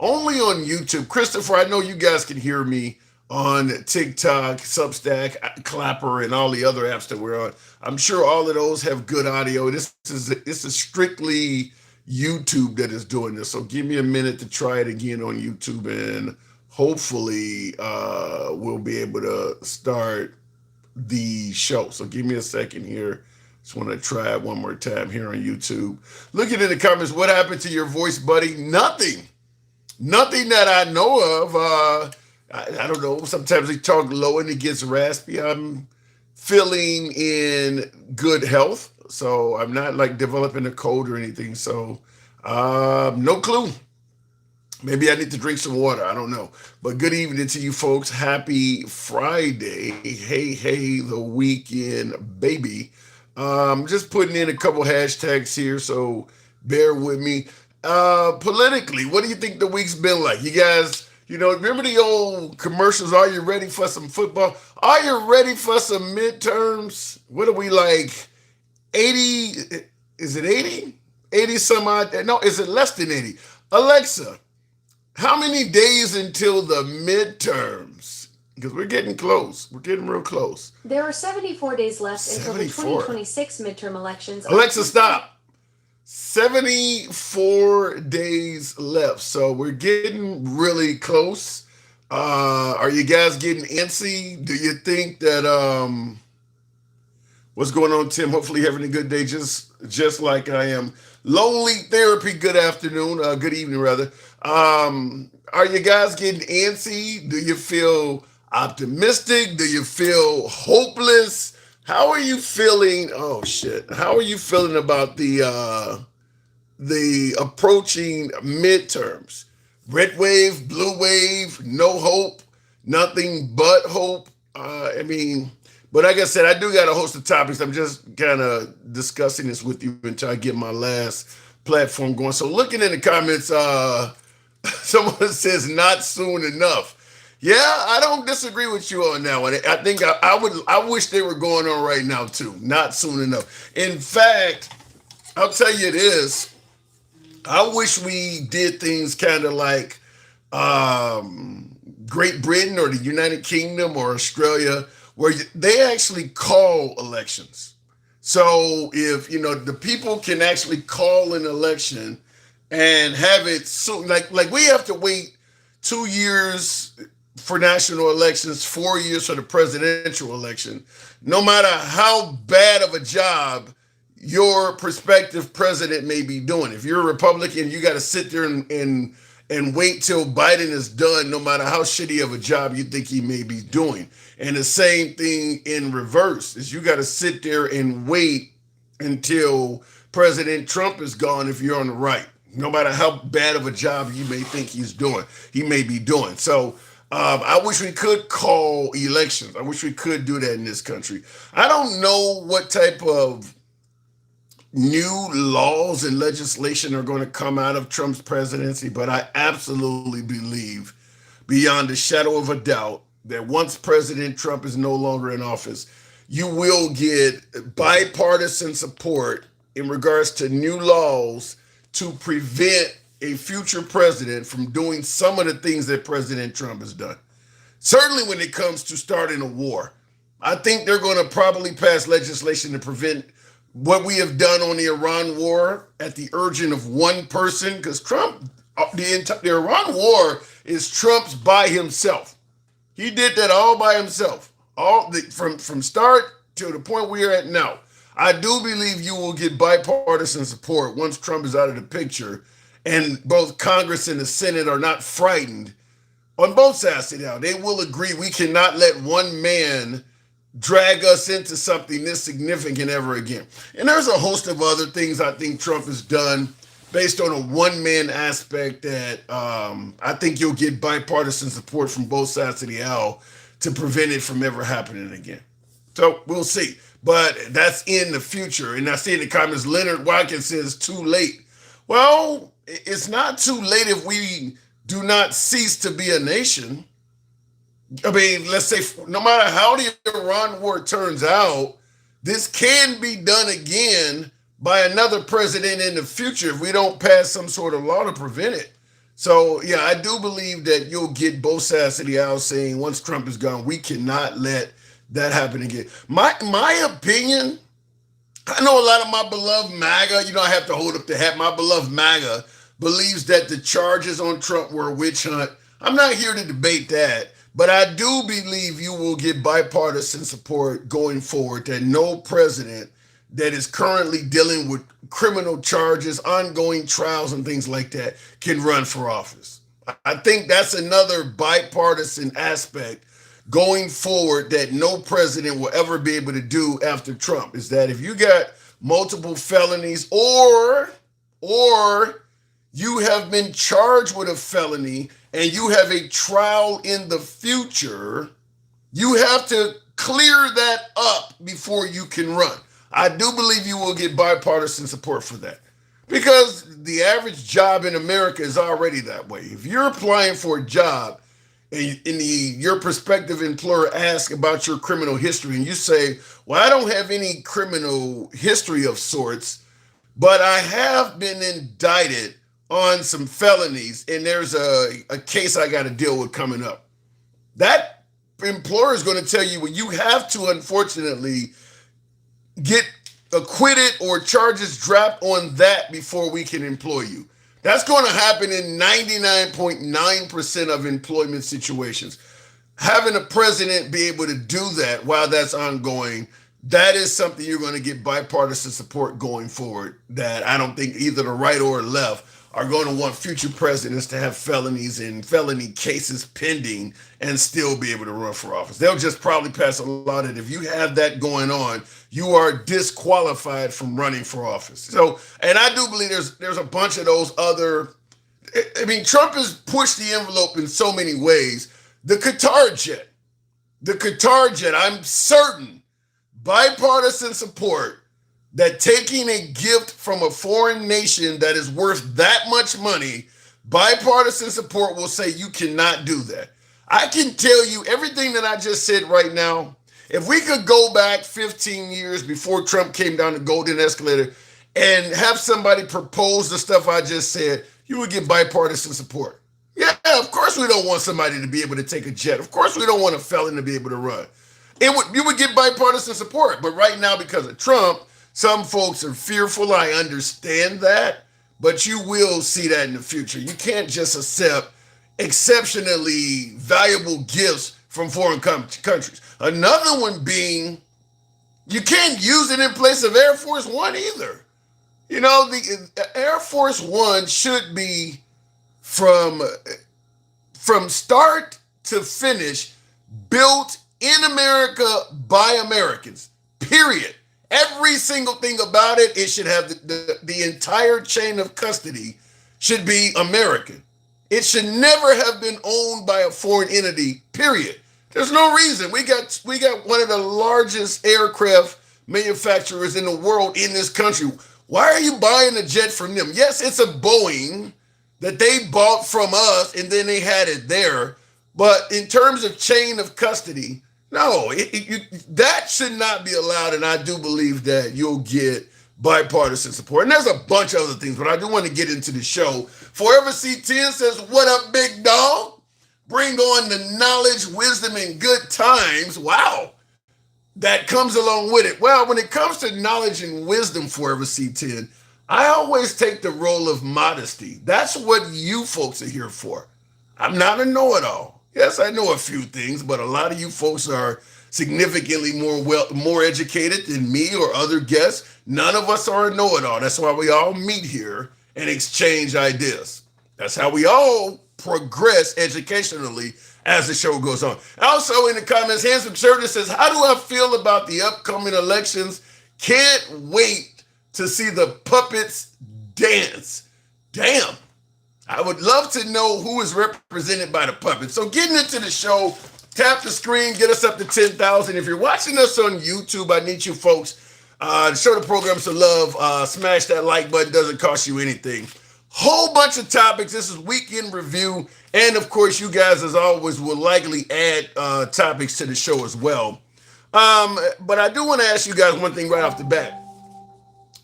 only on YouTube. Christopher, I know you guys can hear me on TikTok, Substack, Clapper, and all the other apps that we're on. I'm sure all of those have good audio. This is strictly YouTube that is doing this. So give me a minute to try it again on YouTube, and hopefully we'll be able to start the show. So give me a second here. Just want to try it one more time here on YouTube. Looking in the comments, what happened to your voice, buddy? Nothing. Nothing that I know of. I don't know. Sometimes they talk low and it gets raspy. I'm feeling in good health. So I'm not like developing a cold or anything. So no clue. Maybe I need to drink some water. I don't know. But good evening to you folks. Happy Friday. Hey, hey, the weekend, baby. Just putting in a couple hashtags here, so bear with me. Politically, what do you think the week's been like? You guys, remember the old commercials? Are you ready for some football? Are you ready for some midterms? What are we like? 80? Is it 80? 80 some odd? No, is it less than 80? Alexa, how many days until the midterms? Because we're getting close. We're getting real close. There are 74 days left until the 74. 2026 midterm elections. Alexa, stop. 74 days left. So we're getting really close. Are you guys getting antsy? Do you think that what's going on, Tim? Hopefully you're having a good day, just like I am. Lonely therapy. Good afternoon. Good evening, rather. Are you guys getting antsy? Do you feel optimistic? Do you feel hopeless? How are you feeling? Oh shit! How are you feeling about the approaching midterms? Red wave, blue wave, no hope, nothing but hope. But like I said, I do got a host of topics. I'm just kind of discussing this with you until I get my last platform going. So looking in the comments, someone says not soon enough. Yeah, I don't disagree with you on that one. I think I wish they were going on right now too. Not soon enough. In fact, I'll tell you this. I wish we did things kind of like Great Britain or the United Kingdom or Australia, where they actually call elections. So if the people can actually call an election and have it soon, like we have to wait 2 years for national elections, 4 years for the presidential election. No matter how bad of a job your prospective president may be doing. If you're a Republican, you got to sit there and wait till Biden is done, no matter how shitty of a job you think he may be doing. And the same thing in reverse is you got to sit there and wait until President Trump is gone if you're on the right. No matter how bad of a job you may think he may be doing. So I wish we could call elections. I wish we could do that in this country. I don't know what type of new laws and legislation are going to come out of Trump's presidency, but I absolutely believe, beyond a shadow of a doubt, that once President Trump is no longer in office, you will get bipartisan support in regards to new laws to prevent a future president from doing some of the things that President Trump has done. Certainly when it comes to starting a war. I think they're going to probably pass legislation to prevent what we have done on the Iran war at the urging of one person, because Trump, the Iran war is Trump's by himself. He did that all by himself, from start to the point we are at now. I do believe you will get bipartisan support once Trump is out of the picture, and both Congress and the Senate are not frightened on both sides of the aisle. They will agree we cannot let one man drag us into something this significant ever again. And there's a host of other things I think Trump has done based on a one-man aspect that I think you'll get bipartisan support from both sides of the aisle to prevent it from ever happening again. So we'll see. But that's in the future. And I see in the comments, Leonard Watkins says too late. Well, it's not too late if we do not cease to be a nation. I mean, let's say no matter how the Iran war turns out, this can be done again by another president in the future if we don't pass some sort of law to prevent it. So yeah, I do believe that you'll get both sides of the aisle saying once Trump is gone, we cannot let that happen again. My opinion, I know a lot of my beloved MAGA, I have to hold up the hat. My beloved MAGA believes that the charges on Trump were a witch hunt. I'm not here to debate that, but I do believe you will get bipartisan support going forward that no president that is currently dealing with criminal charges, ongoing trials, and things like that can run for office. I think that's another bipartisan aspect going forward that no president will ever be able to do after Trump is that if you got multiple felonies or you have been charged with a felony and you have a trial in the future, you have to clear that up before you can run. I do believe you will get bipartisan support for that because the average job in America is already that way. If you're applying for a job and your prospective employer asks about your criminal history and you say, well, I don't have any criminal history of sorts, but I have been indicted on some felonies and there's a case I got to deal with coming up. That employer is going to tell you, well, you have to unfortunately get acquitted or charges dropped on that before we can employ you. That's going to happen in 99.9% of employment situations. Having a president be able to do that while that's ongoing, that is something you're going to get bipartisan support going forward that I don't think either the right or the left are going to want future presidents to have felonies and felony cases pending and still be able to run for office. They'll just probably pass a law that if you have that going on, you are disqualified from running for office. So, and I do believe there's a bunch of those other, I mean, Trump has pushed the envelope in so many ways. The Qatar jet, I'm certain bipartisan support that taking a gift from a foreign nation that is worth that much money, bipartisan support will say you cannot do that. I can tell you everything that I just said right now. If we could go back 15 years before Trump came down the golden escalator and have somebody propose the stuff I just said, you would get bipartisan support. Yeah, of course we don't want somebody to be able to take a jet. Of course we don't want a felon to be able to run. You would get bipartisan support. But right now, because of Trump, some folks are fearful. I understand that. But you will see that in the future. You can't just accept exceptionally valuable gifts from foreign countries. Another one being, you can't use it in place of Air Force One either. The Air Force One should be from start to finish built in America by Americans, period. Every single thing about it, it should have the entire chain of custody should be American. It should never have been owned by a foreign entity, period. There's no reason. We got one of the largest aircraft manufacturers in the world in this country. Why are you buying a jet from them? Yes, it's a Boeing that they bought from us and then they had it there. But in terms of chain of custody, no, that should not be allowed. And I do believe that you'll get bipartisan support. And there's a bunch of other things, but I do want to get into the show. Forever C10 says, what up, big dog? Bring on the knowledge, wisdom, and good times. Wow. That comes along with it. Well, when it comes to knowledge and wisdom, Forever C10, I always take the role of modesty. That's what you folks are here for. I'm not a know-it-all. Yes, I know a few things, but a lot of you folks are significantly more educated than me or other guests. None of us are a know-it-all. That's why we all meet here and exchange ideas. That's how we all progress educationally as the show goes on. Also in the comments, Handsome Sheridan says, how do I feel about the upcoming elections? Can't wait to see the puppets dance. Damn. I would love to know who is represented by the puppets. So getting into the show, tap the screen, get us up to 10,000. If you're watching us on YouTube, I need you folks to show the program some love. Smash that like button. Doesn't cost you anything. Whole bunch of topics. This is weekend review. And of course, you guys, as always, will likely add topics to the show as well. But I do want to ask you guys one thing right off the bat.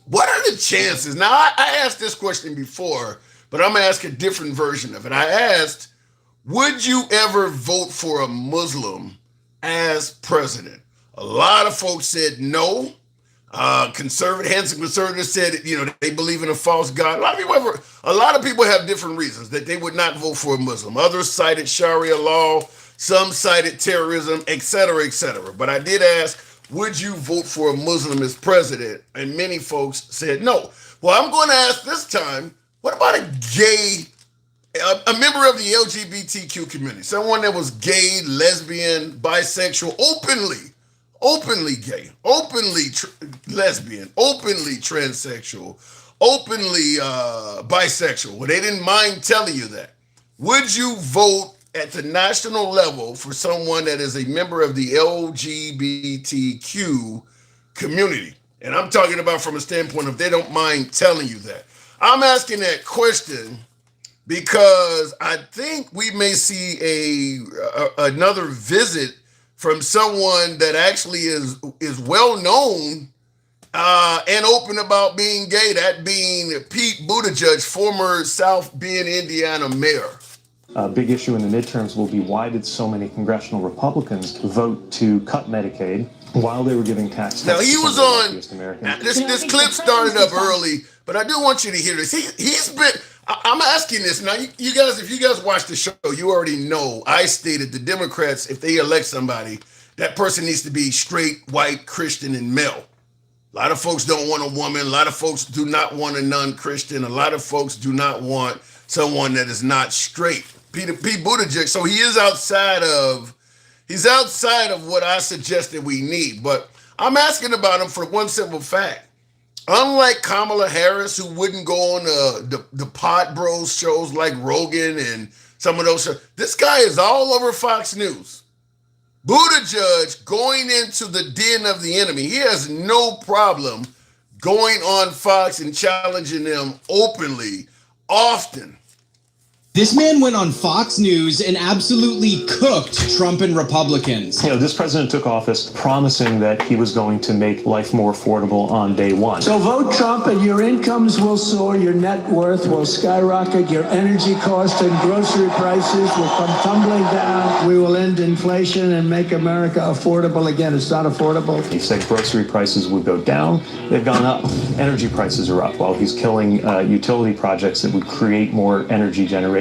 What are the chances? Now, I asked this question before, but I'm gonna ask a different version of it. I asked, would you ever vote for a Muslim as president? A lot of folks said no. Handsome conservatives said, they believe in a false God. A lot of people have different reasons that they would not vote for a Muslim. Others cited Sharia law, some cited terrorism, et cetera, et cetera. But I did ask, would you vote for a Muslim as president? And many folks said no. Well, I'm going to ask this time, what about a member of the LGBTQ community, someone that was gay, lesbian, bisexual, openly gay, openly lesbian, openly transsexual, openly bisexual? Well, they didn't mind telling you that. Would you vote at the national level for someone that is a member of the LGBTQ community? And I'm talking about from a standpoint of they don't mind telling you that. I'm asking that question because I think we may see another visit from someone that actually is well known and open about being gay, that being Pete Buttigieg, former South Bend, Indiana mayor. A big issue in the midterms will be, why did so many congressional Republicans vote to cut Medicaid while they were giving tax cuts? Now, he to was some of the on, wealthiest Americans? this clip started up early, but I do want you to hear this. I'm asking this. Now, you guys, if you guys watch the show, you already know I stated the Democrats, if they elect somebody, that person needs to be straight, white, Christian, and male. A lot of folks don't want a woman. A lot of folks do not want a non-Christian. A lot of folks do not want someone that is not straight. Pete Buttigieg, so he's outside of what I suggested we need. But I'm asking about him for one simple fact. Unlike Kamala Harris, who wouldn't go on the Pod Bros shows like Rogan and some of those shows, this guy is all over Fox News. Buttigieg going into the den of the enemy. He has no problem going on Fox and challenging them openly, often. This man went on Fox News and absolutely cooked Trump and Republicans. This president took office promising that he was going to make life more affordable on day one. So vote Trump and your incomes will soar, your net worth will skyrocket, your energy costs and grocery prices will come tumbling down. We will end inflation and make America affordable again. It's not affordable. He said grocery prices would go down. They've gone up. Energy prices are up while he's killing utility projects that would create more energy generation.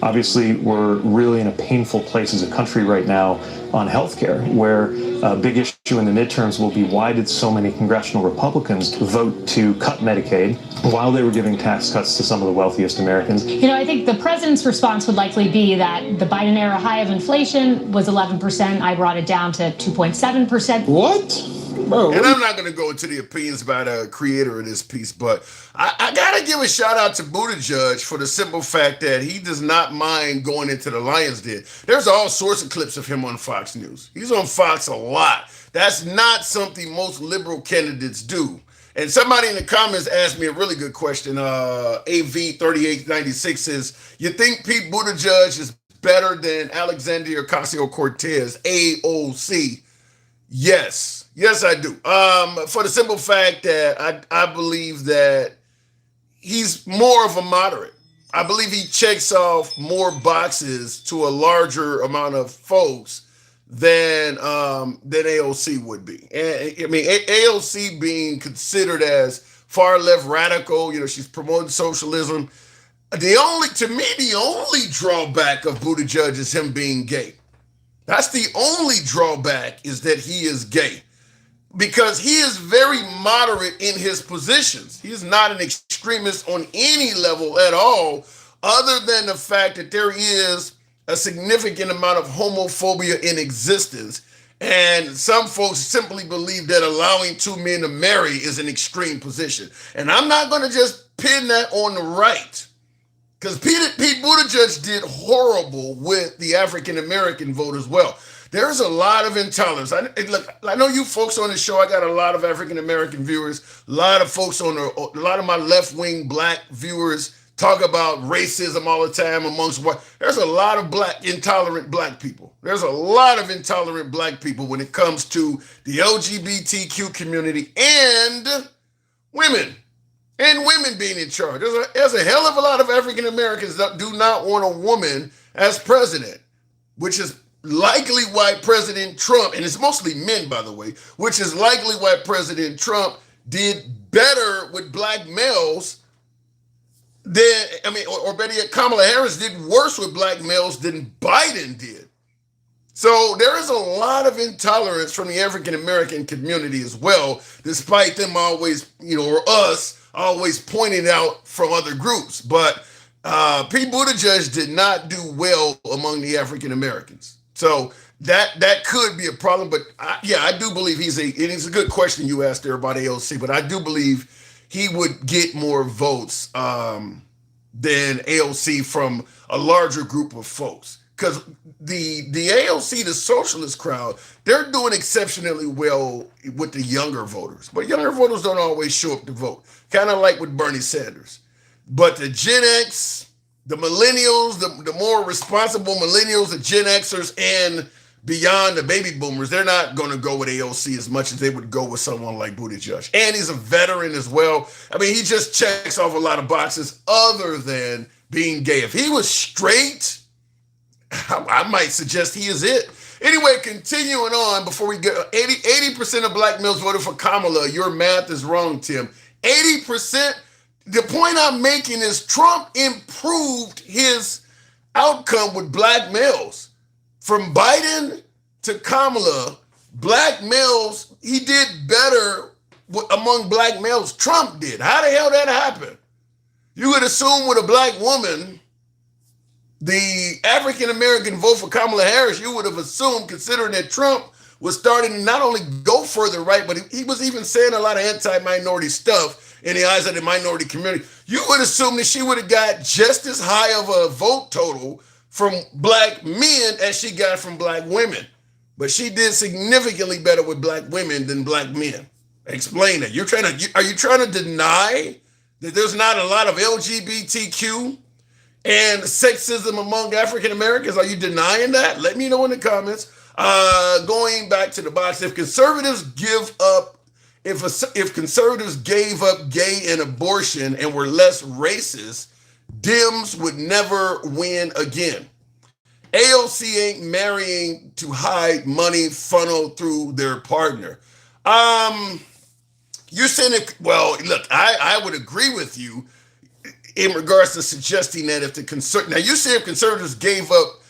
Obviously, we're really in a painful place as a country right now on healthcare, where a big issue in the midterms will be, why did so many congressional Republicans vote to cut Medicaid while they were giving tax cuts to some of the wealthiest Americans? I think the president's response would likely be that the Biden era high of inflation was 11%. I brought it down to 2.7%. What? Bro, and I'm not going to go into the opinions about a creator of this piece, but I got to give a shout out to Buttigieg for the simple fact that he does not mind going into the lion's den. There's all sorts of clips of him on Fox News. He's on Fox a lot. That's not something most liberal candidates do. And somebody in the comments asked me a really good question. AV3896 says, you think Pete Buttigieg is better than Alexandria Ocasio-Cortez, AOC? Yes. Yes, I do. For the simple fact that I believe that he's more of a moderate. I believe he checks off more boxes to a larger amount of folks than AOC would be. And I mean, AOC being considered as far left radical, she's promoting socialism. The only drawback of Buttigieg is him being gay. That's the only drawback, is that he is gay. Because he is very moderate in his positions. He is not an extremist on any level at all, other than the fact that there is a significant amount of homophobia in existence. And some folks simply believe that allowing two men to marry is an extreme position. And I'm not going to just pin that on the right, because Pete Buttigieg did horrible with the African-American vote as well. There's a lot of intolerance. I know you folks on the show, I got a lot of African-American viewers, a lot of folks a lot of my left-wing black viewers talk about racism all the time amongst white. There's a lot of intolerant black people. There's a lot of intolerant black people when it comes to the LGBTQ community and women. and women being in charge. There's a hell of a lot of African Americans that do not want a woman as president, which is likely why President Trump, and it's mostly men, by the way, which is likely why President Trump did better with black males than, or better yet, Kamala Harris did worse with black males than Biden did. So there is a lot of intolerance from the African American community as well, despite them always, or us always pointing out from other groups. But Pete Buttigieg did not do well among the African Americans. So that could be a problem. But I do believe it's a good question you asked there about AOC, but I do believe he would get more votes than AOC from a larger group of folks. Because the AOC, the socialist crowd, they're doing exceptionally well with the younger voters. But younger voters don't always show up to vote, kind of like with Bernie Sanders. But the Gen X, the millennials, the more responsible millennials, the Gen Xers, and beyond the baby boomers, they're not going to go with AOC as much as they would go with someone like Buttigieg. And he's a veteran as well. He just checks off a lot of boxes other than being gay. If he was straight, I might suggest he is it. Anyway, continuing on before we get 80% of black males voted for Kamala. Your math is wrong, Tim. 80%. The point I'm making is Trump improved his outcome with black males. From Biden to Kamala, black males, he did better among black males. Trump did. How the hell that happened? You would assume with a black woman, the African-American vote for Kamala Harris, you would have assumed, considering that Trump was starting to not only go further right, but he was even saying a lot of anti-minority stuff in the eyes of the minority community. You would assume that she would have got just as high of a vote total from black men as she got from black women. But she did significantly better with black women than black men. Explain that. Are you trying to deny that there's not a lot of LGBTQ and sexism among African Americans? Are you denying that? Let me know in the comments. Going back to the box, if conservatives gave up gay and abortion and were less racist, Dems would never win again. AOC ain't marrying to hide money funneled through their partner. You're saying it, well, look, I would agree with you in regards to suggesting that if now you say if conservatives gave up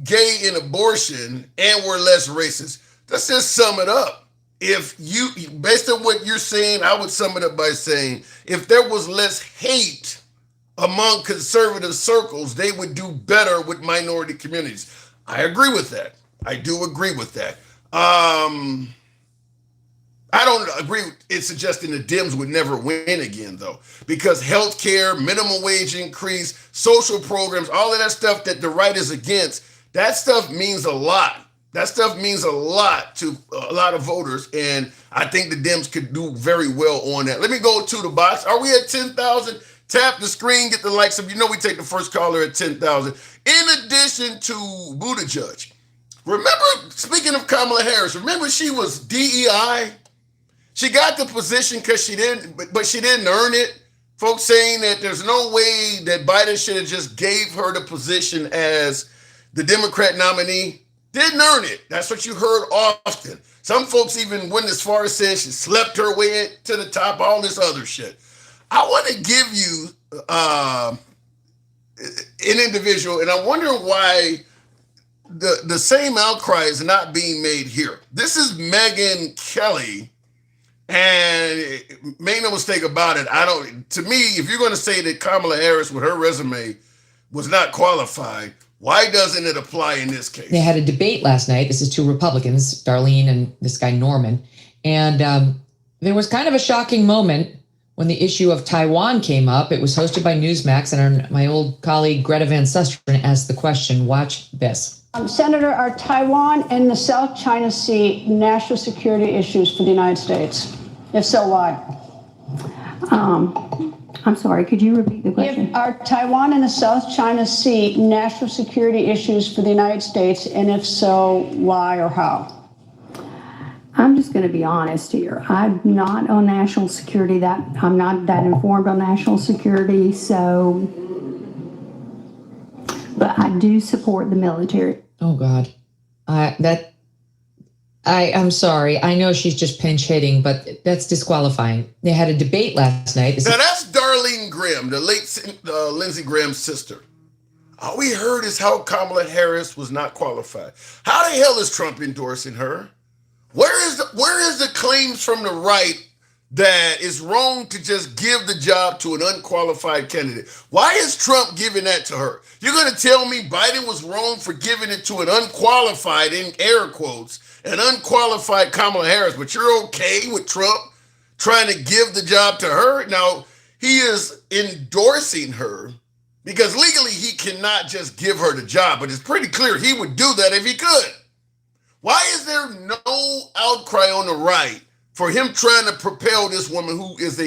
gay and abortion and were less racist, let's just sum it up. If you, based on what you're saying, I would sum it up by saying if there was less hate among conservative circles, they would do better with minority communities. I agree with that. I do agree with that. I don't agree in suggesting the Dems would never win again, though, because healthcare, minimum wage increase, social programs, all of that stuff that the right is against, that stuff means a lot. That stuff means a lot to a lot of voters, and I think the Dems could do very well on that. Let me go to the box. Are we at 10,000? Tap the screen, get the likes of, we take the first caller at 10,000. In addition to Buttigieg, remember, speaking of Kamala Harris, remember she was DEI? She got the position because she didn't earn it. Folks saying that there's no way that Biden should have just gave her the position as the Democrat nominee. Didn't earn it. That's what you heard often. Some folks even went as far as saying she slept her way to the top, all this other shit. I want to give you an individual, and I'm wondering why the same outcry is not being made here. This is Megyn Kelly. And make no mistake about it, to me, if you're going to say that Kamala Harris with her resume was not qualified, why doesn't it apply in this case? They had a debate last night. This is two Republicans, Darlene and this guy Norman. And there was kind of a shocking moment when the issue of Taiwan came up. It was hosted by Newsmax, and my old colleague Greta Van Susteren asked the question. Watch this. Senator, are Taiwan and the South China Sea national security issues for the United States? If so, why? I'm sorry, could you repeat the question? Are Taiwan and the South China Sea national security issues for the United States? And if so, why or how? I'm just going to be honest here. I'm not on national security. I'm not that informed on national security. So, but I do support the military. Oh God, I'm sorry. I know she's just pinch hitting, but that's disqualifying. They had a debate last night. Now that's Darlene Graham, the late Lindsey Graham's sister. All we heard is how Kamala Harris was not qualified. How the hell is Trump endorsing her? Where is the claims from the right that it's wrong to just give the job to an unqualified candidate? Why is Trump giving that to her? You're going to tell me Biden was wrong for giving it to an unqualified, in air quotes, an unqualified Kamala Harris, but you're okay with Trump trying to give the job to her? Now, he is endorsing her because legally he cannot just give her the job, but it's pretty clear he would do that if he could. Why is there no outcry on the right for him trying to propel this woman who is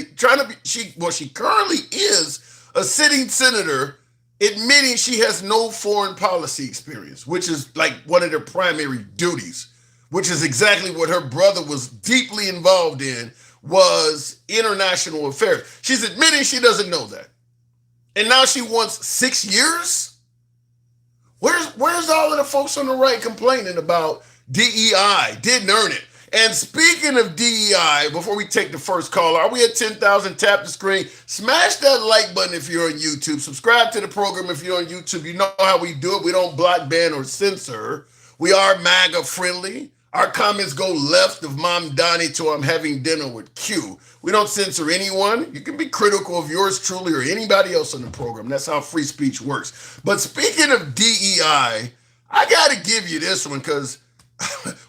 she currently is a sitting senator, admitting she has no foreign policy experience, which is like one of their primary duties, which is exactly what her brother was deeply involved in, was international affairs. She's admitting she doesn't know that. And now she wants 6 years? Where's all of the folks on the right complaining about DEI? Didn't earn it. And speaking of DEI, before we take the first call, are we at 10,000? Tap the screen. Smash that like button if you're on YouTube. Subscribe to the program if you're on YouTube. You know how we do it. We don't block, ban, or censor. We are MAGA friendly. Our comments go left of Mom Donnie to I'm having dinner with Q. We don't censor anyone. You can be critical of yours truly or anybody else on the program. That's how free speech works. But speaking of DEI, I got to give you this one because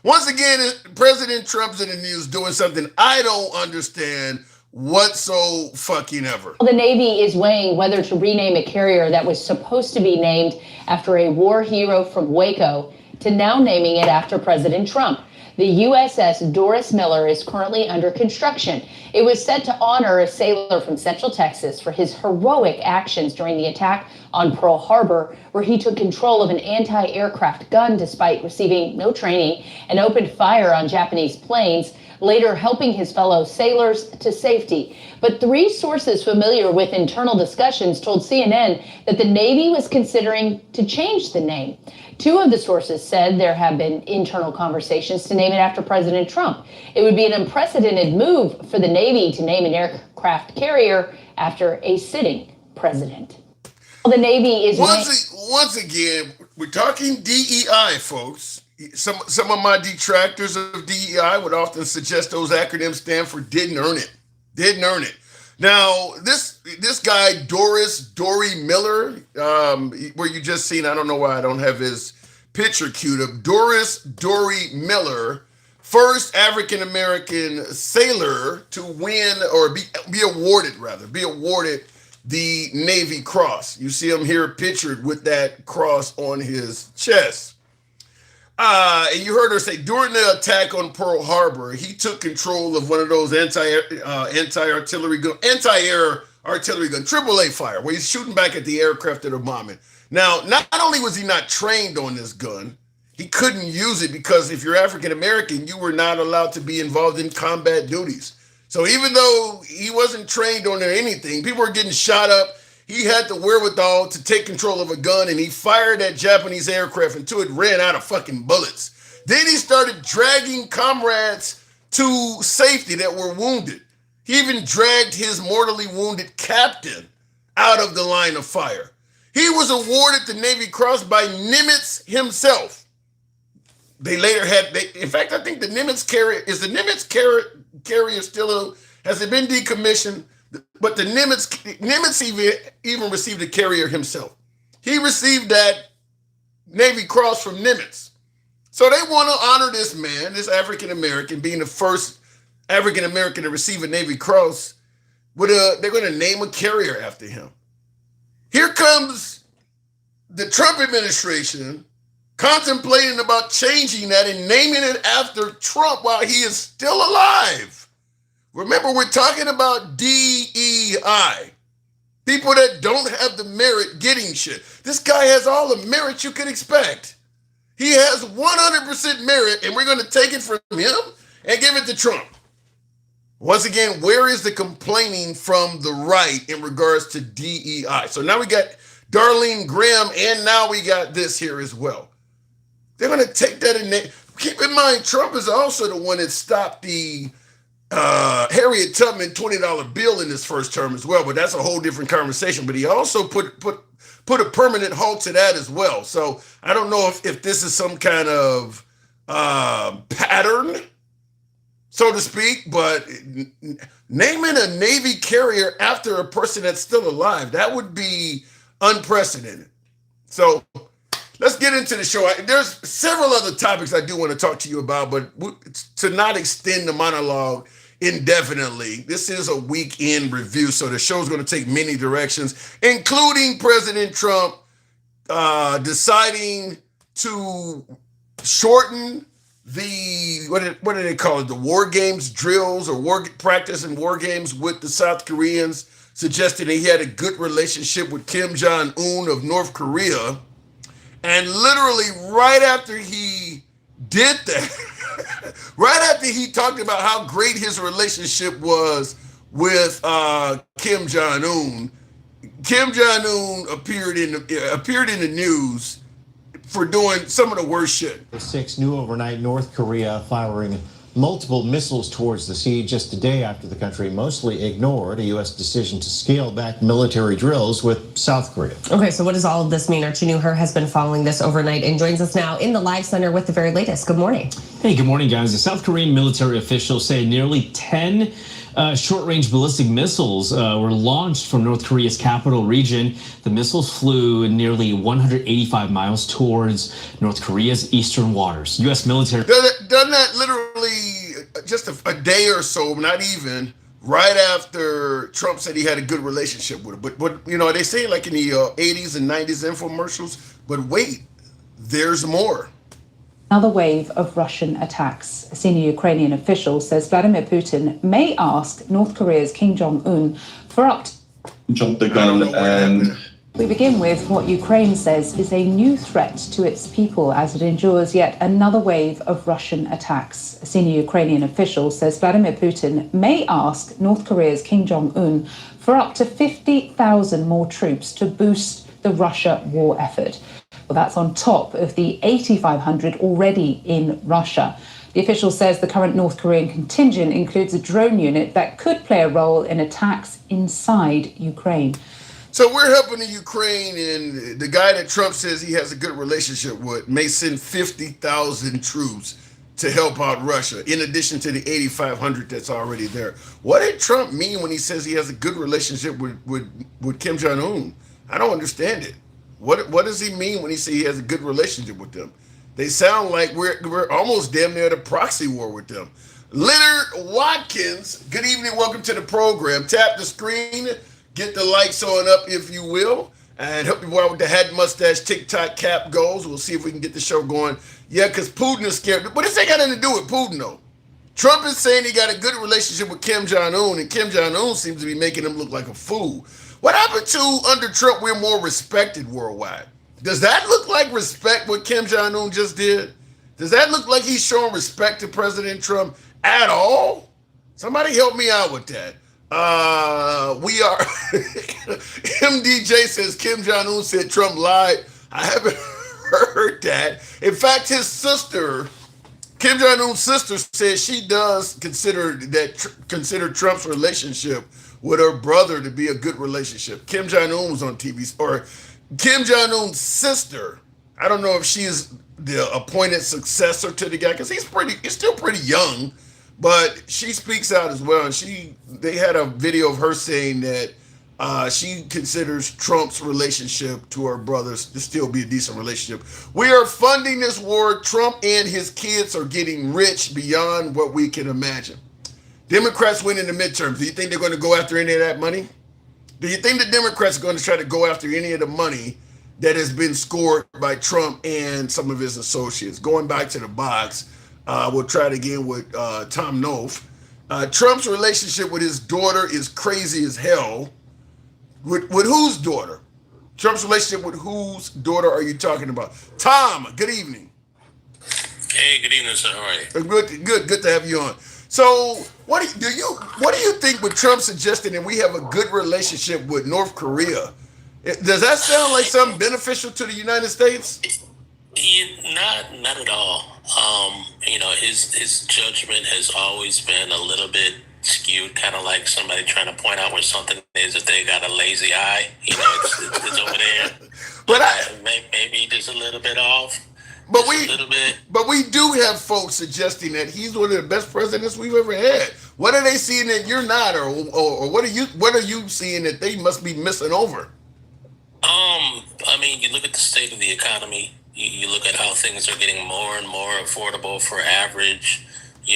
once again, President Trump's in the news doing something I don't understand whatsoever. The Navy is weighing whether to rename a carrier that was supposed to be named after a war hero from Waco to now naming it after President Trump. The USS Doris Miller is currently under construction. It was set to honor a sailor from Central Texas for his heroic actions during the attack on Pearl Harbor, where he took control of an anti-aircraft gun despite receiving no training and opened fire on Japanese planes, later helping his fellow sailors to safety. But 3 sources familiar with internal discussions told CNN that the Navy was considering to change the name. 2 of the sources said there have been internal conversations to name it after President Trump. It would be an unprecedented move for the Navy to name an aircraft carrier after a sitting president. The Navy is once again, we're talking DEI, folks. Some of my detractors of DEI would often suggest those acronyms stand for didn't earn it. Didn't earn it. Now, this guy, Dory Miller, where you just seen, I don't know why I don't have his picture queued up. Dory Miller, first African-American sailor to win or be awarded the Navy Cross. You see him here pictured with that cross on his chest. And you heard her say during the attack on Pearl Harbor, he took control of one of those anti-air artillery gun, AAA fire, where he's shooting back at the aircraft that are bombing. Now, not only was he not trained on this gun, he couldn't use it because if you're African American, you were not allowed to be involved in combat duties. So even though he wasn't trained on anything, people were getting shot up. He had the wherewithal to take control of a gun, and he fired at Japanese aircraft until it ran out of fucking bullets. Then he started dragging comrades to safety that were wounded. He even dragged his mortally wounded captain out of the line of fire. He was awarded the Navy Cross by Nimitz himself. They later had, in fact, I think the Nimitz carrier, carrier still, has it been decommissioned? But the Nimitz even received a carrier himself. He received that Navy Cross from Nimitz. So they want to honor this man, this African-American, being the first African-American to receive a Navy Cross. They're going to name a carrier after him. Here comes the Trump administration contemplating about changing that and naming it after Trump while he is still alive. Remember, we're talking about DEI. People that don't have the merit getting shit. This guy has all the merit you could expect. He has 100% merit, and we're going to take it from him and give it to Trump. Once again, where is the complaining from the right in regards to DEI? So now we got Darlene Graham, and now we got this here as well. They're going to take that in there. Keep in mind, Trump is also the one that stopped the Harriet Tubman $20 bill in his first term as well, but that's a whole different conversation. But he also put a permanent halt to that as well. So I don't know if this is some kind of pattern, so to speak, but naming a Navy carrier after a person that's still alive, that would be unprecedented. So let's get into the show. There's several other topics I do want to talk to you about, but to not extend the monologue indefinitely, this is a weekend review, so the show's going to take many directions, including President Trump deciding to shorten the, what do they call it, the war games drills or war practice and war games with the South Koreans, suggesting that he had a good relationship with Kim Jong-un of North Korea. And literally right after he did that, right after he talked about how great his relationship was with Kim Jong-un, Kim Jong-un appeared in the news for doing some of the worst shit. 6 new overnight North Korea firing multiple missiles towards the sea just a day after the country mostly ignored a U.S. decision to scale back military drills with South Korea. Okay, so what does all of this mean? Archie Newher has been following this overnight and joins us now in the live center with the very latest. Good morning. Hey, good morning, guys. The South Korean military officials say nearly 10 short-range ballistic missiles were launched from North Korea's capital region. The missiles flew nearly 185 miles towards North Korea's eastern waters. U.S. military... Done that literally just a day or so, not even, right after Trump said he had a good relationship with it. But you know, they say like in the 80s and 90s infomercials, but wait, there's more. Another wave of Russian attacks. A senior Ukrainian official says Vladimir Putin may ask North Korea's Kim Jong-un for up to... Jump the gun and... We begin with what Ukraine says is a new threat to its people as it endures yet another wave of Russian attacks. A senior Ukrainian official says Vladimir Putin may ask North Korea's Kim Jong-un for up to 50,000 more troops to boost the Russia war effort. Well, that's on top of the 8,500 already in Russia. The official says the current North Korean contingent includes a drone unit that could play a role in attacks inside Ukraine. So we're helping the Ukraine, and the guy that Trump says he has a good relationship with may send 50,000 troops to help out Russia, in addition to the 8,500 that's already there. What did Trump mean when he says he has a good relationship with Kim Jong-un? I don't understand it. What does he mean when he says he has a good relationship with them? They sound like we're almost damn near at a proxy war with them. Leonard Watkins, good evening, welcome to the program. Tap the screen. Get the lights on up, if you will, and help people out with the hat, mustache, TikTok cap goals. We'll see if we can get the show going. Yeah, because Putin is scared. But this ain't got nothing to do with Putin, though. Trump is saying he got a good relationship with Kim Jong-un, and Kim Jong-un seems to be making him look like a fool. What happened to, under Trump, we're more respected worldwide? Does that look like respect what Kim Jong-un just did? Does that look like he's showing respect to President Trump at all? Somebody help me out with that. We are, MDJ says Kim Jong-un said Trump lied. I haven't heard that. In fact, his sister, Kim Jong-un's sister, says she does consider Trump's relationship with her brother to be a good relationship. Kim Jong-un was on TV, or Kim Jong-un's sister, I don't know if she is the appointed successor to the guy, because he's still pretty young. But she speaks out as well, and they had a video of her saying that she considers Trump's relationship to her brothers to still be a decent relationship. We are funding this war. Trump and his kids are getting rich beyond what we can imagine. Democrats win in the midterms. Do you think they're going to go after any of that money? Do you think the Democrats are going to try to go after any of the money that has been scored by Trump and some of his associates? Going back to the box. We'll try it again with Tom Knof. Trump's relationship with his daughter is crazy as hell. With whose daughter? Trump's relationship with whose daughter are you talking about? Tom, good evening. Hey, good evening, sir. How are you? Good to have you on. So, what do you think with Trump suggesting that we have a good relationship with North Korea? Does that sound like something beneficial to the United States? Not at all. His judgment has always been a little bit skewed, kind of like somebody trying to point out where something is if they got a lazy eye. It's over there. But maybe just a little bit off. But we do have folks suggesting that he's one of the best presidents we've ever had. What are they seeing that you're not, or what are you seeing that they must be missing over? You look at the state of the economy. You look at how things are getting more and more affordable for average,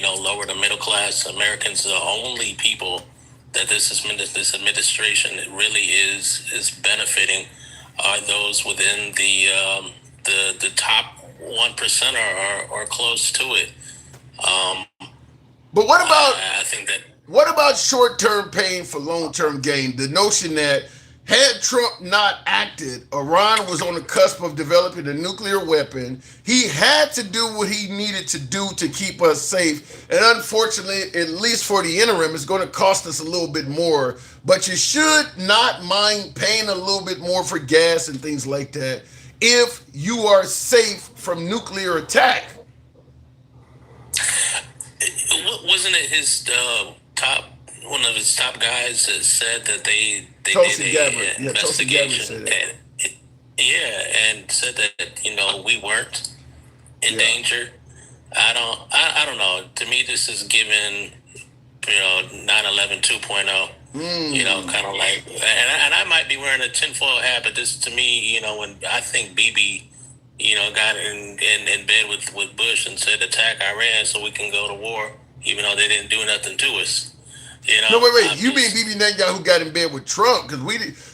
lower to middle class Americans. The only people that this administration really is benefiting are those within the top 1% or close to it. But what about I think that what about short-term pain for long-term gain? The notion that had Trump not acted, Iran was on the cusp of developing a nuclear weapon. He had to do what he needed to do to keep us safe. And unfortunately, at least for the interim, it's going to cost us a little bit more. But you should not mind paying a little bit more for gas and things like that if you are safe from nuclear attack. Wasn't it his one of his top guys that said that they Tulsi did Gabbard. an Yeah, Tulsi Gabbard investigation said that. and said that we weren't in danger. I don't know. To me, this is giving 9/11 2.0. Kind of like, and I might be wearing a tinfoil hat, but this to me, when I think Bibi, got in bed with Bush and said attack Iran so we can go to war, even though they didn't do nothing to us. No, wait. You mean Bibi Netanyahu got in bed with Trump? Because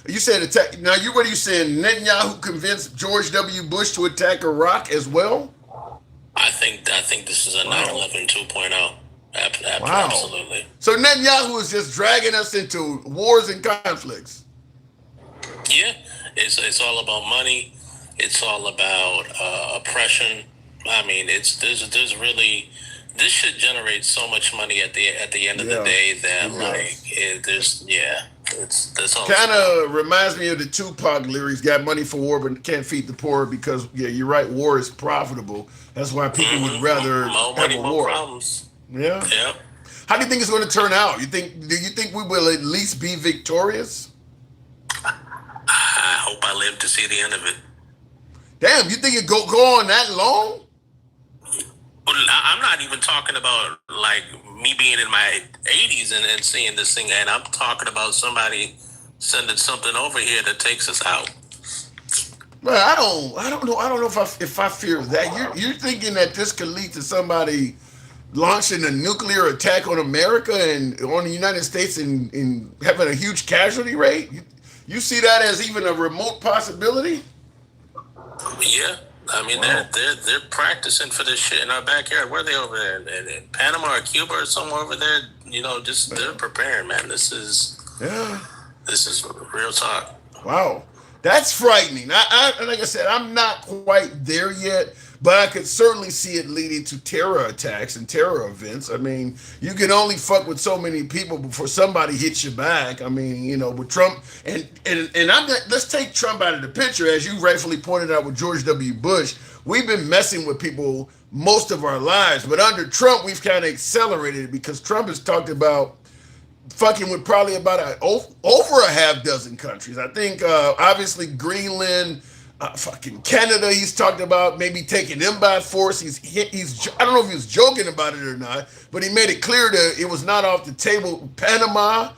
you said attack. Now, what are you saying? Netanyahu convinced George W. Bush to attack Iraq as well? I think this is a 9/11 2.0. Wow. Absolutely. So Netanyahu is just dragging us into wars and conflicts. Yeah, it's all about money. It's all about oppression. There's really. This should generate so much money at the end of the day that that's all. Kind of reminds me of the Tupac lyrics: "Got money for war, but can't feed the poor." Because you're right, war is profitable. That's why people would rather more have money, a more war. problems. Yeah. Yeah. How do you think it's going to turn out? Do you think we will at least be victorious? I hope I live to see the end of it. Damn, you think it go on that long? I'm not even talking about like me being in my 80s and seeing this thing, and I'm talking about somebody sending something over here that takes us out. Well, I don't know if I fear that. You're thinking that this could lead to somebody launching a nuclear attack on America and on the United States and having a huge casualty rate? You see that as even a remote possibility? Yeah. They're practicing for this shit in our backyard. Where are they over there? In Panama or Cuba or somewhere over there? They're preparing, man. This is real talk. Wow. That's frightening. I like I said, I'm not quite there yet, but I could certainly see it leading to terror attacks and terror events. You can only fuck with so many people before somebody hits you back. With Trump and let's take Trump out of the picture, as you rightfully pointed out with George W. Bush. We've been messing with people most of our lives, but under Trump, we've kind of accelerated it because Trump has talked about fucking with probably about over a half dozen countries. I think obviously Greenland, fucking Canada. He's talked about maybe taking them by force. He's I don't know if he was joking about it or not, but he made it clear that it was not off the table. Panama,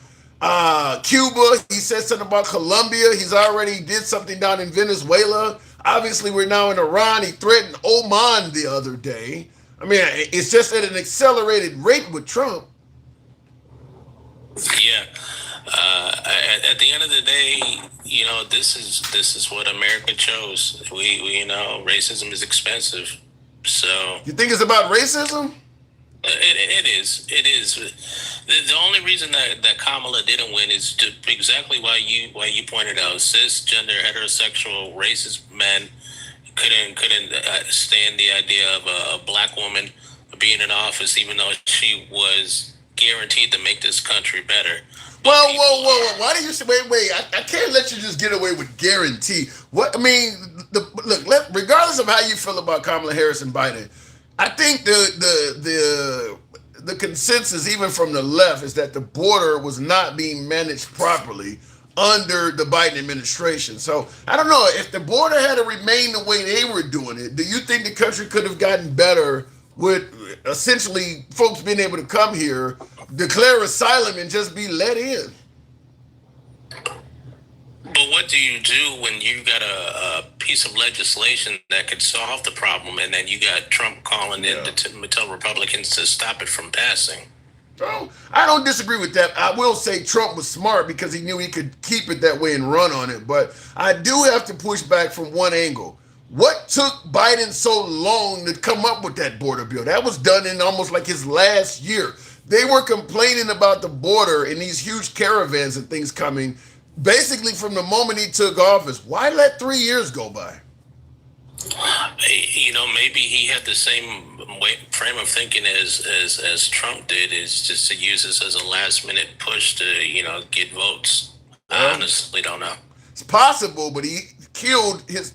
Cuba. He said something about Colombia. He's already did something down in Venezuela. Obviously, we're now in Iran. He threatened Oman the other day. It's just at an accelerated rate with Trump. Yeah. At the end of the day, this is what America chose. We racism is expensive. So you think it's about racism? It is. The only reason that Kamala didn't win is exactly why you pointed out. Cisgender, heterosexual, racist men couldn't couldn't stand the idea of a black woman being in office, even though she was guaranteed to make this country better. Whoa. Why do you say, wait, I can't let you just get away with guarantee. What, I mean, regardless of how you feel about Kamala Harris and Biden, I think the consensus, even from the left, is that the border was not being managed properly under the Biden administration. So I don't know, if the border had to remain the way they were doing it, do you think the country could have gotten better with essentially folks being able to come here, declare asylum, and just be let in? But what do you do when you got a piece of legislation that could solve the problem, and then you got Trump calling in to tell Republicans to stop it from passing? So I don't disagree with that. I will say Trump was smart because he knew he could keep it that way and run on it. But I do have to push back from one angle. What took Biden so long to come up with that border bill? That was done in almost like his last year. They were complaining about the border and these huge caravans and things coming basically from the moment he took office. Why let 3 years go by? You know, maybe he had the same frame of thinking as Trump did, is just to use this as a last minute push to, get votes. I honestly don't know. It's possible, but he killed his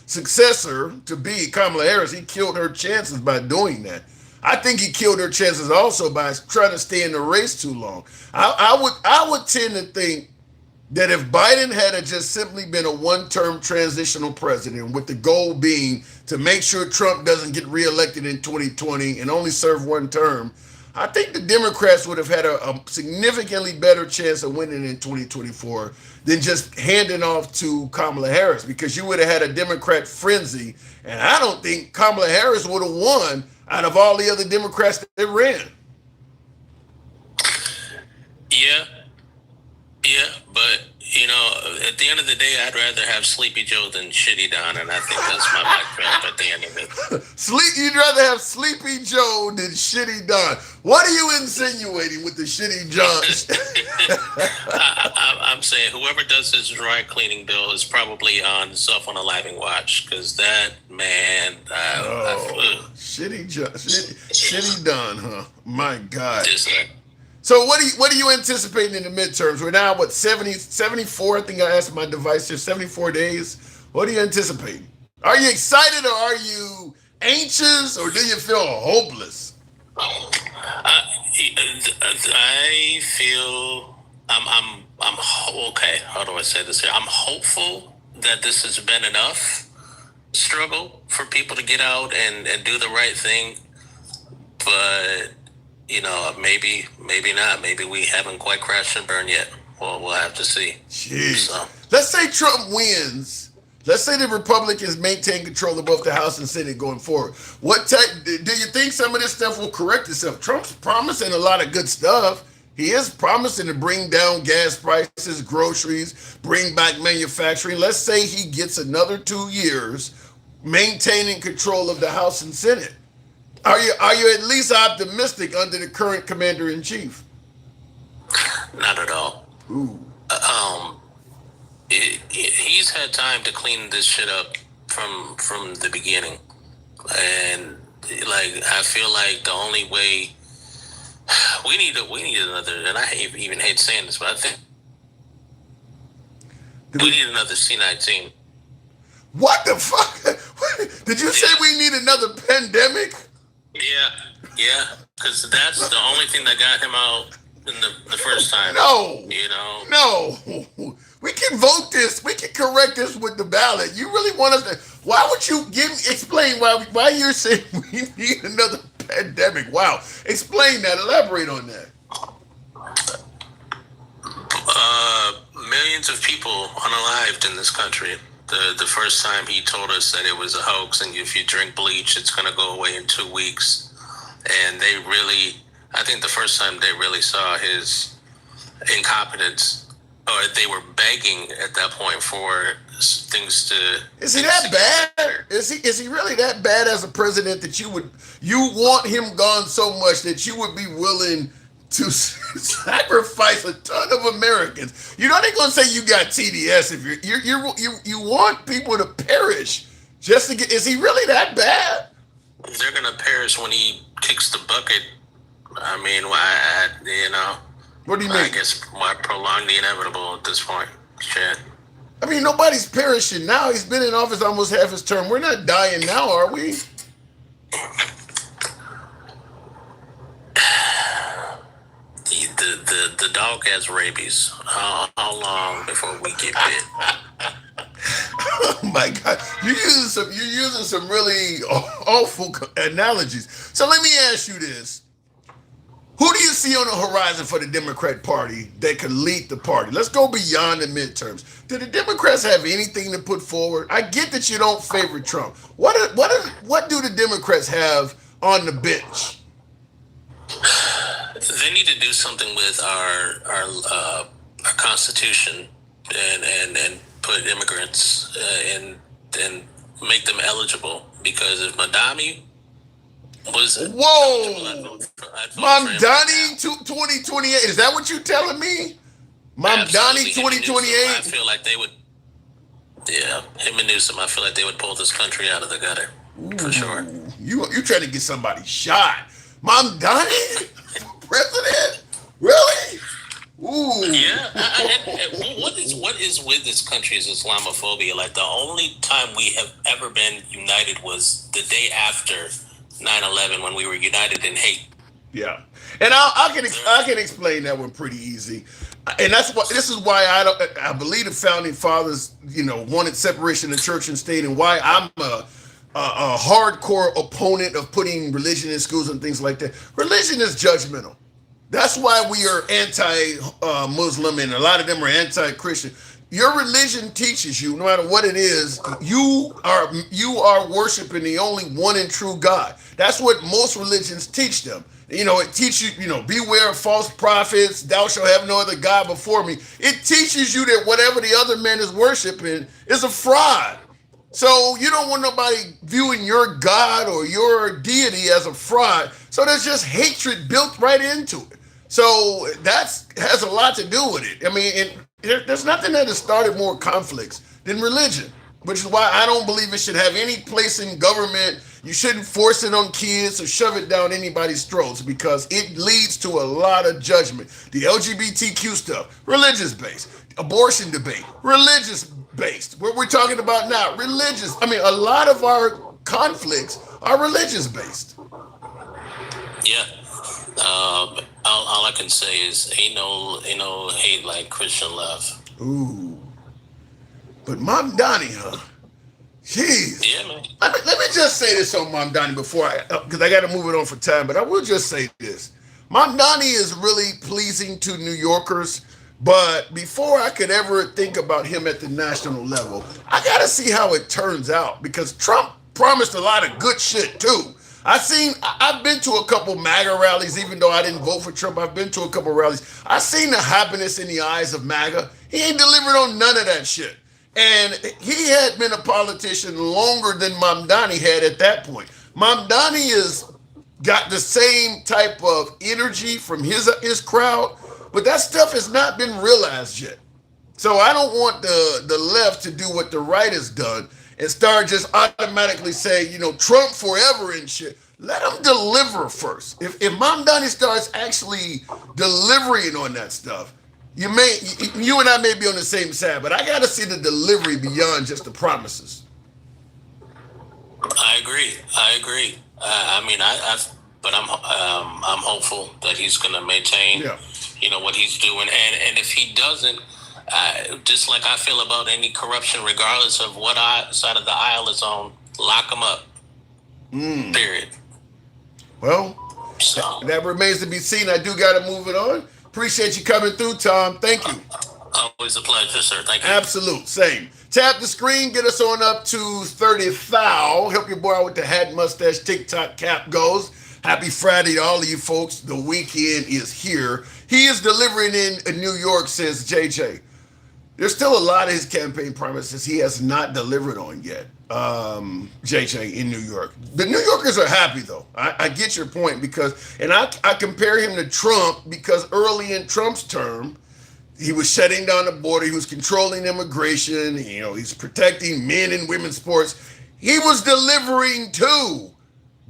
successor to be Kamala Harris. He killed her chances by doing that. I think he killed her chances also by trying to stay in the race too long. I would tend to think that if Biden had just simply been a one-term transitional president, with the goal being to make sure Trump doesn't get reelected in 2020 and only serve one term, I think the Democrats would have had a significantly better chance of winning in 2024 than just handing off to Kamala Harris, because you would have had a Democrat frenzy, and I don't think Kamala Harris would have won out of all the other Democrats that ran. Yeah, but at the end of the day, I'd rather have Sleepy Joe than Shitty Don, and I think that's my background at the end of it. You'd rather have Sleepy Joe than Shitty Don. What are you insinuating with the Shitty John? I'm saying whoever does this dry cleaning bill is probably on self-unaliving watch, because that man. Shitty John, Shitty Don, huh? My God. So what are you anticipating in the midterms? We're now, 74? I think I asked my device here, 74 days. What are you anticipating? Are you excited, or are you anxious, or do you feel hopeless? I feel I'm okay. How do I say this here? I'm hopeful that this has been enough struggle for people to get out and do the right thing, but maybe not. Maybe we haven't quite crashed and burned yet. Well, we'll have to see. Jeez. So. Let's say Trump wins. Let's say the Republicans maintain control of both the House and Senate going forward. Do you think some of this stuff will correct itself? Trump's promising a lot of good stuff. He is promising to bring down gas prices, groceries, bring back manufacturing. Let's say he gets another 2 years maintaining control of the House and Senate. Are you at least optimistic under the current commander-in-chief? Not at all. Ooh. He's had time to clean this shit up from the beginning, and I feel like the only way we need another, and I even hate saying this, but I think we need another C-19. What the fuck? Did you say we need another pandemic? Yeah, because that's the only thing that got him out in the first time. No. No. We can vote this. We can correct this with the ballot. You really want us to? Why would you explain why you're saying we need another pandemic? Wow. Explain that. Elaborate on that. Millions of people unalived in this country. The first time he told us that it was a hoax, and if you drink bleach, it's going to go away in 2 weeks. And I think the first time they really saw his incompetence, or they were begging at that point for things to. Is he that bad? Is he really that bad as a president that you want him gone so much that you would be willing to sacrifice a ton of Americans? You're not even gonna say you got TDS if you want people to perish. Just to get, is he really that bad? They're gonna perish when he kicks the bucket. I mean, why? What do you mean? I guess why prolong the inevitable at this point? Shit. I mean, nobody's perishing now. He's been in office almost half his term. We're not dying now, are we? The dog has rabies. How long before we get bit? Oh my God, you're using some really awful analogies. So let me ask you this: who do you see on the horizon for the Democrat Party that could lead the party? Let's go beyond the midterms. Do the Democrats have anything to put forward? I get that you don't favor Trump. What do the Democrats have on the bench? They need to do something with our Constitution and put immigrants and make them eligible. Because if Mamdani was Mamdani 2028, is that what you're telling me? Mamdani 2028. I feel like they would. Yeah, him and Newsom. I feel like they would pull this country out of the gutter for sure. You trying to get somebody shot? Mamdani president? Really? Ooh. Yeah. What is with this country is Islamophobia. Like the only time we have ever been united was the day after 9/11 when we were united in hate. Yeah, and I can explain that one pretty easy, and this is why I believe the founding fathers wanted separation of church and state, and why I'm a hardcore opponent of putting religion in schools and things like that. Religion is judgmental. That's why we are anti-Muslim and a lot of them are anti-Christian. Your religion teaches you, no matter what it is, you are worshiping the only one and true God. That's what most religions teach them. It teaches you, beware of false prophets, thou shalt have no other God before me. It teaches you that whatever the other man is worshiping is a fraud. So you don't want nobody viewing your God or your deity as a fraud. So there's just hatred built right into it. So that has a lot to do with it. I mean, there's nothing that has started more conflicts than religion, which is why I don't believe it should have any place in government. You shouldn't force it on kids or shove it down anybody's throats because it leads to a lot of judgment. The LGBTQ stuff, religious-based. Abortion debate, religious-based. What we're talking about now, religious. I mean, a lot of our conflicts are religious-based. Yeah. All I can say is ain't no hate like Christian love. Ooh. But Mamdani, huh? Jeez. Yeah, man. Let me just say this on Mamdani because I got to move it on for time, but I will just say this. Mamdani is really pleasing to New Yorkers, but before I could ever think about him at the national level, I got to see how it turns out because Trump promised a lot of good shit too. I've been to a couple MAGA rallies, even though I didn't vote for Trump. I've been to a couple rallies. I've seen the happiness in the eyes of MAGA. He ain't delivered on none of that shit. And he had been a politician longer than Mamdani had at that point. Mamdani has got the same type of energy from his crowd, but that stuff has not been realized yet. So I don't want the left to do what the right has done and start just automatically say, Trump forever and shit. Let him deliver first. If Mamdani starts actually delivering on that stuff, you and I may be on the same side, but I got to see the delivery beyond just the promises. I agree. But I'm hopeful that he's going to maintain, what he's doing, and if he doesn't, just like I feel about any corruption, regardless of what side of the aisle is on, lock him up. Period. Well, that remains to be seen. I do got to move it on. Appreciate you coming through, Tom. Thank you. Always a pleasure, sir. Thank you. Absolute. Same. Tap the screen. Get us on up to 30,000. Help your boy out with the hat, mustache, TikTok cap goes. Happy Friday to all of you folks. The weekend is here. He is delivering in New York, says JJ. There's still a lot of his campaign promises he has not delivered on yet, JJ, in New York. The New Yorkers are happy, though. I get your point and I compare him to Trump because early in Trump's term, he was shutting down the border. He was controlling immigration. He's protecting men and women's sports. He was delivering too.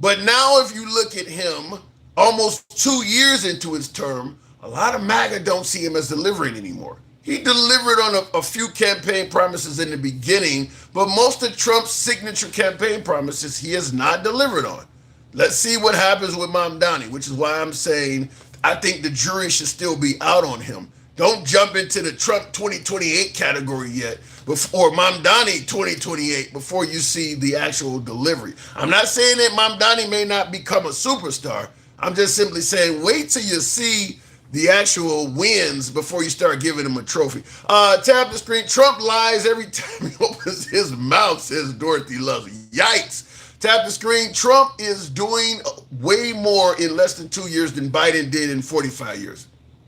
But now if you look at him, almost 2 years into his term, a lot of MAGA don't see him as delivering anymore. He delivered on a few campaign promises in the beginning, but most of Trump's signature campaign promises he has not delivered on. Let's see what happens with Mamdani, which is why I'm saying I think the jury should still be out on him. Don't jump into the Trump 2028 category yet, or Mamdani 2028 before you see the actual delivery. I'm not saying that Mamdani may not become a superstar. I'm just simply saying wait till you see the actual wins before you start giving him a trophy. Tap the screen. Trump lies every time he opens his mouth, says Dorothy Loves. Yikes. Tap the screen. Trump is doing way more in less than 2 years than Biden did in 45 years.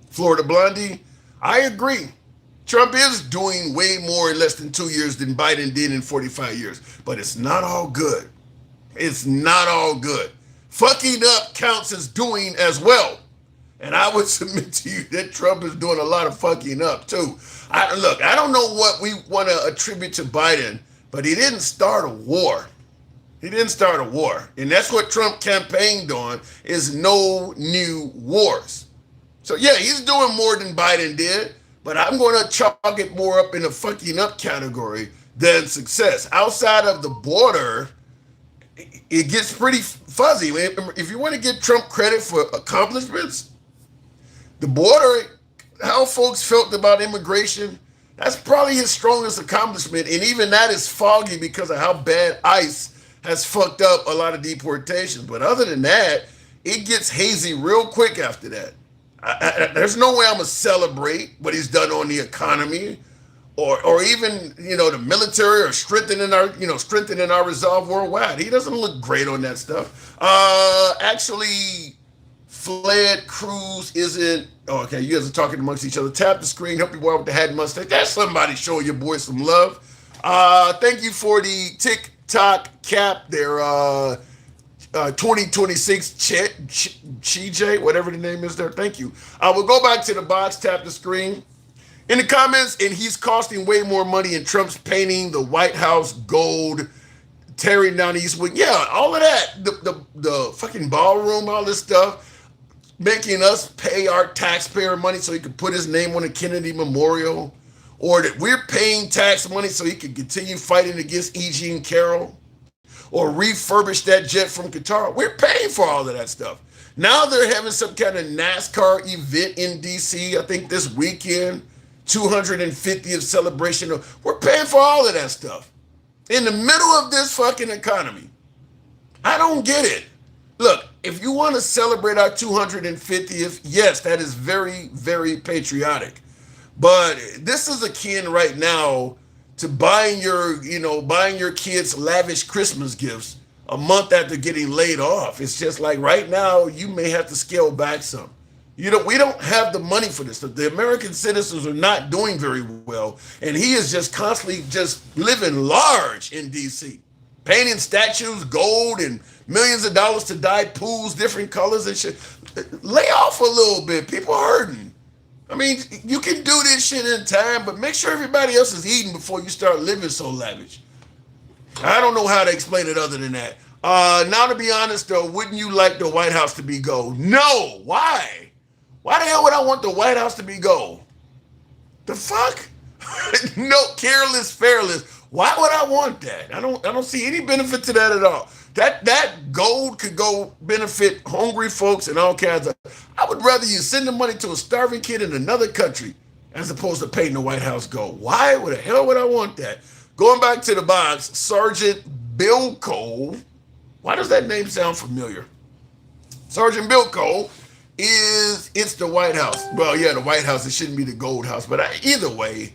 Florida Blondie, I agree. Trump is doing way more in less than 2 years than Biden did in 45 years. But it's not all good. It's not all good. Fucking up counts as doing as well. And I would submit to you that Trump is doing a lot of fucking up too. I don't know what we want to attribute to Biden, but he didn't start a war. He didn't start a war. And that's what Trump campaigned on, is no new wars. So yeah, he's doing more than Biden did, but I'm going to chalk it more up in the fucking up category than success. Outside of the border, it gets pretty fuzzy. If you want to give Trump credit for accomplishments, the border, how folks felt about immigration, that's probably his strongest accomplishment. And even that is foggy because of how bad ICE has fucked up a lot of deportations. But other than that, it gets hazy real quick after that. There's no way I'm going to celebrate what he's done on the economy or even, the military or strengthening our resolve worldwide. He doesn't look great on that stuff. Actually, Fled Cruz isn't. Oh, okay, you guys are talking amongst each other. Tap the screen. Help you out with the hat and mustache. That's somebody showing your boy some love. Thank you for the TikTok cap there. 2026 CJ, whatever the name is there. Thank you. We'll go back to the box. Tap the screen. In the comments, and he's costing way more money, and Trump's painting the White House gold, tearing down East Wing. Yeah, all of that. The fucking ballroom, all this stuff. Making us pay our taxpayer money so he could put his name on the Kennedy Memorial, or that we're paying tax money so he could continue fighting against E. Jean Carroll, or refurbish that jet from Qatar. We're paying for all of that stuff. Now they're having some kind of NASCAR event in DC, I think this weekend, 250th celebration. We're paying for all of that stuff in the middle of this fucking economy. I don't get it. Look, if you want to celebrate our 250th, yes, that is very, very patriotic. But this is akin right now to buying your kids lavish Christmas gifts a month after getting laid off. It's just like right now, you may have to scale back some. We don't have the money for this. The American citizens are not doing very well. And he is just constantly just living large in DC. Painting statues gold and millions of dollars to dye pools, different colors and shit. Lay off a little bit. People are hurting. I mean, you can do this shit in time, but make sure everybody else is eating before you start living so lavish. I don't know how to explain it other than that. Now, to be honest, though, wouldn't you like the White House to be gold? No. Why? Why the hell would I want the White House to be gold? The fuck? No, careless, fairless. Why would I want that? I don't see any benefit to that at all. That gold could go benefit hungry folks and all kinds of. I would rather you send the money to a starving kid in another country as opposed to painting the White House gold. Why the hell would I want that? Going back to the box, Sergeant Bill Cole. Why does that name sound familiar? Sergeant Bill Cole it's the White House. Well, yeah, the White House. It shouldn't be the Gold House, but either way,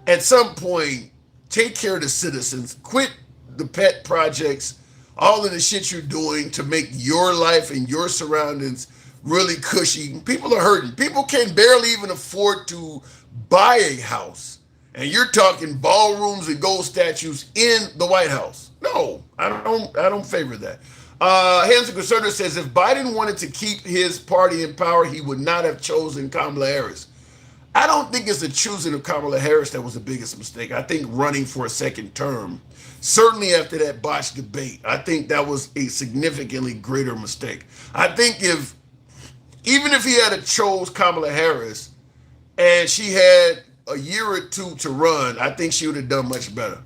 at some point, take care of the citizens. Quit the pet projects. All of the shit you're doing to make your life and your surroundings really cushy. People are hurting. People can barely even afford to buy a house. And you're talking ballrooms and gold statues in the White House. No, I don't favor that. Hanson Conservative says if Biden wanted to keep his party in power, he would not have chosen Kamala Harris. I don't think it's the choosing of Kamala Harris that was the biggest mistake. I think running for a second term, certainly after that botched debate, I think that was a significantly greater mistake. I think even if he had chose Kamala Harris and she had a year or two to run, I think she would have done much better.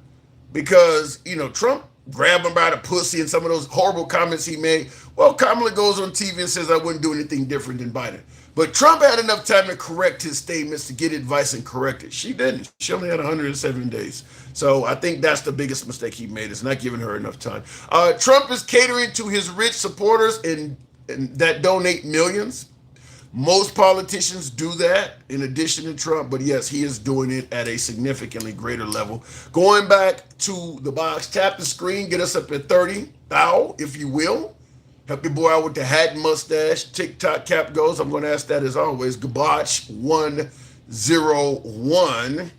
Because, Trump grabbed him by the pussy and some of those horrible comments he made. Well, Kamala goes on TV and says, I wouldn't do anything different than Biden. But Trump had enough time to correct his statements, to get advice and correct it. She didn't. She only had 107 days. So I think that's the biggest mistake he made, is not giving her enough time. Trump is catering to his rich supporters and that donate millions. Most politicians do that in addition to Trump, but yes, he is doing it at a significantly greater level. Going back to the box, tap the screen, get us up at 30, thou, if you will. Help your boy out with the hat and mustache. TikTok cap goes. I'm going to ask that as always. Gabach 101.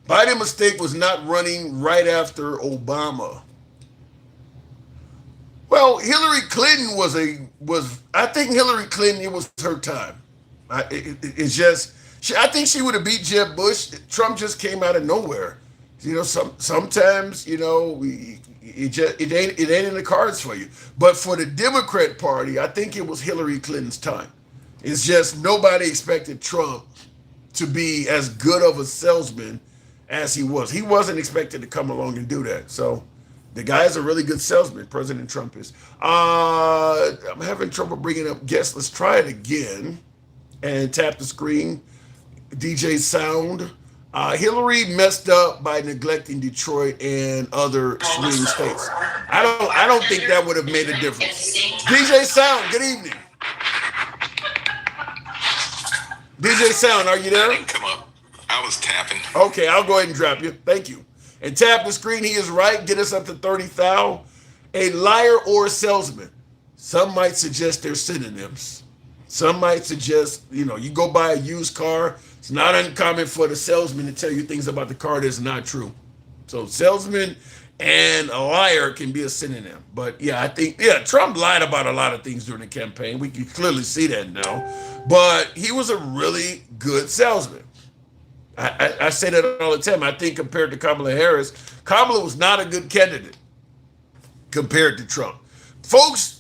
Biden mistake was not running right after Obama. Well, Hillary Clinton I think Hillary Clinton, it was her time. I think she would have beat Jeb Bush. Trump just came out of nowhere. Sometimes, it ain't in the cards for you. But for the Democrat Party, I think it was Hillary Clinton's time. It's just nobody expected Trump to be as good of a salesman as he was. He wasn't expected to come along and do that. So the guy is a really good salesman, President Trump is. I'm having trouble bringing up guests. Let's try it again and tap the screen. DJ Sound. Hillary messed up by neglecting Detroit and other swing states. I don't think that would have made a difference. DJ Sound, good evening. DJ Sound, are you there? I didn't come up. I was tapping. Okay, I'll go ahead and drop you. Thank you. And tap the screen. He is right. Get us up to 30,000. A liar or a salesman. Some might suggest they're synonyms. Some might suggest, you go buy a used car. It's not uncommon for the salesman to tell you things about the car that's not true. So salesman and a liar can be a synonym. But I think Trump lied about a lot of things during the campaign. We can clearly see that now. But he was a really good salesman. I say that all the time. I think compared to Kamala Harris, Kamala was not a good candidate compared to Trump. Folks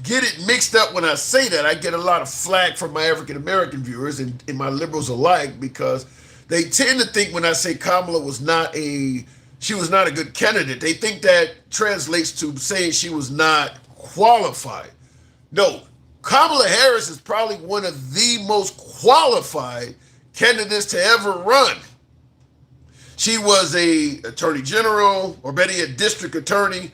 get it mixed up when I say that. I get a lot of flack from my African-American viewers and my liberals alike, because they tend to think when I say Kamala was not a good candidate, they think that translates to saying she was not qualified. No, Kamala Harris is probably one of the most qualified candidates to ever run. She was a attorney general, or better yet, district attorney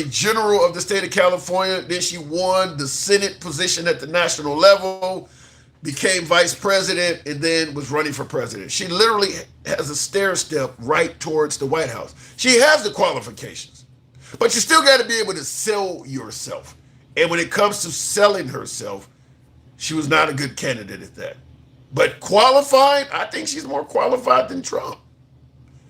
general of the state of California. Then she won the Senate position at the national level, became vice president, and then was running for president. She literally has a stair step right towards the White House. She has the qualifications, but you still got to be able to sell yourself. And when it comes to selling herself, she was not a good candidate at that. But qualified, I think she's more qualified than Trump.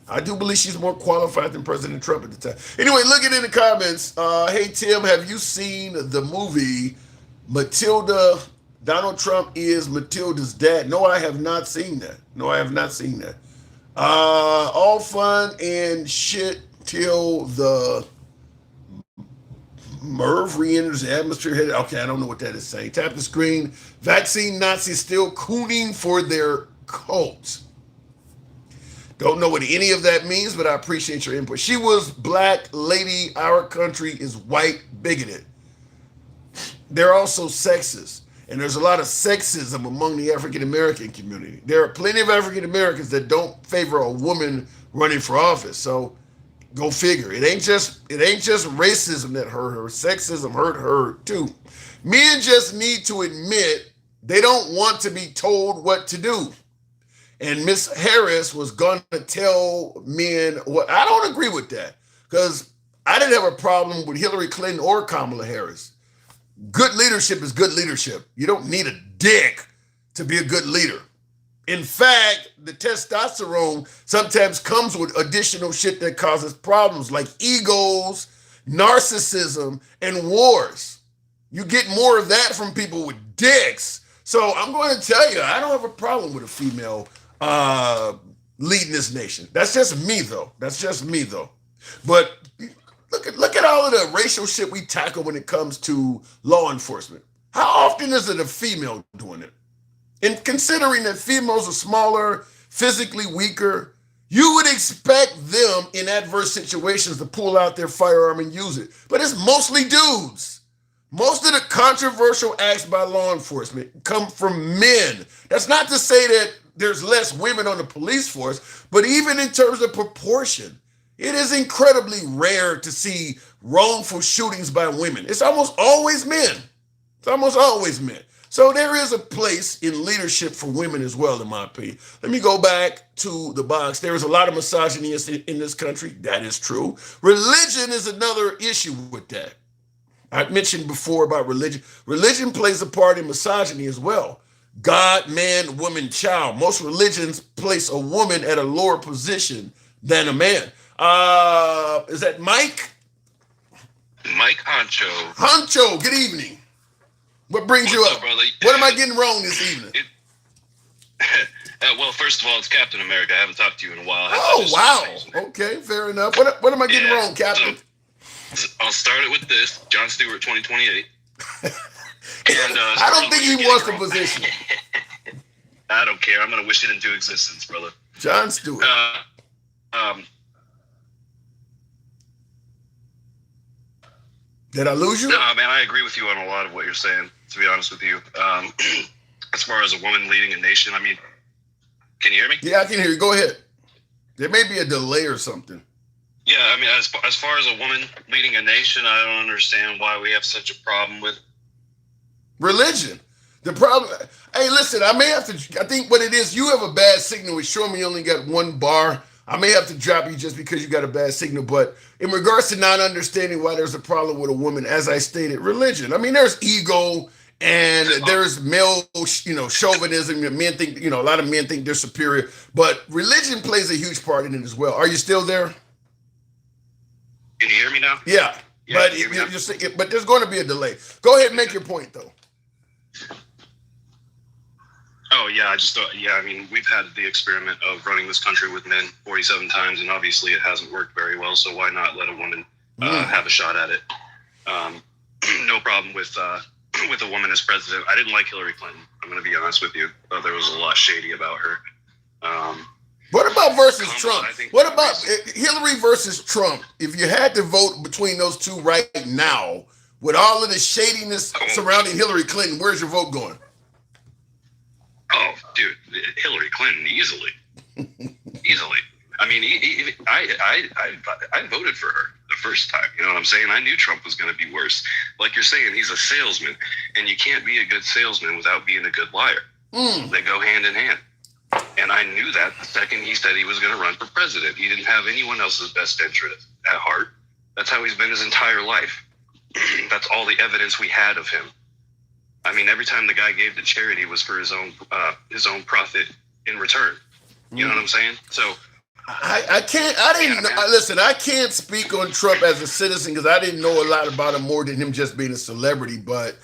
I do believe she's more qualified than President Trump at the time. Anyway, look it in the comments. Hey, Tim, have you seen the movie Matilda? Donald Trump is Matilda's dad. No, I have not seen that. All fun and shit till the Merv re-enters the atmosphere. Okay, I don't know what that is saying. Tap the screen. Vaccine Nazis still cooning for their cult. Don't know what any of that means, but I appreciate your input. She was black lady. Our country is white bigoted. They're also sexist. And there's a lot of sexism among the African-American community. There are plenty of African-Americans that don't favor a woman running for office. So go figure. It ain't just racism that hurt her. Sexism hurt her too. Men just need to admit they don't want to be told what to do. And Miss Harris was going to tell men what. I don't agree with that, because I didn't have a problem with Hillary Clinton or Kamala Harris. Good leadership is good leadership. You don't need a dick to be a good leader. In fact, the testosterone sometimes comes with additional shit that causes problems like egos, narcissism, and wars. You get more of that from people with dicks. So I'm going to tell you, I don't have a problem with a female leading this nation. That's just me, though. But look at all of the racial shit we tackle when it comes to law enforcement. How often is it a female doing it? And considering that females are smaller, physically weaker, you would expect them in adverse situations to pull out their firearm and use it. But it's mostly dudes. Most of the controversial acts by law enforcement come from men. That's not to say that there's less women on the police force, but even in terms of proportion, it is incredibly rare to see wrongful shootings by women. It's almost always men. So there is a place in leadership for women as well, in my opinion. Let me go back to the box. There is a lot of misogyny in this country. That is true. Religion is another issue with that. I mentioned before about religion. Religion plays a part in misogyny as well. God, man, woman, child. Most religions place a woman at a lower position than a man. Is that Mike? Mike Honcho. Honcho, good evening. What brings you up? Brother? What am I getting wrong this evening? Well, first of all, it's Captain America. I haven't talked to you in a while. Oh, wow. Okay, fair enough. What am I getting wrong, Captain? So, I'll start it with this. John Stewart, 2028. And, I don't think he wants the position. I don't care. I'm going to wish it into existence, brother. John Stewart. Did I lose you? No, man, I agree with you on a lot of what you're saying, to be honest with you. As far as a woman leading a nation, I mean, can you hear me? Yeah, I can hear you. Go ahead. There may be a delay or something. Yeah, I mean, as far as a woman leading a nation, I don't understand why we have such a problem with religion. The problem, hey, listen, I think what it is, you have a bad signal. It's showing me you only got one bar. I may have to drop you just because you got a bad signal, but in regards to not understanding why there's a problem with a woman, as I stated, religion. I mean, there's ego and there's male, chauvinism. Men think, a lot of men think they're superior, but religion plays a huge part in it as well. Are you still there? Can you hear me now? Yeah, but but there's going to be a delay. Go ahead and make your point, though. Oh, yeah, I just thought, I mean, we've had the experiment of running this country with men 47 times, and obviously it hasn't worked very well, so why not let a woman have a shot at it? No problem with a woman as president. I didn't like Hillary Clinton. I'm going to be honest with you. Thought there was a lot shady about her. What about versus Trump? What about Hillary versus Trump? If you had to vote between those two right now, with all of the shadiness surrounding Hillary Clinton, where's your vote going? Oh, dude, Hillary Clinton, easily. I mean, I voted for her the first time. You know what I'm saying? I knew Trump was going to be worse. Like you're saying, he's a salesman, and you can't be a good salesman without being a good liar. They go hand in hand. And I knew that the second he said he was going to run for president. He didn't have anyone else's best interest at heart. That's how he's been his entire life. That's all the evidence we had of him. I mean, every time the guy gave to charity was for his own profit in return. You know what I'm saying? So I can't speak on Trump as a citizen because I didn't know a lot about him more than him just being a celebrity. But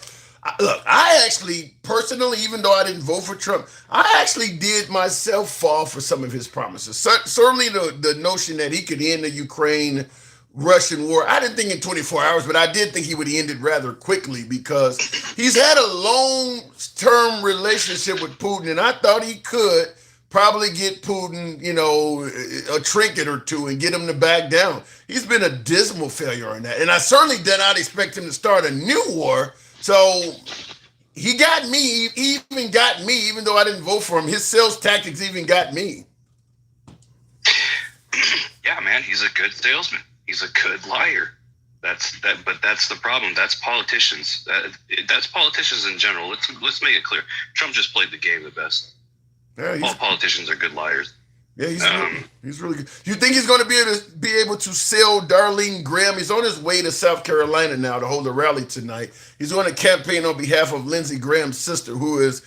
look, I actually personally, even though I didn't vote for Trump, I actually did myself fall for some of his promises. Certainly the notion that he could end the Ukraine-Russian war. I didn't think in 24 hours, but I did think he would end it rather quickly because he's had a long-term relationship with Putin, and I thought he could probably get Putin, a trinket or two and get him to back down. He's been a dismal failure on that. And I certainly did not expect him to start a new war. So he got me. He even got me, even though I didn't vote for him. His sales tactics even got me. Yeah, man, he's a good salesman. He's a good liar. But that's the problem. That's politicians. That's politicians in general. Let's make it clear. Trump just played the game the best. Yeah, all politicians are good liars. Yeah, he's really good. You think he's going to be able to sell Darlene Graham? He's on his way to South Carolina now to hold a rally tonight. He's going to campaign on behalf of Lindsey Graham's sister, who is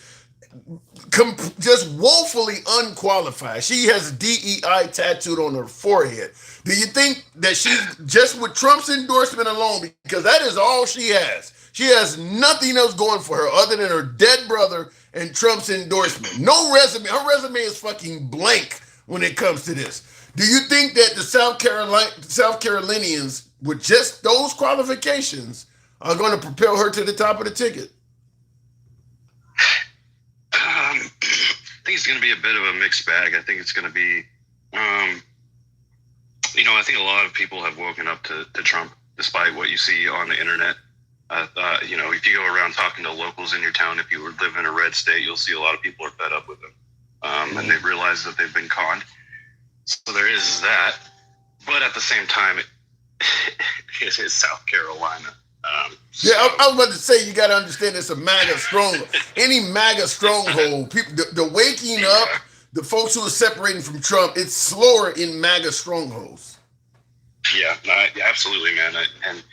just woefully unqualified. She has DEI tattooed on her forehead. Do you think that she's just with Trump's endorsement alone, because that is all she has? She has nothing else going for her other than her dead brother and Trump's endorsement. No resume. Her resume is fucking blank when it comes to this. Do you think that the South Carolinians, with just those qualifications, are going to propel her to the top of the ticket? I think it's going to be a bit of a mixed bag. I think it's going to be, I think a lot of people have woken up to Trump, despite what you see on the internet. If you go around talking to locals in your town, if you live in a red state, you'll see a lot of people are fed up with him. And they've realized that they've been conned. So there is that. But at the same time, it is South Carolina. I was about to say, you got to understand it's a MAGA stronghold. Any MAGA stronghold, people, the waking up, the folks who are separating from Trump, it's slower in MAGA strongholds. Yeah, absolutely, man. And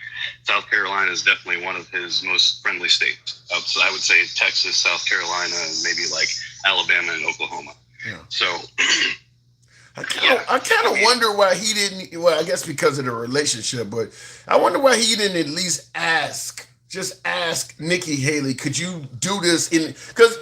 South Carolina is definitely one of his most friendly states. So I would say Texas, South Carolina, and maybe like Alabama and Oklahoma. Yeah. So I kind of wonder why he didn't. Well, I guess because of the relationship, but I wonder why he didn't at least ask Nikki Haley, could you do this because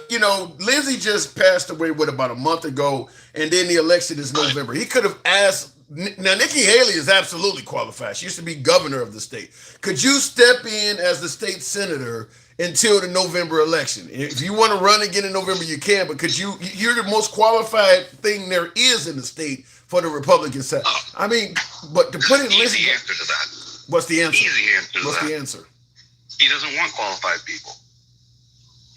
Lindsey just passed away about a month ago, and then the election is November. He could have asked. Now, Nikki Haley is absolutely qualified. She used to be governor of the state. Could you step in as the state senator until the November election? If you want to run again in November, you can, but you're the most qualified thing there is in the state for the Republican side. I mean, but to put it in easy answer to that. What's the answer? Easy answer to What's that. the answer? He doesn't want qualified people.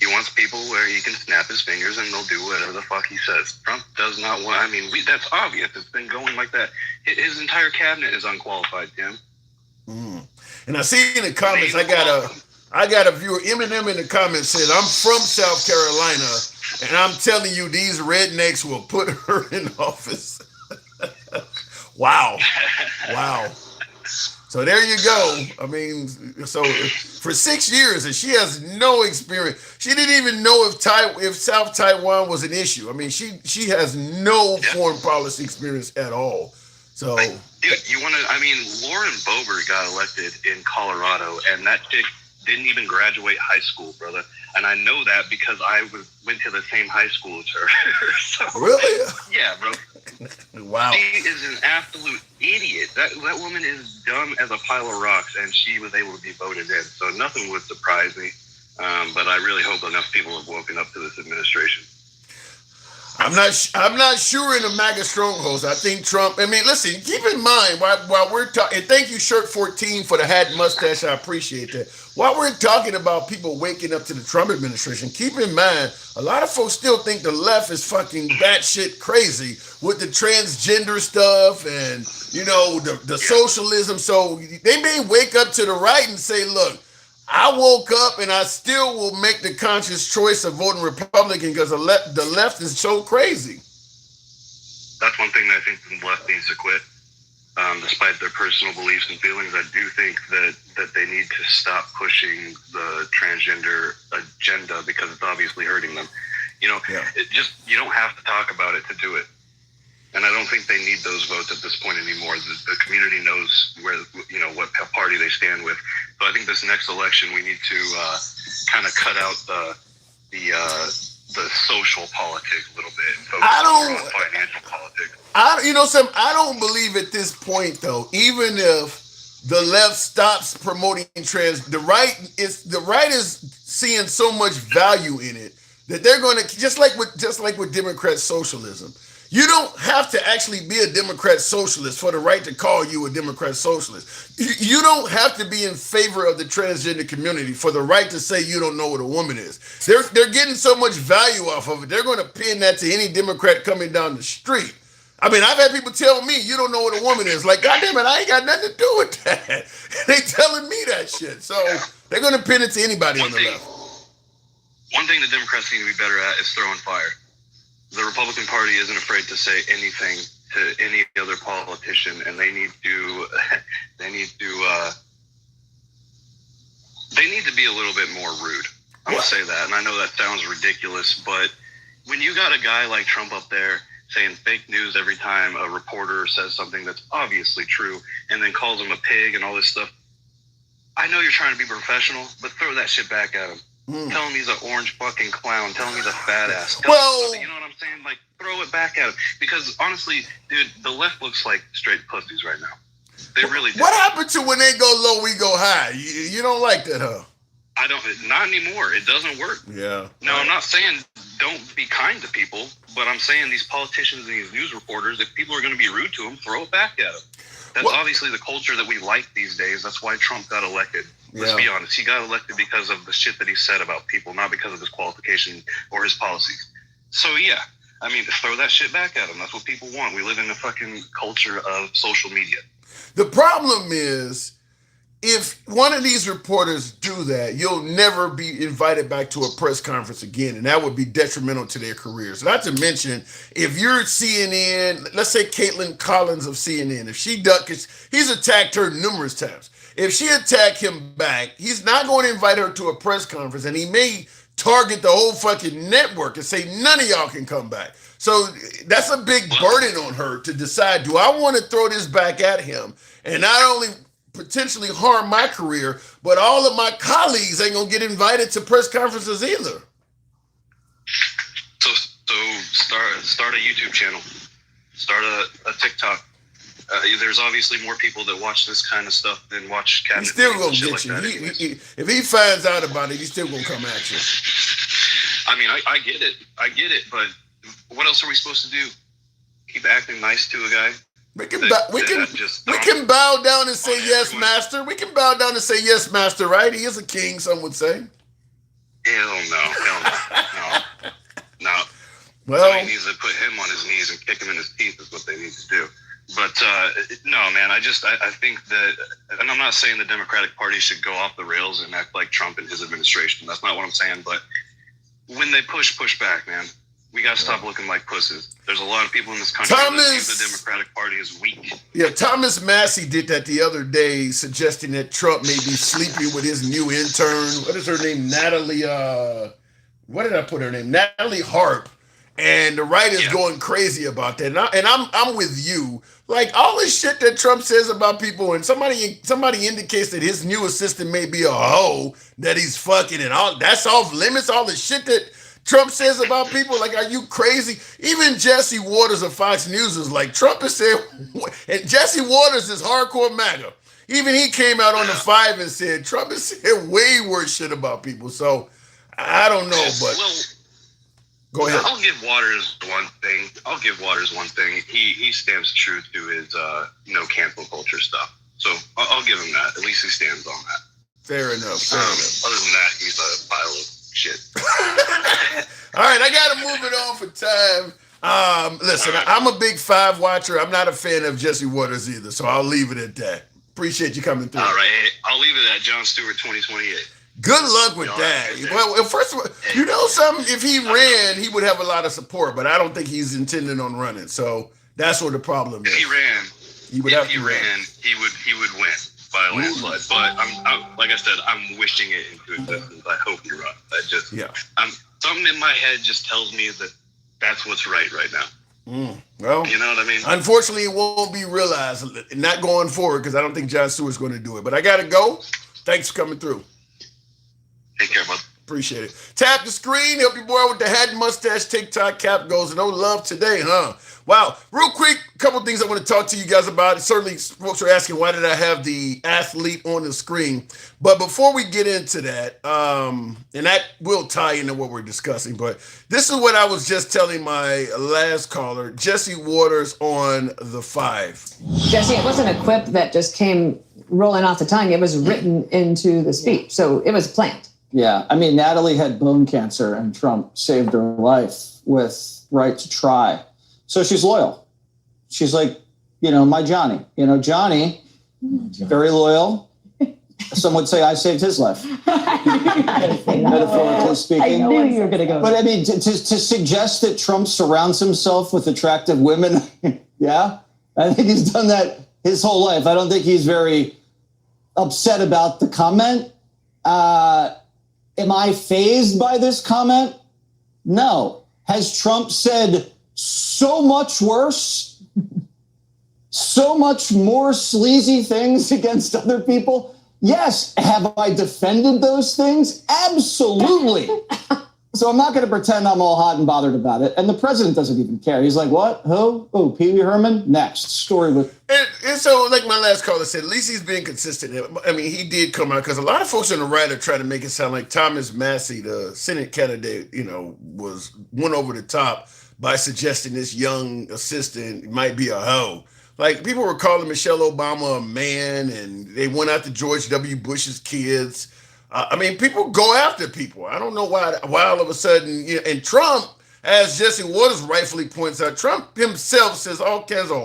He wants people where he can snap his fingers and they'll do whatever the fuck he says. Trump does not want, that's obvious. It's been going like that. His entire cabinet is unqualified, Tim. And I see in the comments, I got a viewer, Eminem in the comments said, I'm from South Carolina, and I'm telling you, these rednecks will put her in office. Wow. So there you go. I mean, so for 6 years, and she has no experience. She didn't even know if South Taiwan was an issue. I mean, she has no foreign policy experience at all. So, dude, Lauren Boebert got elected in Colorado, and that chick didn't even graduate high school, brother. And I know that because I went to the same high school as her. So, really? Yeah, bro. Wow. She is an absolute idiot. That woman is dumb as a pile of rocks, and she was able to be voted in. So nothing would surprise me. But I really hope enough people have woken up to this administration. I'm not sure in the MAGA strongholds. I think Trump. I mean, listen. Keep in mind while we're talking. And thank you, Shirt 14, for the hat and mustache. I appreciate that. While we're talking about people waking up to the Trump administration, keep in mind a lot of folks still think the left is fucking batshit crazy with the transgender stuff and the socialism. So they may wake up to the right and say, "Look, I woke up and I still will make the conscious choice of voting Republican because the left is so crazy." That's one thing that I think the left needs to quit. Despite their personal beliefs and feelings, I do think that they need to stop pushing the transgender agenda because it's obviously hurting them. You don't have to talk about it to do it. And I don't think they need those votes at this point anymore. The community knows what party they stand with. So I think this next election, we need to kind of cut out the social politics a little bit and focus more on financial politics. I don't believe at this point though, even if the left stops promoting the right is seeing so much value in it that they're going to just like with Democrat socialism. You don't have to actually be a Democrat socialist for the right to call you a Democrat socialist. You don't have to be in favor of the transgender community for the right to say you don't know what a woman is. They're getting so much value off of it. They're going to pin that to any Democrat coming down the street. I mean, I've had people tell me you don't know what a woman is. Like, goddamn it, I ain't got nothing to do with that. They telling me that shit. So they're going to pin it to anybody on the left. One thing the Democrats need to be better at is throwing fire. The Republican Party isn't afraid to say anything to any other politician, and they need to be a little bit more rude. I'm gonna say that, and I know that sounds ridiculous, but when you got a guy like Trump up there saying fake news every time a reporter says something that's obviously true, and then calls him a pig and all this stuff, I know you're trying to be professional, but throw that shit back at him. Tell him he's an orange fucking clown. Tell him he's a fat ass. You know what I'm saying? Like, throw it back at him. Because honestly, dude, the left looks like straight pussies right now. They really do. What happened to when they go low, we go high? You don't like that, huh? I don't, not anymore. It doesn't work. Yeah. No, I'm not saying don't be kind to people, but I'm saying these politicians and these news reporters, if people are going to be rude to them, throw it back at them. That's obviously the culture that we like these days. That's why Trump got elected. Let's be honest. He got elected because of the shit that he said about people, not because of his qualification or his policies. So, yeah. I mean, throw that shit back at him. That's what people want. We live in a fucking culture of social media. The problem is, if one of these reporters do that, you'll never be invited back to a press conference again, and that would be detrimental to their careers. Not to mention, if you're CNN, let's say Caitlin Collins of CNN, if she ducks, he's attacked her numerous times. If she attacked him back, he's not going to invite her to a press conference, and he may target the whole fucking network and say none of y'all can come back. So that's a big burden on her to decide, do I want to throw this back at him and not only potentially harm my career, but all of my colleagues ain't gonna get invited to press conferences either. So start a YouTube channel, start a TikTok. There's obviously more people that watch this kind of stuff than watch cabinet. He's still gonna get like you. If he finds out about it, he's still gonna come at you. I mean, I get it, but what else are we supposed to do? Keep acting nice to a guy? We can bow down and say yes, master. We can bow down and say yes, master. Right? He is a king. Some would say. Hell no. Well, somebody needs to put him on his knees and kick him in his teeth is what they need to do. But no, man. I think that, and I'm not saying the Democratic Party should go off the rails and act like Trump and his administration. That's not what I'm saying. But when they push back, man. We got to stop looking like pussies. There's a lot of people in this country that think the Democratic Party is weak. Yeah, Thomas Massey did that the other day, suggesting that Trump may be sleeping with his new intern. What is her name? Natalie, what did I put her name? Natalie Harp. And the right is going crazy about that. And I'm with you. Like, all this shit that Trump says about people, and somebody indicates that his new assistant may be a hoe, that he's fucking, and all that's off limits, all the shit that Trump says about people. Like, are you crazy? Even Jesse Waters of Fox News is like, Trump has said, and Jesse Waters is hardcore MAGA. Even he came out on the 5 and said, Trump has said way worse shit about people. So, I don't know, but go ahead. I'll give Waters one thing. He stands true to his, cancel culture stuff. So, I'll give him that. At least he stands on that. Fair enough. Other than that, he's a pile of shit. All right, I gotta move it on for time. Listen, I'm a big 5 watcher. I'm not a fan of Jesse Waters either, so I'll leave it at that. Appreciate you coming through. All right, I'll leave it at Jon Stewart 2028. Good luck with that. Well, first of all, you know something? If he ran, he would have a lot of support, but I don't think he's intending on running. So that's where the problem is. If he ran, he would win by a landslide. But I'm like I said, I'm wishing it into existence. I hope he runs. Something in my head just tells me that that's what's right now. Well, you know what I mean? Unfortunately, it won't be realized. Not going forward, because I don't think Jon Stewart's going to do it. But I got to go. Thanks for coming through. Take care, bud. Appreciate it. Tap the screen. Help your boy with the hat and mustache. TikTok cap goes. No love today, huh? Wow. Real quick, a couple things I want to talk to you guys about. Certainly, folks are asking, why did I have the athlete on the screen? But before we get into that, and that will tie into what we're discussing, but this is what I was just telling my last caller, Jesse Waters on the 5. Jesse, it wasn't a quip that just came rolling off the tongue. It was written into the speech, so it was planned. Yeah, I mean, Natalie had bone cancer and Trump saved her life with right to try. So she's loyal. She's like, my Johnny. Johnny, very loyal. Some would say I saved his life. Metaphorically speaking. I knew you were going to go. But I mean, to suggest that Trump surrounds himself with attractive women, yeah, I think he's done that his whole life. I don't think he's very upset about the comment. Am I fazed by this comment? No. Has Trump said so much worse, so much more sleazy things against other people? Yes. Have I defended those things? Absolutely. So I'm not going to pretend I'm all hot and bothered about it. And the president doesn't even care. He's like, what? Who? Oh, Pee Wee Herman? Next story with. And so, like my last caller said, at least he's being consistent. I mean, he did come out because a lot of folks on the right are trying to make it sound like Thomas Massey, the Senate candidate, went over the top by suggesting this young assistant might be a hoe. Like, people were calling Michelle Obama a man, and they went after George W. Bush's kids. I mean, people go after people. I don't know why all of a sudden, and Trump, as Jesse Waters rightfully points out, Trump himself says all kinds of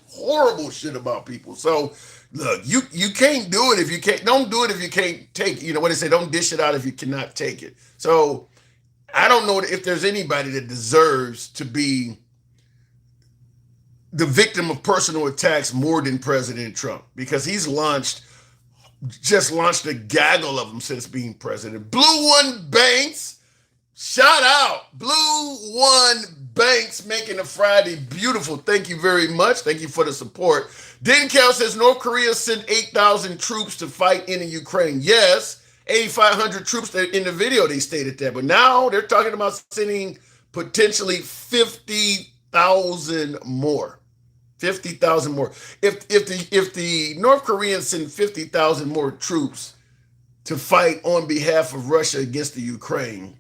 horrible shit about people. So, look, you can't do it if you can't. Don't do it if you can't take. What they say, don't dish it out if you cannot take it. So, I don't know if there's anybody that deserves to be the victim of personal attacks more than President Trump, because he's just launched a gaggle of them since being president. Blue One Banks, shout out. Blue One Banks making a Friday beautiful. Thank you very much. Thank you for the support. Denkel says North Korea sent 8,000 troops to fight in the Ukraine. Yes, 8,500 troops in the video they stated that, but now they're talking about sending potentially 50,000 more. 50,000 more. If the North Koreans send 50,000 more troops to fight on behalf of Russia against the Ukraine,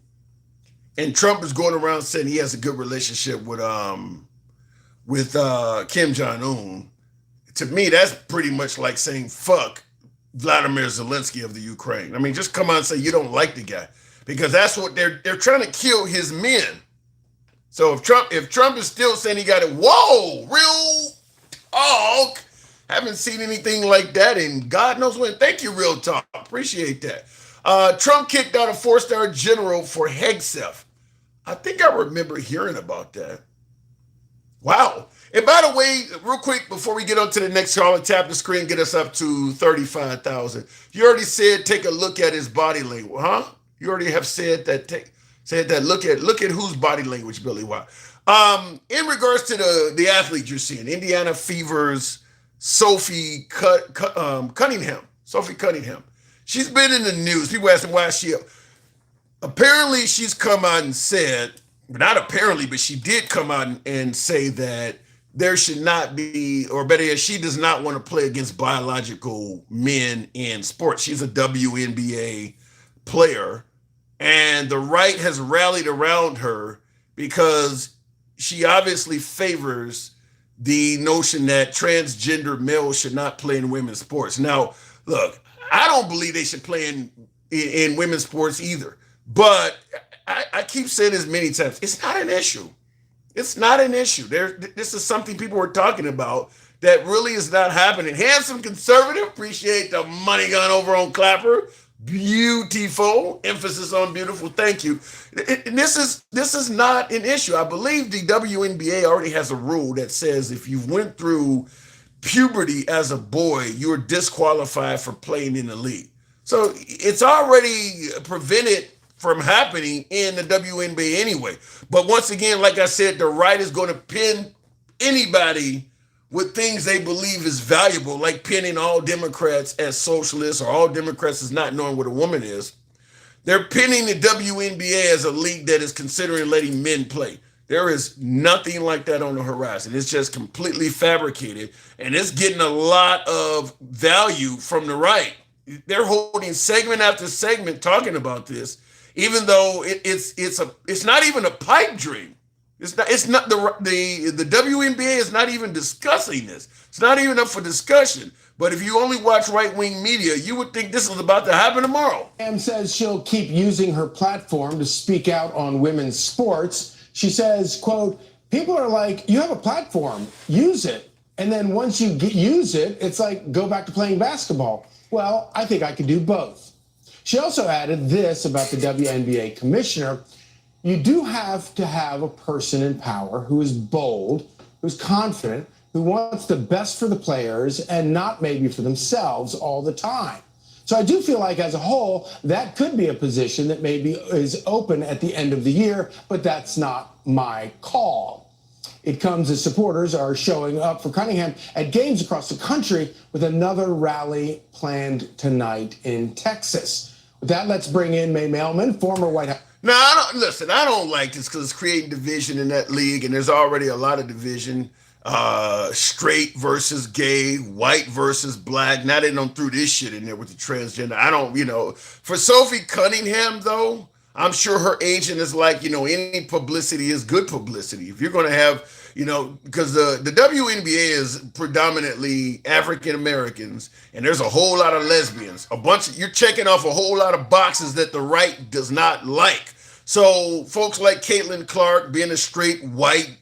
and Trump is going around saying he has a good relationship with Kim Jong-un, to me that's pretty much like saying fuck Vladimir Zelensky of the Ukraine. I mean, just come out and say you don't like the guy, because that's what they're trying to kill his men. So if Trump is still saying he got it, whoa, real talk. Haven't seen anything like that in God knows when. Thank you, real talk. Appreciate that. Trump kicked out a 4-star general for Hegseth. I think I remember hearing about that. Wow. And by the way, real quick, before we get on to the next caller, tap the screen, get us up to 35,000. You already said take a look at his body language, huh? You already have said that. Look at whose body language, Billy. Wow. In regards to the athlete you're seeing, Indiana Fever's Sophie Cunningham. Sophie Cunningham. She's been in the news. People asking why apparently she's come out and said, not apparently, but she did come out and say that there should not be, or better yet, she does not want to play against biological men in sports. She's a WNBA player. And the right has rallied around her because she obviously favors the notion that transgender males should not play in women's sports. Now, look, I don't believe they should play in women's sports either. But I keep saying this many times. It's not an issue. It's not an issue. This is something people are talking about that really is not happening. Handsome conservative, appreciate the money gun over on Clapper. Beautiful, emphasis on beautiful. Thank you. And this is not an issue. I believe the WNBA already has a rule that says if you went through puberty as a boy, you're disqualified for playing in the league. So it's already prevented from happening in the WNBA anyway. But once again, like I said, the right is going to pin anybody with things they believe is valuable, like pinning all Democrats as socialists or all Democrats as not knowing what a woman is. They're pinning the WNBA as a league that is considering letting men play. There is nothing like that on the horizon. It's just completely fabricated, and it's getting a lot of value from the right. They're holding segment after segment talking about this, even though it's not even a pipe dream. It's not the WNBA is not even discussing this. It's not even up for discussion. But if you only watch right-wing media, you would think this is about to happen tomorrow. Pam says she'll keep using her platform to speak out on women's sports. She says, quote, people are like, you have a platform, use it. And then once you use it, it's like, go back to playing basketball. Well, I think I could do both. She also added this about the WNBA commissioner. You do have to have a person in power who is bold, who's confident, who wants the best for the players and not maybe for themselves all the time. So I do feel like as a whole, that could be a position that maybe is open at the end of the year, but that's not my call. It comes as supporters are showing up for Cunningham at games across the country with another rally planned tonight in Texas. With that, let's bring in May Mailman, former White House. No, I don't like this because it's creating division in that league, and there's already a lot of division. Straight versus gay, white versus black. Now they don't threw this shit in there with the transgender. I don't, for Sophie Cunningham though, I'm sure her agent is like, any publicity is good publicity. If you're going to have, because the WNBA is predominantly African Americans, and there's a whole lot of lesbians. You're checking off a whole lot of boxes that the right does not like. So folks like Caitlin Clark, being a straight white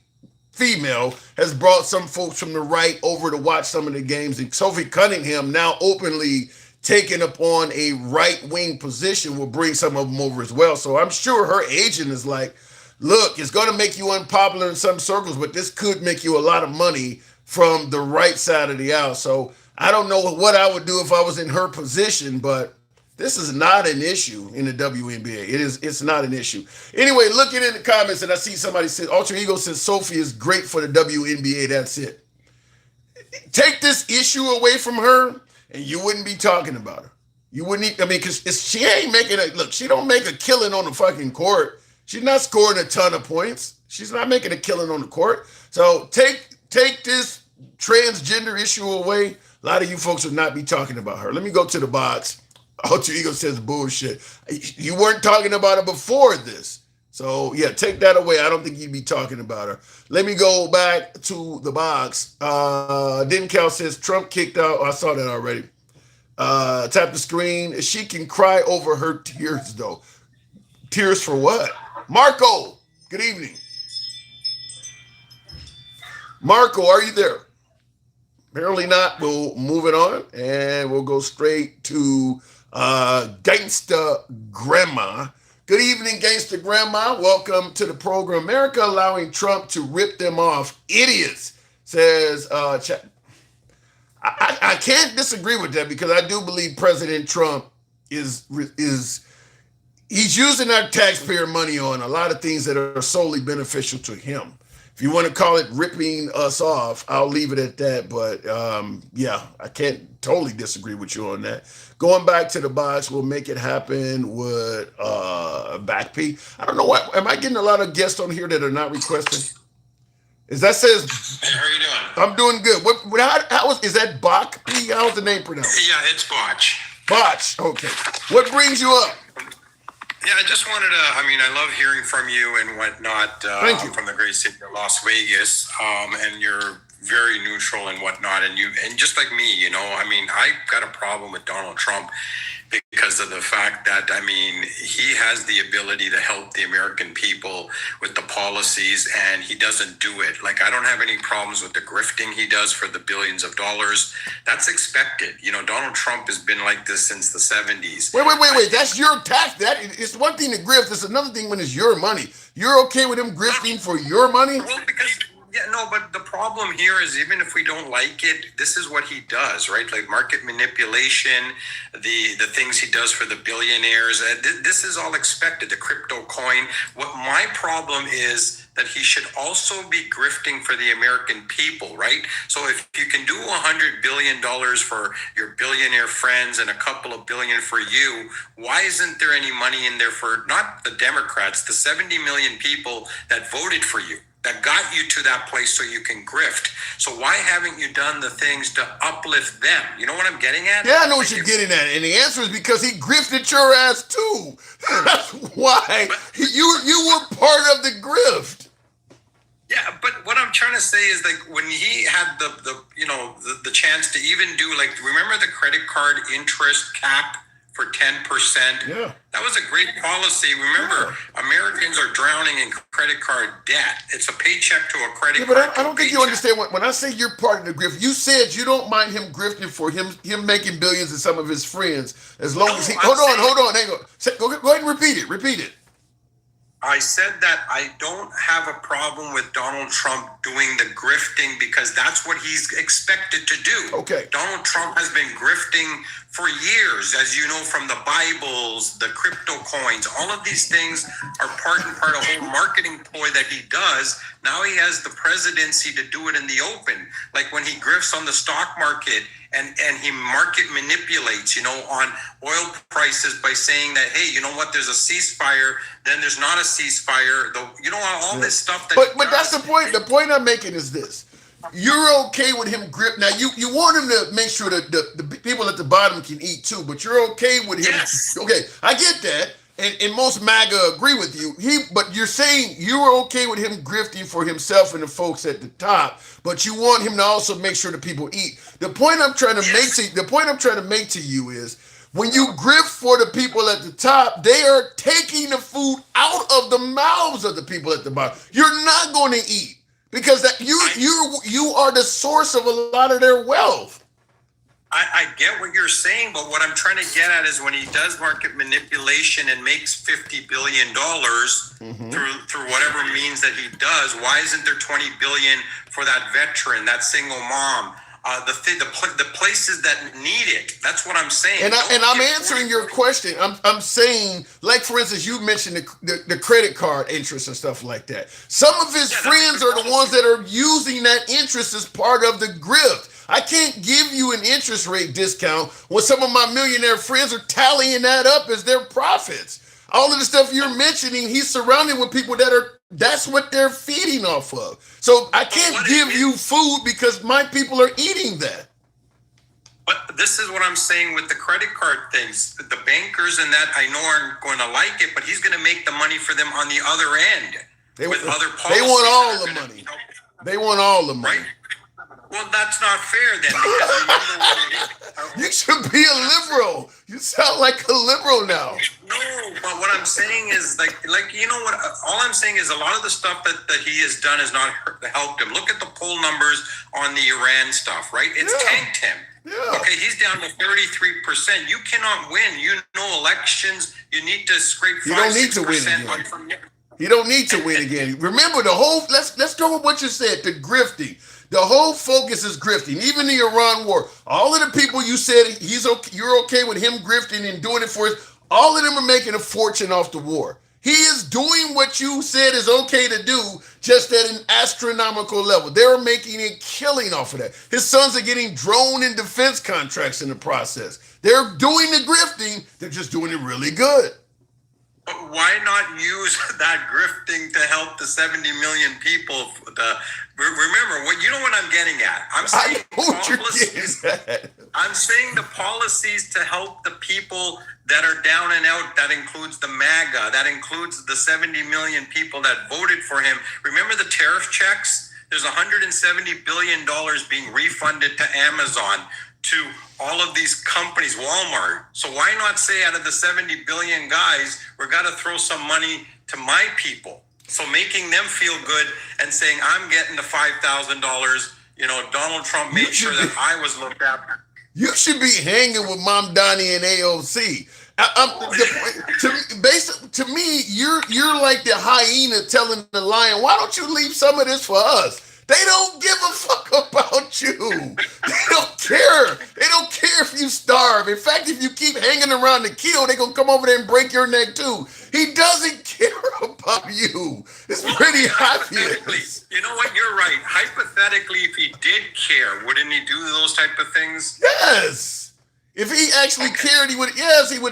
female, has brought some folks from the right over to watch some of the games. And Sophie Cunningham, now openly taking up on a right-wing position, will bring some of them over as well. So I'm sure her agent is like, look, it's going to make you unpopular in some circles, but this could make you a lot of money from the right side of the aisle. So I don't know what I would do if I was in her position, but this is not an issue in the WNBA. It's not an issue. Anyway, looking in the comments, and I see somebody said, Alter Ego says Sophie is great for the WNBA. That's it. Take this issue away from her, and you wouldn't be talking about her. You wouldn't, because she ain't making she don't make a killing on the fucking court. She's not scoring a ton of points. She's not making a killing on the court. So take this transgender issue away. A lot of you folks would not be talking about her. Let me go to the box. Alter Ego says bullshit. You weren't talking about her before this. So, yeah, take that away. I don't think you'd be talking about her. Let me go back to the box. Dencal says Trump kicked out. I saw that already. Tap the screen. She can cry over her tears, though. Tears for what? Marco, good evening. Marco, are you there? Apparently not. We'll move it on, and we'll go straight to Gangsta Grandma. Good evening, Gangsta Grandma. Welcome to the program. America allowing Trump to rip them off. Idiots, says I can't disagree with that, because I do believe President Trump is he's using our taxpayer money on a lot of things that are solely beneficial to him. If you want to call it ripping us off, I'll leave it at that. But yeah, I can't totally disagree with you on that. Going back to the box, we'll make it happen with Backp. I don't know what. Am I getting a lot of guests on here that are not requesting? Is that says? Hey, how are you doing? I'm doing good. Is that Bach? How's the name pronounced? Yeah, it's Botch. Botch. Okay. What brings you up? Yeah, I just wanted to, I love hearing from you and whatnot. Thank you. From the great city of Las Vegas, and you're very neutral and whatnot. And just like me, I got a problem with Donald Trump because of the fact that, he has the ability to help the American people with the policies, and he doesn't do it. Like, I don't have any problems with the grifting he does for the billions of dollars. That's expected. Donald Trump has been like this since the 70s. Wait. That's your tax. It's one thing to grift. It's another thing when it's your money. You're okay with him grifting for your money? Well, because... Yeah, no, but the problem here is, even if we don't like it, this is what he does, right? Like market manipulation, the things he does for the billionaires. This is all expected, the crypto coin. What my problem is that he should also be grifting for the American people, right? So if you can do $100 billion for your billionaire friends and a couple of billion for you, why isn't there any money in there for not the Democrats, the 70 million people that voted for you, that got you to that place so you can grift? So why haven't you done the things to uplift them? You know what I'm getting at? Yeah, I know what you're getting at. And the answer is because he grifted your ass too. That's why you were part of the grift. Yeah, but what I'm trying to say is, like, when he had the chance to even do, like, remember the credit card interest cap for 10%? Yeah. That was a great policy. Remember, Americans are drowning in credit card debt. It's a paycheck to a credit card. But I don't think you understand when I say you're part of the grift. You said you don't mind him grifting for him making billions and some of his friends, as long as he. Hold on. Hang on. Go ahead and repeat it. I said that I don't have a problem with Donald Trump doing the grifting, because that's what he's expected to do. Okay. Donald Trump has been grifting for years, as you know, from the Bibles, the crypto coins, all of these things are part and part of a whole marketing ploy that he does. Now he has the presidency to do it in the open, like when he grifts on the stock market and he market manipulates, on oil prices by saying that, hey, you know what, there's a ceasefire, then there's not a ceasefire, all this stuff. But that's the point. The point I'm making is this. You're okay with him grip. Now, you want him to make sure that the people at the bottom can eat too, but you're okay with him. Yes. Okay, I get that. And most MAGA agree with you. But you're saying you're okay with him grifting for himself and the folks at the top, but you want him to also make sure that people eat. The point I'm trying to make to you is when you grift for the people at the top, they are taking the food out of the mouths of the people at the bottom. You're not going to eat. Because you are the source of a lot of their wealth. I get what you're saying, but what I'm trying to get at is when he does market manipulation and makes $50 billion through whatever means that he does, why isn't there $20 billion for that veteran, that single mom, the places that need it? That's what I'm saying. And I'm answering your question. I'm saying, like for instance, you mentioned the credit card interest and stuff like that. Some of his friends are the ones that are using that interest as part of the grift. I can't give you an interest rate discount when some of my millionaire friends are tallying that up as their profits. All of the stuff you're mentioning, he's surrounded with people that's what they're feeding off of. So I can't give you food because my people are eating that. But this is what I'm saying with the credit card things. The bankers and that I know aren't going to like it, but he's going to make the money for them on the other end with other policies. They want all the money. They want all the money. Right? Well, that's not fair then. You should be a liberal. You sound like a liberal now. No, but what I'm saying is like you know what? All I'm saying is a lot of the stuff that he has done has not helped him. Look at the poll numbers on the Iran stuff, right? It's tanked him. Yeah. Okay, he's down to 33%. You cannot win. Elections, you need to scrape 5-6%. You don't need to win again. You don't need to win again. Remember let's go with what you said, the grifting. The whole focus is grifting. Even the Iran war, all of the people you said you're okay with him grifting and doing it for us, all of them are making a fortune off the war. He is doing what you said is okay to do, just at an astronomical level. They're making a killing off of that. His sons are getting drone and defense contracts in the process. They're doing the grifting. They're just doing it really good. But why not use that grifting to help the 70 million people? Remember, you know what I'm getting at. I'm saying policies. I'm saying the policies to help the people that are down and out. That includes the MAGA. That includes the 70 million people that voted for him. Remember the tariff checks? There's $170 billion being refunded to Amazon, to all of these companies, Walmart. So why not say out of the 70 billion guys, we're going to throw some money to my people? So making them feel good and saying, I'm getting the $5,000, Donald Trump made sure that I was looked after. You should be hanging with Mom Donnie and AOC. To me, you're like the hyena telling the lion, why don't you leave some of this for us? They don't give a fuck about you. They don't care. They don't care if you starve. In fact, if you keep hanging around to kill, they're going to come over there and break your neck too. He doesn't care about you. It's pretty obvious. You know what? You're right. Hypothetically, if he did care, wouldn't he do those type of things? Yes. If he actually cared, he would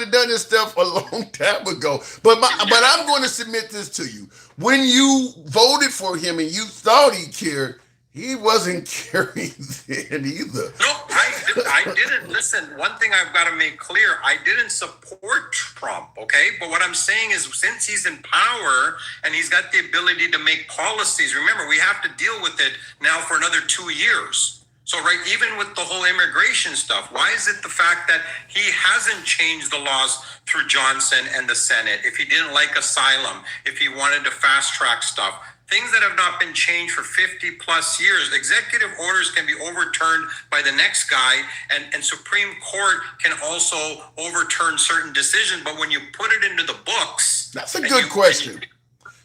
have done this stuff a long time ago. But I'm going to submit this to you. When you voted for him and you thought he cared, he wasn't caring then either. No, I didn't. Listen, one thing I've got to make clear, I didn't support Trump, okay? But what I'm saying is since he's in power and he's got the ability to make policies, remember, we have to deal with it now for another 2 years. So, right, even with the whole immigration stuff, why is it the fact that he hasn't changed the laws through Johnson and the Senate? If he didn't like asylum, if he wanted to fast track stuff, things that have not been changed for 50 plus years, executive orders can be overturned by the next guy, and Supreme Court can also overturn certain decisions. But when you put it into the books, that's a good question.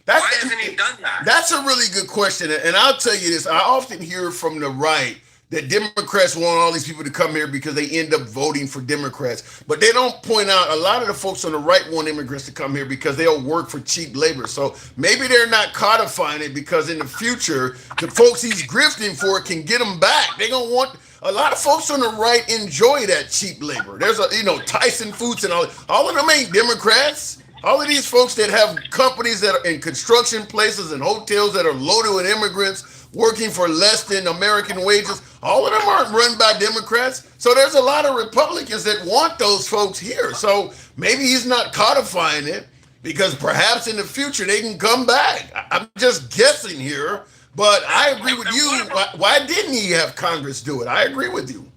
Why hasn't he done that? That's a really good question. And I'll tell you this, I often hear from the right that Democrats want all these people to come here because they end up voting for Democrats. But they don't point out a lot of the folks on the right want immigrants to come here because they'll work for cheap labor. So maybe they're not codifying it because in the future, the folks he's grifting for can get them back. They don't want. A lot of folks on the right enjoy that cheap labor. There's Tyson Foods and all of them ain't Democrats. All of these folks that have companies that are in construction places and hotels that are loaded with immigrants working for less than American wages, all of them aren't run by Democrats. So there's a lot of Republicans that want those folks here. So maybe he's not codifying it because perhaps in the future they can come back. I'm just guessing here. But I agree with you. Why didn't he have Congress do it? I agree with you.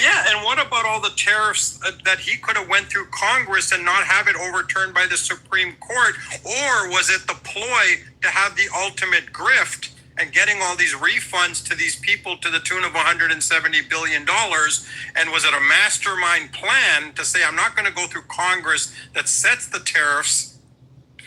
Yeah, and what about all the tariffs that he could have went through Congress and not have it overturned by the Supreme Court? Or was it the ploy to have the ultimate grift and getting all these refunds to these people to the tune of $170 billion? And was it a mastermind plan to say, I'm not going to go through Congress that sets the tariffs,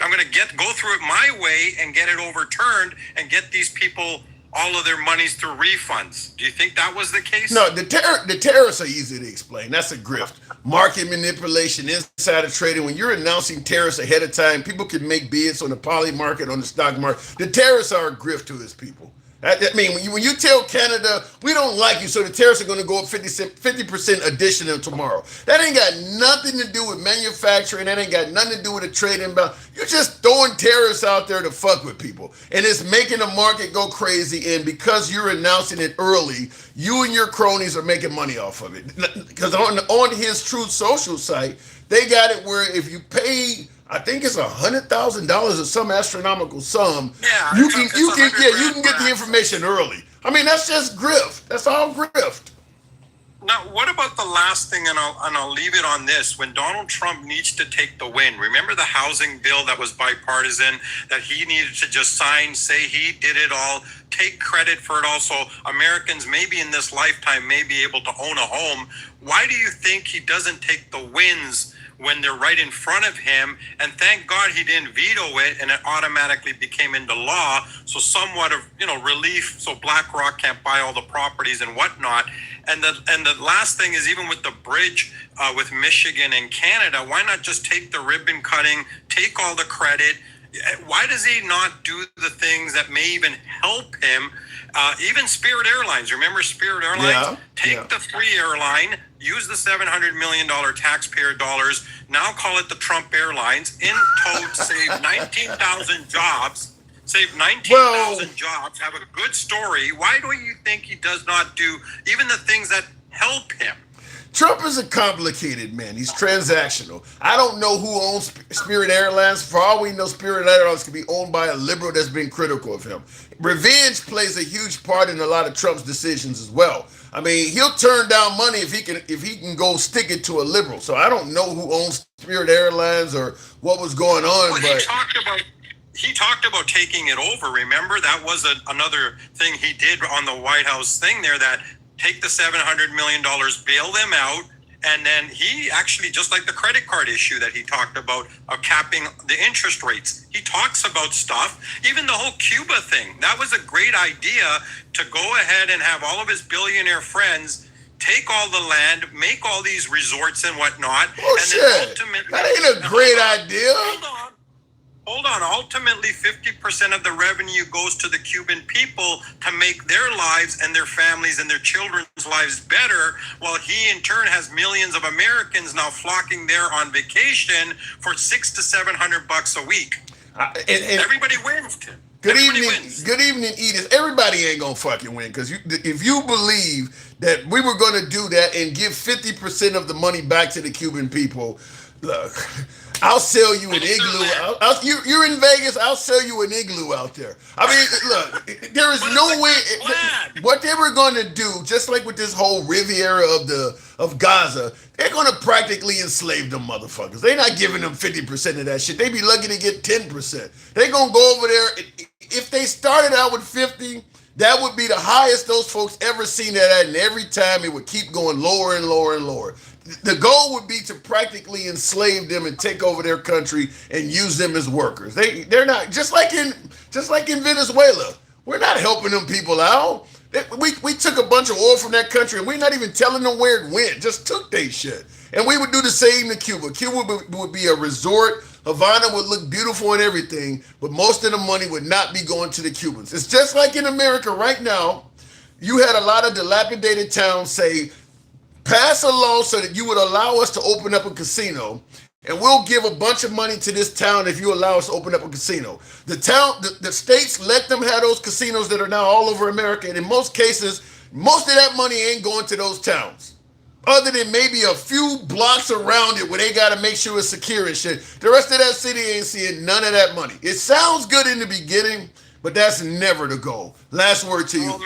I'm going to go through it my way and get it overturned and get these people all of their monies through refunds? Do you think that was the case? No, the tariffs are easy to explain. That's a grift. Market manipulation, insider trading. When you're announcing tariffs ahead of time, people can make bids on the poly market, on the stock market. The tariffs are a grift to his people. I mean, when you tell Canada, we don't like you, so the tariffs are going to go up 50% additional tomorrow. That ain't got nothing to do with manufacturing. That ain't got nothing to do with a trade inbound. You're just throwing tariffs out there to fuck with people. And it's making the market go crazy. And because you're announcing it early, you and your cronies are making money off of it. Because on his Truth Social site, they got it where if you pay, I think it's $100,000 or some astronomical sum. Yeah, you can get the information early. I mean, that's just grift. That's all grift. Now, what about the last thing, and I'll leave it on this. When Donald Trump needs to take the win, remember the housing bill that was bipartisan that he needed to just sign, say he did it all, take credit for it all, so Americans maybe in this lifetime may be able to own a home. Why do you think he doesn't take the wins when they're right in front of him? And thank God he didn't veto it and it automatically became into law. So somewhat of, relief so BlackRock can't buy all the properties and whatnot. And the last thing is, even with the bridge with Michigan and Canada, why not just take the ribbon cutting, take all the credit? Why does he not do the things that may even help him? Even Spirit Airlines, remember Spirit Airlines? Take the free airline, use the $700 million taxpayer dollars, now call it the Trump Airlines, in total save 19,000 jobs, jobs, have a good story. Why do you think he does not do even the things that help him? Trump is a complicated man. He's transactional. I don't know who owns Spirit Airlines. For all we know, Spirit Airlines could be owned by a liberal that's been critical of him. Revenge plays a huge part in a lot of Trump's decisions as well. I mean, he'll turn down money if he can go stick it to a liberal. So I don't know who owns Spirit Airlines or what was going on. Well, he talked about taking it over. Remember, that was another thing he did on the White House thing there, that take the $700 million, bail them out, and then he actually, just like the credit card issue that he talked about, of capping the interest rates. He talks about stuff, even the whole Cuba thing. That was a great idea to go ahead and have all of his billionaire friends take all the land, make all these resorts and whatnot. Bullshit. That ain't a great idea. Hold on. Ultimately, 50% of the revenue goes to the Cuban people to make their lives and their families and their children's lives better, while he in turn has millions of Americans now flocking there on vacation for $600 to $700 a week. And everybody wins. Good evening, Edith. Everybody ain't gonna fucking win, because if you believe that we were gonna do that and give 50% of the money back to the Cuban people, look, I'll sell you an igloo. You're in Vegas. I'll sell you an igloo out there. I mean, look, there is no way. What they were going to do, just like with this whole Riviera of Gaza, they're going to practically enslave them motherfuckers. They're not giving them 50% of that shit. They be lucky to get 10%. They're going to go over there. If they started out with 50, that would be the highest those folks ever seen that at, and every time it would keep going lower and lower and lower. The goal would be to practically enslave them and take over their country and use them as workers. They're not, just like in Venezuela. We're not helping them people out. We took a bunch of oil from that country, and we're not even telling them where it went. Just took they shit. And we would do the same to Cuba. Cuba would be a resort. Havana would look beautiful and everything, but most of the money would not be going to the Cubans. It's just like in America right now. You had a lot of dilapidated towns say, pass a law so that you would allow us to open up a casino, and we'll give a bunch of money to this town if you allow us to open up a casino. The states let them have those casinos that are now all over America, and in most cases, most of that money ain't going to those towns. Other than maybe a few blocks around it where they got to make sure it's secure and shit. The rest of that city ain't seeing none of that money. It sounds good in the beginning, but that's never the goal. Last word to you.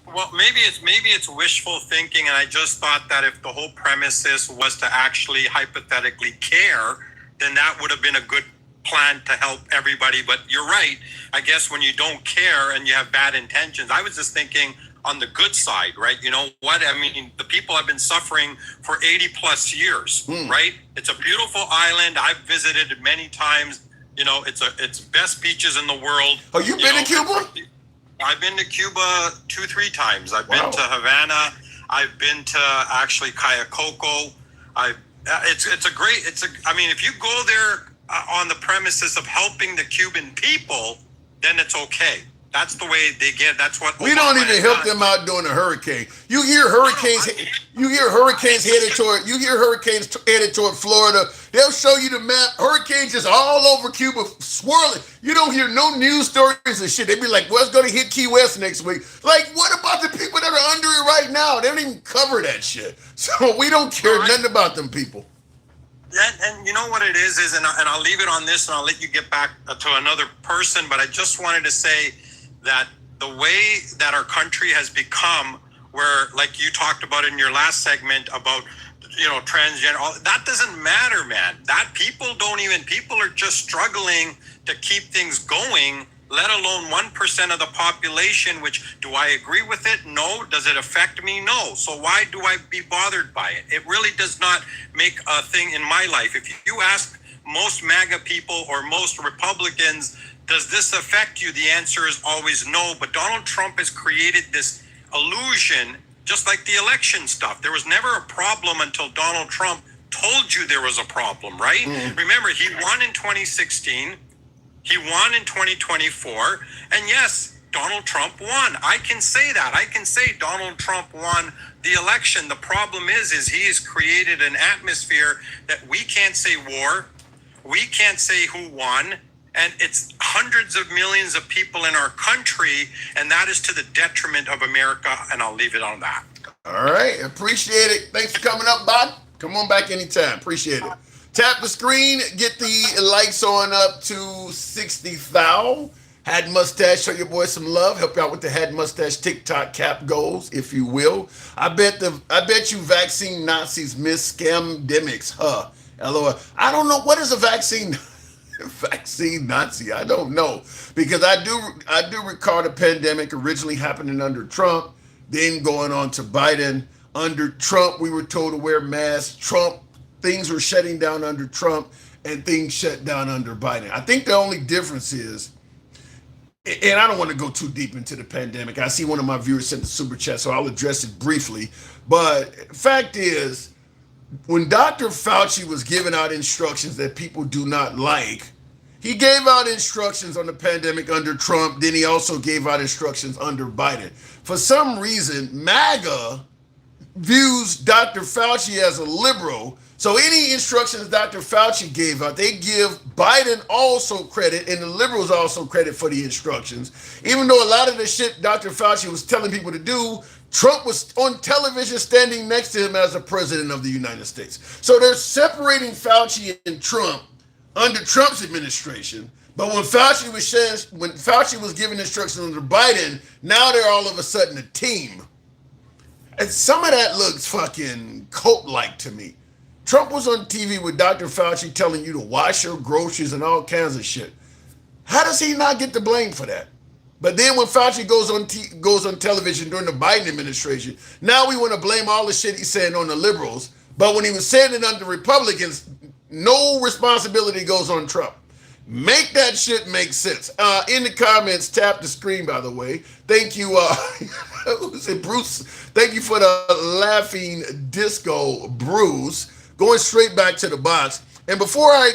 Well, maybe it's wishful thinking, and I just thought that if the whole premises was to actually hypothetically care, then that would have been a good plan to help everybody. But you're right. I guess when you don't care and you have bad intentions, I was just thinking on the good side, right? You know what? I mean, the people have been suffering for 80 plus years, right? It's a beautiful island. I've visited it many times. You know, it's best beaches in the world. Oh, you've been to Cuba? I've been to Cuba 2-3 times. I've been to Havana. I've been to actually Cayacoco. I mean, if you go there on the premises of helping the Cuban people, then it's okay. That's the way they get. That's what we don't even help them out during a hurricane. You hear hurricanes headed toward Florida. They'll show you the map. Hurricanes just all over Cuba swirling. You don't hear no news stories and shit. They be like, "What's going to hit Key West next week?" Like, what about the people that are under it right now? They don't even cover that shit. So we don't care nothing about them people. And you know what it is, and I'll leave it on this, and I'll let you get back to another person. But I just wanted to say that the way that our country has become, where, like you talked about in your last segment about, you know, transgender, that doesn't matter, man. That people are just struggling to keep things going, let alone 1% of the population, which, do I agree with it? No. Does it affect me? No. So why do I be bothered by it? It really does not make a thing in my life. If you ask most MAGA people or most Republicans, does this affect you? The answer is always no. But Donald Trump has created this illusion, just like the election stuff. There was never a problem until Donald Trump told you there was a problem, right? Remember, he won in 2016. He won in 2024. And yes, Donald Trump won. I can say that. I can say Donald Trump won the election. The problem is he has created an atmosphere that we can't say war. We can't say who won. And it's hundreds of millions of people in our country, and that is to the detriment of America, and I'll leave it on that. All right, appreciate it. Thanks for coming up, bud. Come on back anytime. Appreciate it. Tap the screen, get the likes on up to 60,000. Had Mustache, show your boy some love. Help you out with the Had Mustache TikTok cap goals, if you will. I bet you vaccine Nazis miss scamdemics, huh? LOL. I don't know, what is a vaccine Nazi? I don't know, because I do recall the pandemic originally happening under Trump, then going on to Biden. Under Trump, we were told to wear masks. Things were shutting down under Trump, and things shut down under Biden. I think the only difference is, and I don't want to go too deep into the pandemic. I see one of my viewers sent the super chat, so I'll address it briefly. But fact is, when Dr. Fauci was giving out instructions that people do not like, he gave out instructions on the pandemic under Trump, then he also gave out instructions under Biden. For some reason, MAGA views Dr. Fauci as a liberal, so any instructions Dr. Fauci gave out, they give Biden also credit, and the liberals also credit for the instructions. Even though a lot of the shit Dr. Fauci was telling people to do, Trump was on television standing next to him as the president of the United States. So they're separating Fauci and Trump under Trump's administration. But when Fauci was giving instructions under Biden, now they're all of a sudden a team. And some of that looks fucking cult-like to me. Trump was on TV with Dr. Fauci telling you to wash your groceries and all kinds of shit. How does he not get the blame for that? But then when Fauci goes on television during the Biden administration, now we want to blame all the shit he's saying on the liberals. But when he was saying it under Republicans, no responsibility goes on Trump. Make that shit make sense. In the comments, tap the screen, by the way. Thank you, who's it, Bruce? Thank you for the laughing disco, Bruce. Going straight back to the box. And before I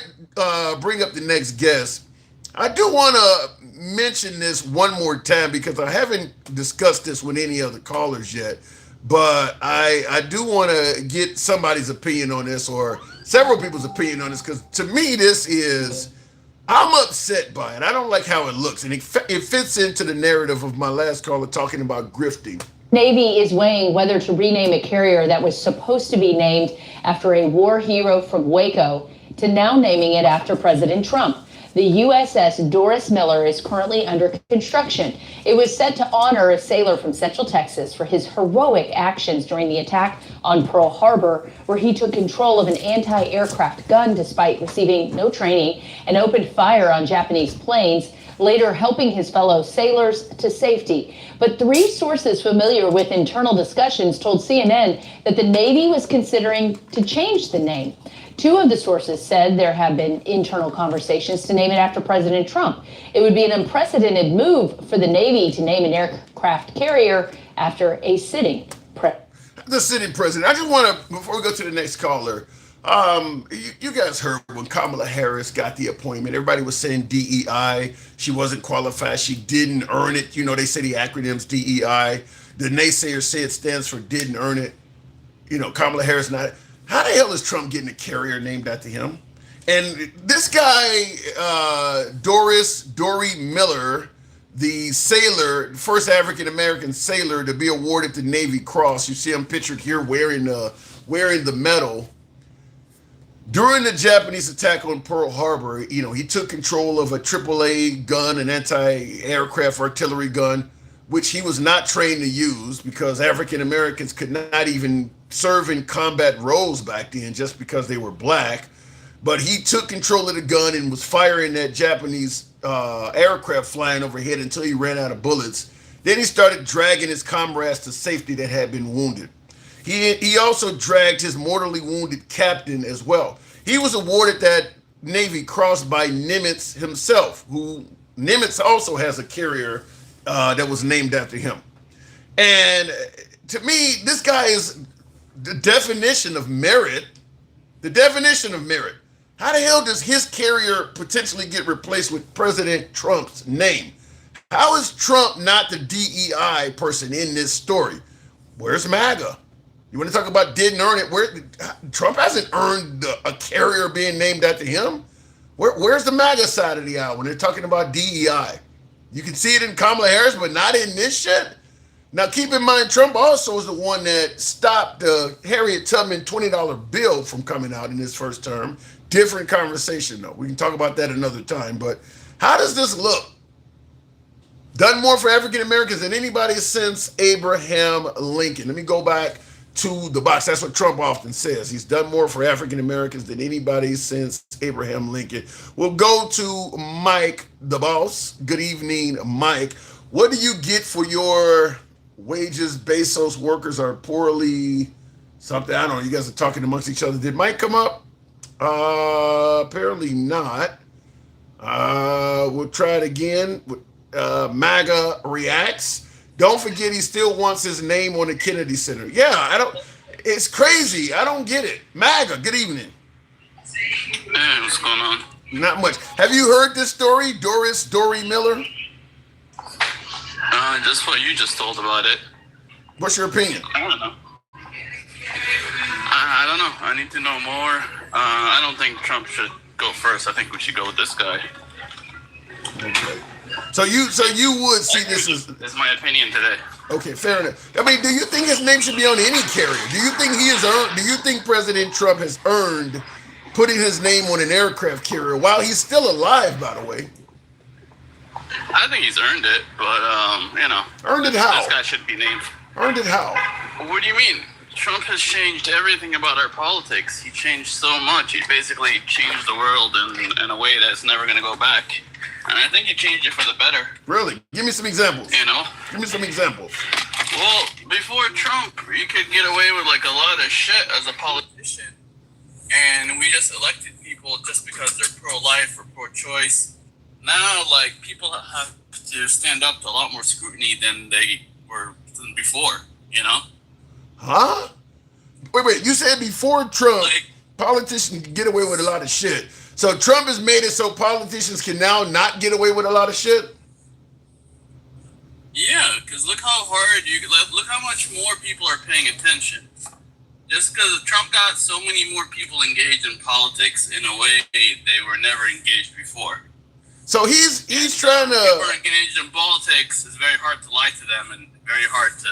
bring up the next guest, I do want to mention this one more time because I haven't discussed this with any other callers yet. But I do want to get somebody's opinion on this, or several people's opinion on this, because to me, this is... I'm upset by it. I don't like how it looks, and it fits into the narrative of my last caller talking about grifting. Navy is weighing whether to rename a carrier that was supposed to be named after a war hero from Waco to now naming it after President Trump. The USS Doris Miller is currently under construction. It was set to honor a sailor from Central Texas for his heroic actions during the attack on Pearl Harbor, where he took control of an anti-aircraft gun despite receiving no training and opened fire on Japanese planes, later helping his fellow sailors to safety. But 3 sources familiar with internal discussions told CNN that the Navy was considering to change the name. 2 of the sources said there have been internal conversations to name it after President Trump. It would be an unprecedented move for the Navy to name an aircraft carrier after a sitting president. The sitting president. I just want to, before we go to the next caller, you guys heard when Kamala Harris got the appointment, everybody was saying DEI. She wasn't qualified. She didn't earn it. You know, they say the acronym's DEI. The naysayers say it stands for didn't earn it. You know, Kamala Harris not. How the hell is Trump getting a carrier named after him? And this guy, Dory Miller, the sailor, first African-American sailor to be awarded the Navy Cross. You see him pictured here wearing the medal. During the Japanese attack on Pearl Harbor, you know, he took control of a AAA gun, an anti-aircraft artillery gun, which he was not trained to use because African-Americans could not even serve in combat roles back then just because they were black. But he took control of the gun and was firing that Japanese aircraft flying overhead until he ran out of bullets. Then he started dragging his comrades to safety that had been wounded. He also dragged his mortally wounded captain as well. He was awarded that Navy Cross by Nimitz himself, who Nimitz also has a carrier that was named after him. And to me, this guy is the definition of merit. The definition of merit. How the hell does his carrier potentially get replaced with President Trump's name? How is Trump not the DEI person in this story? Where's MAGA? You want to talk about didn't earn it? Trump hasn't earned a carrier being named after him. Where's the MAGA side of the aisle when they're talking about DEI? You can see it in Kamala Harris, but not in this shit. Now, keep in mind, Trump also is the one that stopped the Harriet Tubman $20 bill from coming out in his first term. Different conversation, though. We can talk about that another time. But how does this look? Done more for African Americans than anybody since Abraham Lincoln. Let me go back to the box. That's what Trump often says. He's done more for African Americans than anybody since Abraham Lincoln. We'll go to Mike, the boss. Good evening, Mike. What do you get for your wages? Bezos workers are poorly something. I don't know. You guys are talking amongst each other. Did Mike come up? Apparently not. We'll try it again. MAGA reacts. Don't forget he still wants his name on the Kennedy Center. Yeah, it's crazy. I don't get it. MAGA, good evening. Hey, what's going on? Not much. Have you heard this story, Dory Miller? Just what you just told about it. What's your opinion? I don't know. I don't know. I need to know more. I don't think Trump should go first. I think we should go with this guy. Okay. So you would see this as... That's my opinion today. Okay, fair enough. I mean, do you think his name should be on any carrier? Do you think he has earned? Do you think President Trump has earned putting his name on an aircraft carrier while he's still alive, by the way? I think he's earned it, but you know. Earned it how? This guy should be named. Earned it how? What do you mean? Trump has changed everything about our politics. He changed so much. He basically changed the world in a way that's never going to go back. And I think he changed it for the better. Really? Give me some examples. You know? Give me some examples. Well, before Trump, you could get away with like a lot of shit as a politician. And we just elected people just because they're pro-life or pro-choice. like people have to stand up to a lot more scrutiny than they were before. You know? Huh? Wait. You said before Trump, politicians can get away with a lot of shit. So Trump has made it so politicians can now not get away with a lot of shit? Yeah, because look how hard look how much more people are paying attention. Just because Trump got so many more people engaged in politics in a way they were never engaged before. So he's trying to. People are engaged in politics. It's very hard to lie to them, and very hard to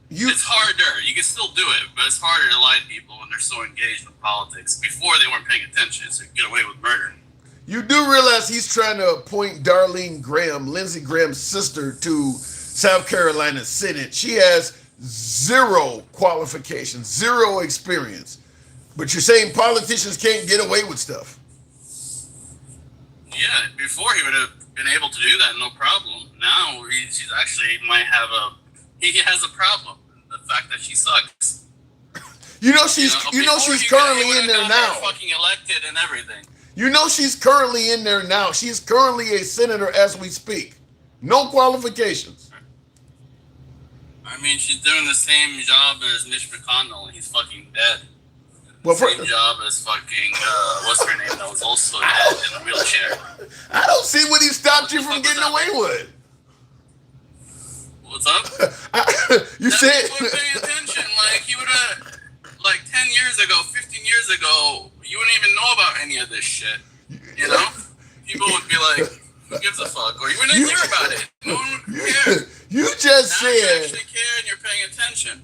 it's harder. You can still do it, but it's harder to lie to people when they're so engaged in politics. Before they weren't paying attention, so you get away with murder. You do realize he's trying to appoint Darlene Graham, Lindsey Graham's sister, to South Carolina Senate. She has zero qualifications, zero experience. But you're saying politicians can't get away with stuff. Yeah, before he would have been able to do that, no problem. Now he's actually he has a problem. The fact that she sucks. She's currently in there now. Fucking elected and everything. She's currently in there now. She's currently a senator as we speak. No qualifications. I mean, she's doing the same job as Mitch McConnell, and he's fucking dead. Same job as fucking what's her name that was also dead in a wheelchair. I don't see what he stopped you from getting away with. What's up? You said paying attention. Like he would have, 10 years ago, 15 years ago, you wouldn't even know about any of this shit. You know, people would be like, "Who gives a fuck?" Or you wouldn't hear about it. No one would care. You just now you said. actually care and you're paying attention.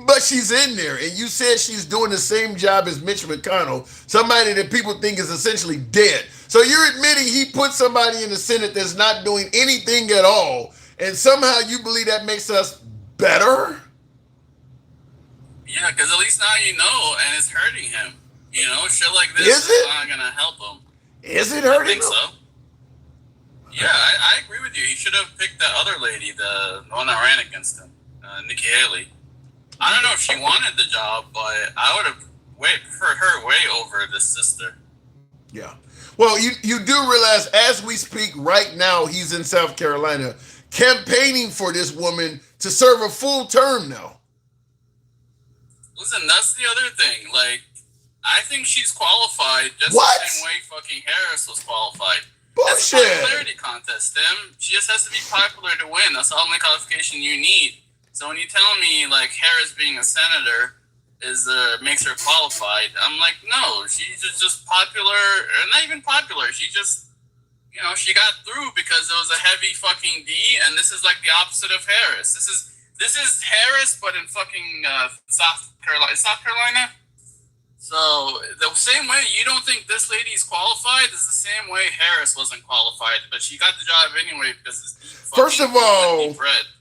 But she's in there, and you said she's doing the same job as Mitch McConnell, somebody that people think is essentially dead. So you're admitting he put somebody in the Senate that's not doing anything at all, and somehow you believe that makes us better? Yeah, because at least now you know, and it's hurting him. Shit like this is not going to help him. Is it hurting him? I think so. Yeah, I agree with you. He should have picked that other lady, the one that ran against him, Nikki Haley. I don't know if she wanted the job, but I would have preferred her way over this sister. Yeah. Well, you do realize as we speak right now, he's in South Carolina campaigning for this woman to serve a full term now. Listen, that's the other thing. I think she's qualified just the same way fucking Harris was qualified. Bullshit. It's a popularity contest, Tim. She just has to be popular to win. That's the only qualification you need. So when you tell me Harris being a senator makes her qualified, I'm like, no, she's just popular, or not even popular. She just, she got through because it was a heavy fucking D, and this is the opposite of Harris. This is Harris, but in fucking South Carolina. So the same way you don't think this lady's qualified is the same way Harris wasn't qualified, but she got the job anyway because it's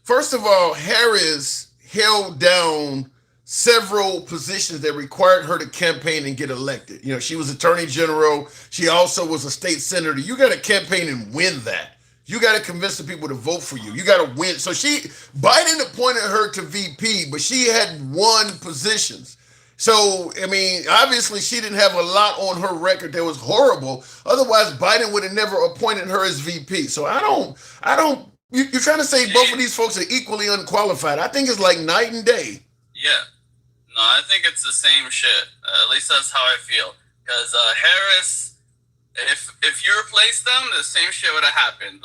First of all, Harris held down several positions that required her to campaign and get elected. She was attorney general. She also was a state senator. You got to campaign and win that. You got to convince the people to vote for you. You got to win. So Biden appointed her to VP, but she had won positions. So, I mean, obviously she didn't have a lot on her record that was horrible. Otherwise, Biden would have never appointed her as VP. So you're trying to say both of these folks are equally unqualified. I think it's like night and day. Yeah. No, I think it's the same shit. At least that's how I feel. Because Harris, if you replaced them, the same shit would have happened.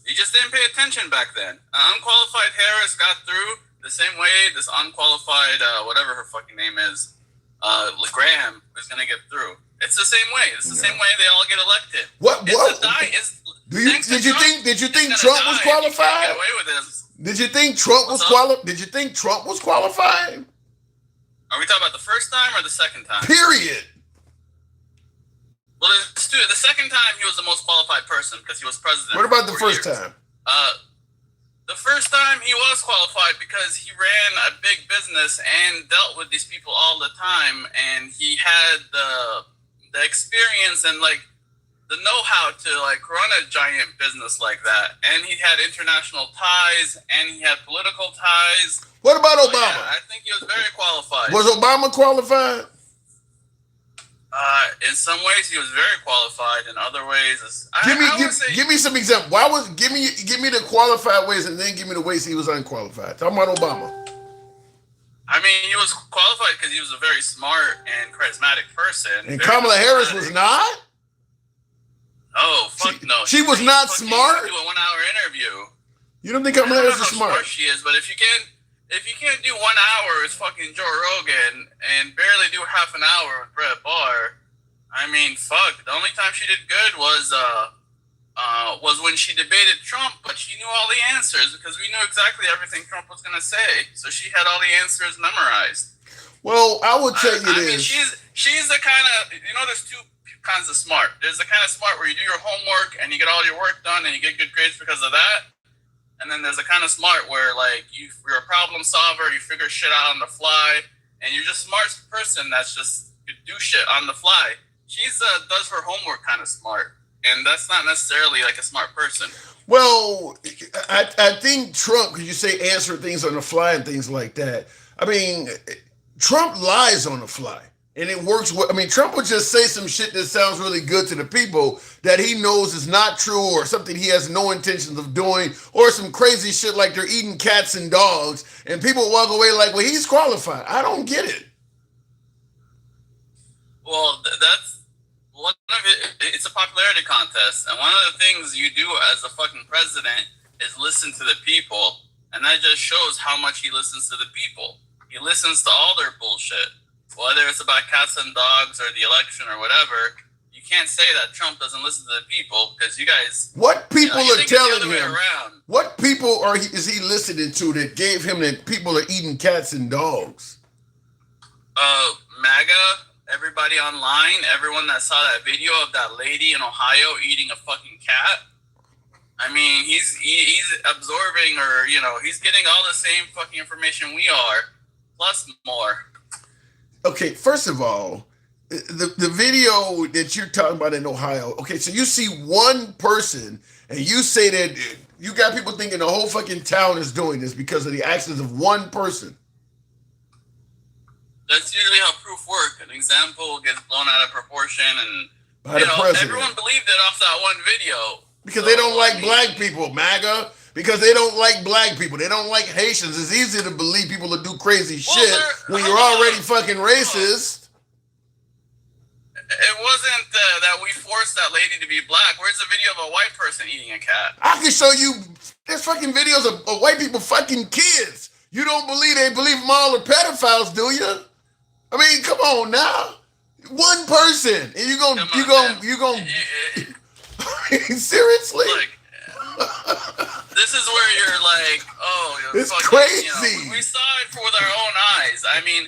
You just didn't pay attention back then. Unqualified Harris got through the same way this unqualified, whatever her fucking name is, Graham is going to get through. It's the same way. It's the same way they all get elected. Did you think Trump was qualified? Get away with this. Did you think Trump was qualified? Did you think Trump was qualified? Are we talking about the first time or the second time? Period. Well, the second time he was the most qualified person because he was president. What about the first time? The first time he was qualified because he ran a big business and dealt with these people all the time, and he had the experience and the know-how to run a giant business like that. And he had international ties and he had political ties. What about Obama? Yeah, I think he was very qualified. Was Obama qualified? In some ways, he was very qualified. In other ways, Give me some example. Give me the qualified ways and then give me the ways he was unqualified. Talking about Obama. I mean, he was qualified because he was a very smart and charismatic person. And Kamala Harris was not? Oh, fuck no. She was not smart? Do a 1-hour interview. You don't think Kamala Harris is how smart? She is, but if you can't do 1 hour with fucking Joe Rogan and barely do half an hour with Brett Barr, I mean, fuck. The only time she did good was when she debated Trump, but she knew all the answers because we knew exactly everything Trump was going to say. So she had all the answers memorized. Well, I will tell you I this. mean, she's the kind of, there's two kinds of smart. There's the kind of smart where you do your homework and you get all your work done and you get good grades because of that. And then there's the kind of smart where, like, you're a problem solver, you figure shit out on the fly, and you're just a smart person that's just you do shit on the fly. She's does her homework kind of smart, and that's not necessarily like a smart person. Well, I think Trump, because you say answer things on the fly and things like that. I mean, Trump lies on the fly. And it works. I mean, Trump would just say some shit that sounds really good to the people that he knows is not true or something he has no intentions of doing or some crazy shit like they're eating cats and dogs. And people walk away like, well, he's qualified. I don't get it. Well, that's one of it. It's a popularity contest. And one of the things you do as a fucking president is listen to the people. And that just shows how much he listens to the people. He listens to all their bullshit. Whether it's about cats and dogs or the election or whatever, you can't say that Trump doesn't listen to the people because you guys. What people are telling him? Around. What people is he listening to that gave him that people are eating cats and dogs? MAGA, everybody online, everyone that saw that video of that lady in Ohio eating a fucking cat. I mean, he's absorbing or he's getting all the same fucking information we are, plus more. Okay, first of all, the video that you're talking about in Ohio, okay, so you see one person and you say that you got people thinking the whole fucking town is doing this because of the actions of one person. That's usually how proof works. An example gets blown out of proportion and By the president. Everyone believed it off that one video. Because they don't like black people, MAGA. Because they don't like black people. They don't like Haitians. It's easy to believe people that do crazy shit when you're already fucking racist. It wasn't that we forced that lady to be black. Where's the video of a white person eating a cat? I can show you. There's fucking videos of white people fucking kids. You don't believe they believe them all are pedophiles, do you? I mean, come on now. One person, and you gonna seriously? This is where you're like, it's fucking, crazy. We saw it with our own eyes. I mean,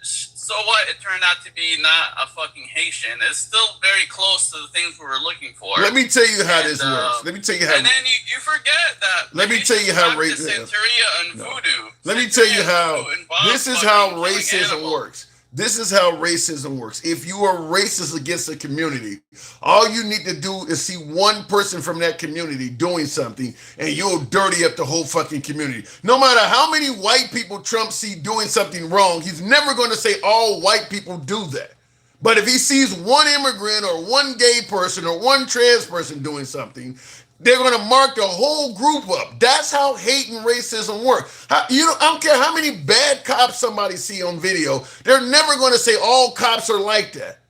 so what? It turned out to be not a fucking Haitian. It's still very close to the things we were looking for. Let me tell you how this works. Let me tell you how. And then you forget that. Let me tell you how racism. Santeria and voodoo. Let me tell you how. This is how racism works. This is how racism works. If you are racist against a community, all you need to do is see one person from that community doing something, and you'll dirty up the whole fucking community. No matter how many white people Trump see doing something wrong, he's never going to say all white people do that. But if he sees one immigrant or one gay person or one trans person doing something, they're going to mark the whole group up. That's how hate and racism work. I don't care how many bad cops somebody see on video. They're never going to say all cops are like that.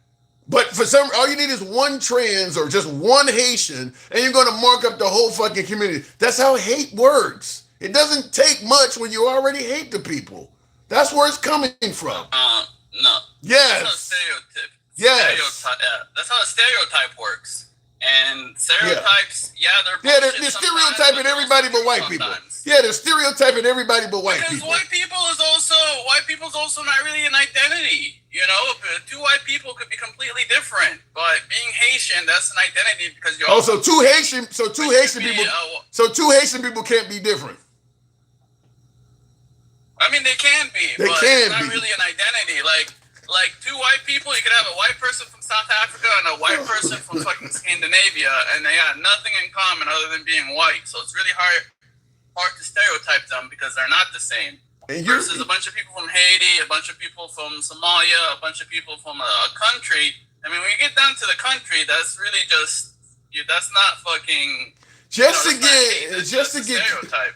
But for all you need is one trans or just one Haitian, and you're going to mark up the whole fucking community. That's how hate works. It doesn't take much when you already hate the people. That's where it's coming from. No. Yes. That's how stereotype. Yes. That's how a stereotype works. And stereotypes, they're stereotyping everybody but white people. Yeah, they're stereotyping everybody but white people. Because white people's also not really an identity. Two white people could be completely different, but being Haitian, that's an identity because you're. So two Haitian people can't be different. I mean, they can be, but it's not really an identity. Like two white people, you could have a white person from South Africa and a white person from fucking Scandinavia, and they got nothing in common other than being white. So it's really hard to stereotype them because they're not the same. Versus a bunch of people from Haiti, a bunch of people from Somalia, a bunch of people from a country, I mean, when you get down to the country, that's really just that's not fucking. Just you to know, that's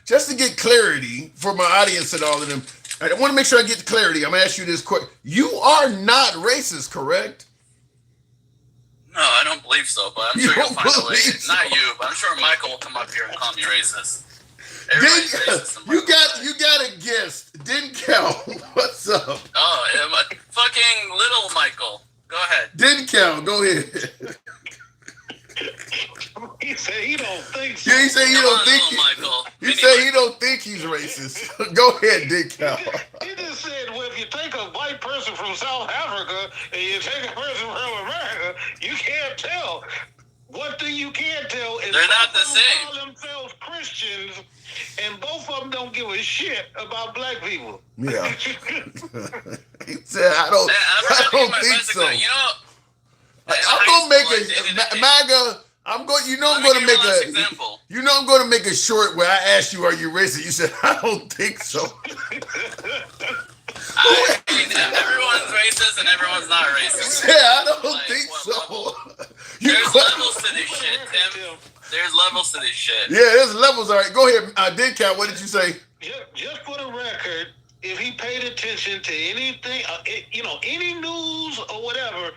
just to get clarity for my audience and all of them, I want to make sure I get clarity. I'm gonna ask you this question: you are not racist, correct? No, I don't believe so, but I'm sure you'll find a way. Not you, but I'm sure Michael will come up here and call me racist. Everybody's racist. You got a guest, Dencal. What's up? Oh, fucking little Michael. Go ahead. Dencal, go ahead. He said he don't think so. Yeah, he said he don't think Michael. He said he don't think he's racist. Go ahead, Dencal. He just said, well, if you take a white person from South Africa and you take a person from America, you can't tell. One thing you can tell is they're not the same. Call themselves Christians, and both of them don't give a shit about black people. Yeah. He said, I don't think so. You know, I'm gonna make a MAGA. I'm going to make a short where I asked you, "Are you racist?" You said, "I don't think so." I mean, everyone's racist and everyone's not racist. Yeah, I don't think so. There's levels to this shit, Tim. There's levels to this shit. Yeah, there's levels. All right, go ahead, Dencal. What did you say? Just for the record, if he paid attention to anything, any news or whatever.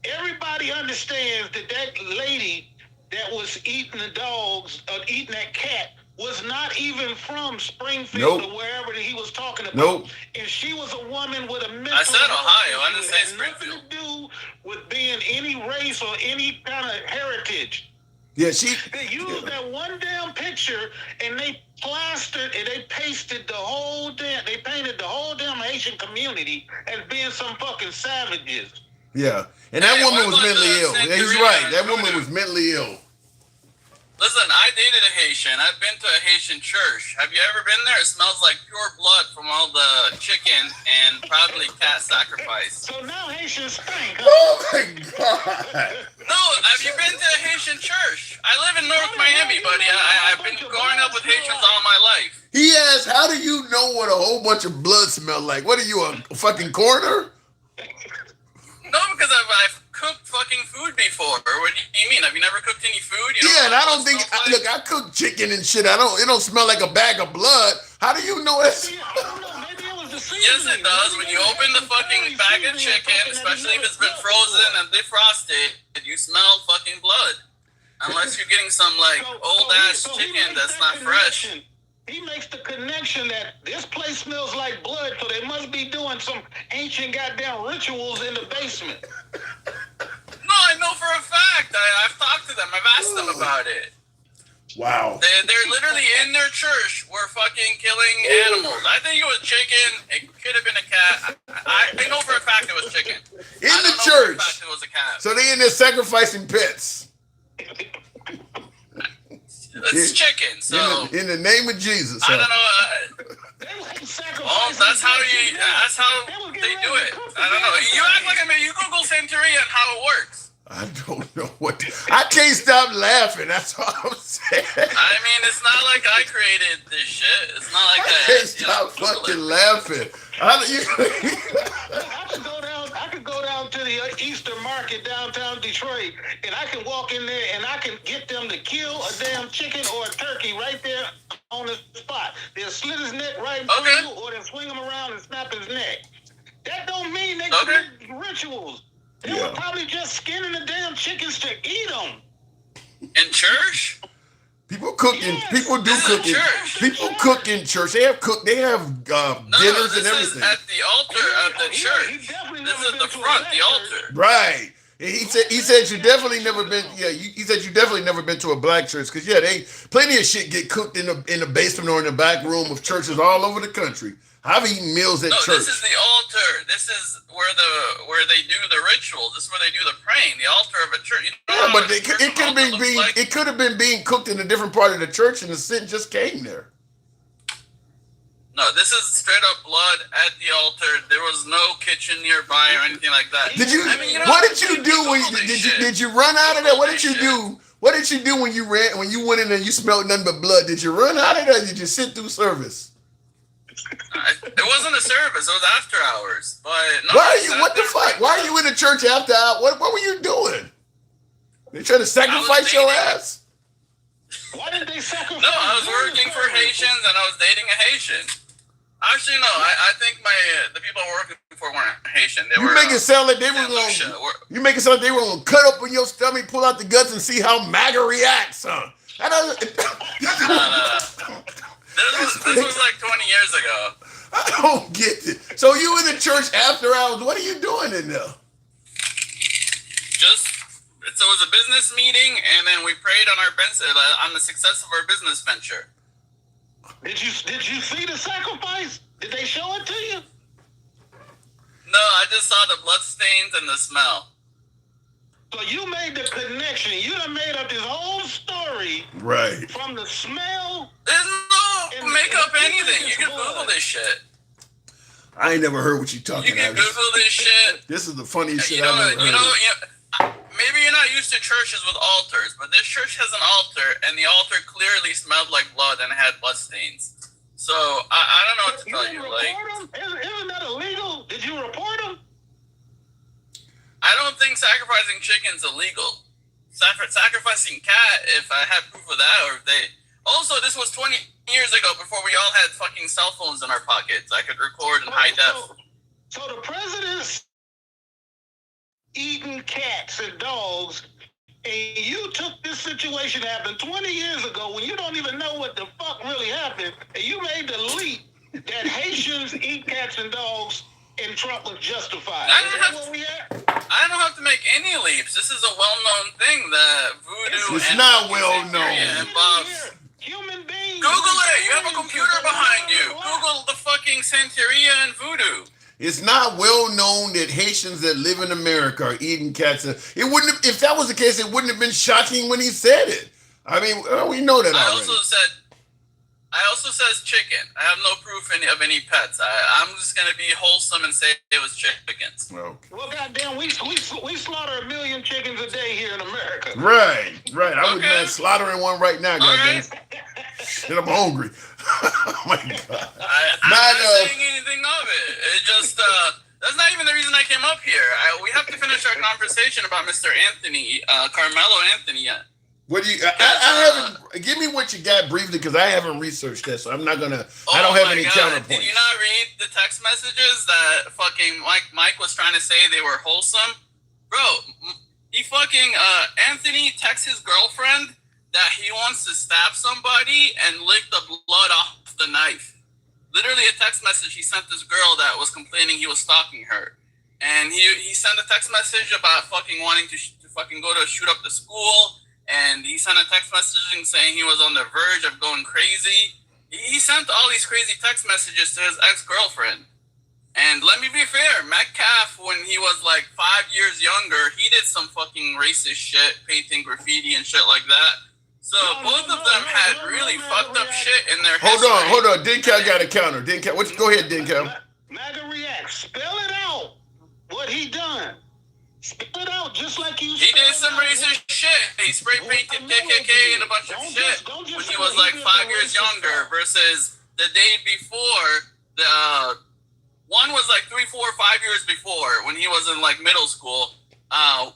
Everybody understands that lady that was eating the dogs, eating that cat, was not even from Springfield or wherever that he was talking about. And she was a woman with a mental. I said Ohio. I didn't say Springfield. Nothing to do with being any race or any kind of heritage. Yeah, They used that one damn picture and they plastered and they pasted they painted the whole damn Haitian community as being some fucking savages. Yeah, and that woman was mentally ill. Yeah, he's right. That woman was mentally ill. Listen, I dated a Haitian. I've been to a Haitian church. Have you ever been there? It smells like pure blood from all the chicken and probably cat sacrifice. So now Haitians stink. Oh my God! No, have you been to a Haitian church? I live in North Miami, buddy. I've been growing up with Haitians all my life. He asked, "How do you know what a whole bunch of blood smell like? What are you, a fucking coroner?" No, because I've cooked fucking food before. What do you mean? Have you never cooked any food? And I don't think. Look, I cook chicken and shit. It don't smell like a bag of blood. How do you know it? Yes, it does. When you open the fucking bag of chicken, especially if it's been frozen and defrosted, you smell fucking blood. Unless you're getting some old ass chicken that's not fresh. He makes the connection that this place smells like blood, so they must be doing some ancient goddamn rituals in the basement. No, I know for a fact. I've talked to them. I've asked them about it. Wow. They're literally in their church. We're fucking killing animals. I think it was chicken. It could have been a cat. I know for a fact it was chicken. In the church. For a fact it was a cat. So they in there sacrificing pets. It's chicken, so in the name of Jesus. I don't know. That's how they do it. I don't know. You act like you Google Santeria and how it works. I don't know what. I can't stop laughing. That's all I'm saying. I mean, it's not like I created this shit. It's not like I can't stop fucking laughing. I could go down to the Easter Market downtown Detroit, and I can walk in there and I can get them to kill a damn chicken or a turkey right there on the spot. They'll slit his neck right through, or they'll swing him around and snap his neck. That don't mean they commit rituals. They were probably just skinning the damn chickens to eat them. In church? People cook people do cook in people cook in church. They have dinners and everything. At the altar of the church. This is the front, the altar. Right. He said you definitely never been. Yeah, he said you definitely never been to a black church because they plenty of shit get cooked in the basement or in the back room of churches all over the country. I've eaten meals at church. This is the altar. This is where they do the rituals. This is where they do the praying. The altar of a church. But it could have been being cooked in a different part of the church, and the sin just came there. No, this is straight up blood at the altar. There was no kitchen nearby or anything like that. What did you do when did you run out of there? What did you do? What did you do when you went in there and you smelled nothing but blood? Did you run out of there? Or did you sit through service? It wasn't a service. It was after hours. But no, Why are you? What the fuck? Why are you in the church after hours? What were you doing? They trying to sacrifice your ass? Why did they sacrifice? No, I was working for Haitians and I was dating a Haitian. Actually, no. I think the people I'm working for weren't Haitian. They You were. make it sound like they were going. You make it sound like they were going to cut open your stomach, pull out the guts, and see how MAGA reacts, huh? That doesn't. This was like 20 years ago. I don't get it. So you in the church after hours? What are you doing in there? So it was a business meeting, and then we prayed on the success of our business venture. Did you see the sacrifice? Did they show it to you? No, I just saw the blood stains and the smell. So you made the connection. You done made up this whole story. Right. From the smell. There's no makeup anything. You can Google this shit. I ain't never heard what you talking about. You can Google this shit. This is the funniest shit You know, I've ever heard. maybe you're not used to churches with altars, but this church has an altar, and the altar clearly smelled like blood and had blood stains. So I don't know what to tell you. Like, isn't that illegal? Did you report them? I don't think sacrificing chicken's illegal. Sacrificing cat, if I had proof of that, or if they. Also, this was 20 years ago before we all had fucking cell phones in our pockets. I could record in high def. So the president's eating cats and dogs, and you took this situation that happened 20 years ago when you don't even know what the fuck really happened, and you made the leap that Haitians eat cats and dogs and Trump was justified. I don't have to make any leaps. This is a well-known thing that voodoo It's and not well-known. involves. Google it. You have a computer behind you. Google the fucking Santeria and voodoo. It's not well known that Haitians that live in America are eating cats. It wouldn't have, if that was the case, it wouldn't have been shocking when he said it. I mean, we know that already. I also says chicken. I have no proof of any pets. I'm just gonna be wholesome and say it was chickens. Okay. Well, goddamn, we slaughter 1 million chickens a day here in America. Right. I would be slaughtering one right now, goddamn. And I'm hungry. Oh my God. I'm not saying anything of it. It just that's not even the reason I came up here. We have to finish our conversation about Mr. Anthony, Carmelo Anthony yet. What do you? I haven't. Give me what you got briefly, because I haven't researched that, so I'm not gonna. I don't have any counterpoints. Did you not read the text messages that fucking Mike was trying to say they were wholesome, bro? He fucking Anthony texts his girlfriend that he wants to stab somebody and lick the blood off the knife. Literally a text message he sent this girl that was complaining he was stalking her, and he sent a text message about fucking wanting to fucking go to shoot up the school. And he sent a text messaging saying he was on the verge of going crazy. He sent all these crazy text messages to his ex-girlfriend. And let me be fair, Metcalf, when he was like 5 years younger, he did some fucking racist shit, painting graffiti and shit like that. So both of them had really fucked up shit in their history. Hold on. Dinkel got a counter. Dinkel, go ahead, Dinkel. MAGA react. Spell it out. What he done. Spell it out just like you. He did some racist shit. He spray painted KKK and a bunch of shit when he was like 5 years younger versus the day before. The one was like 3, 4, 5 years before when he was in like middle school.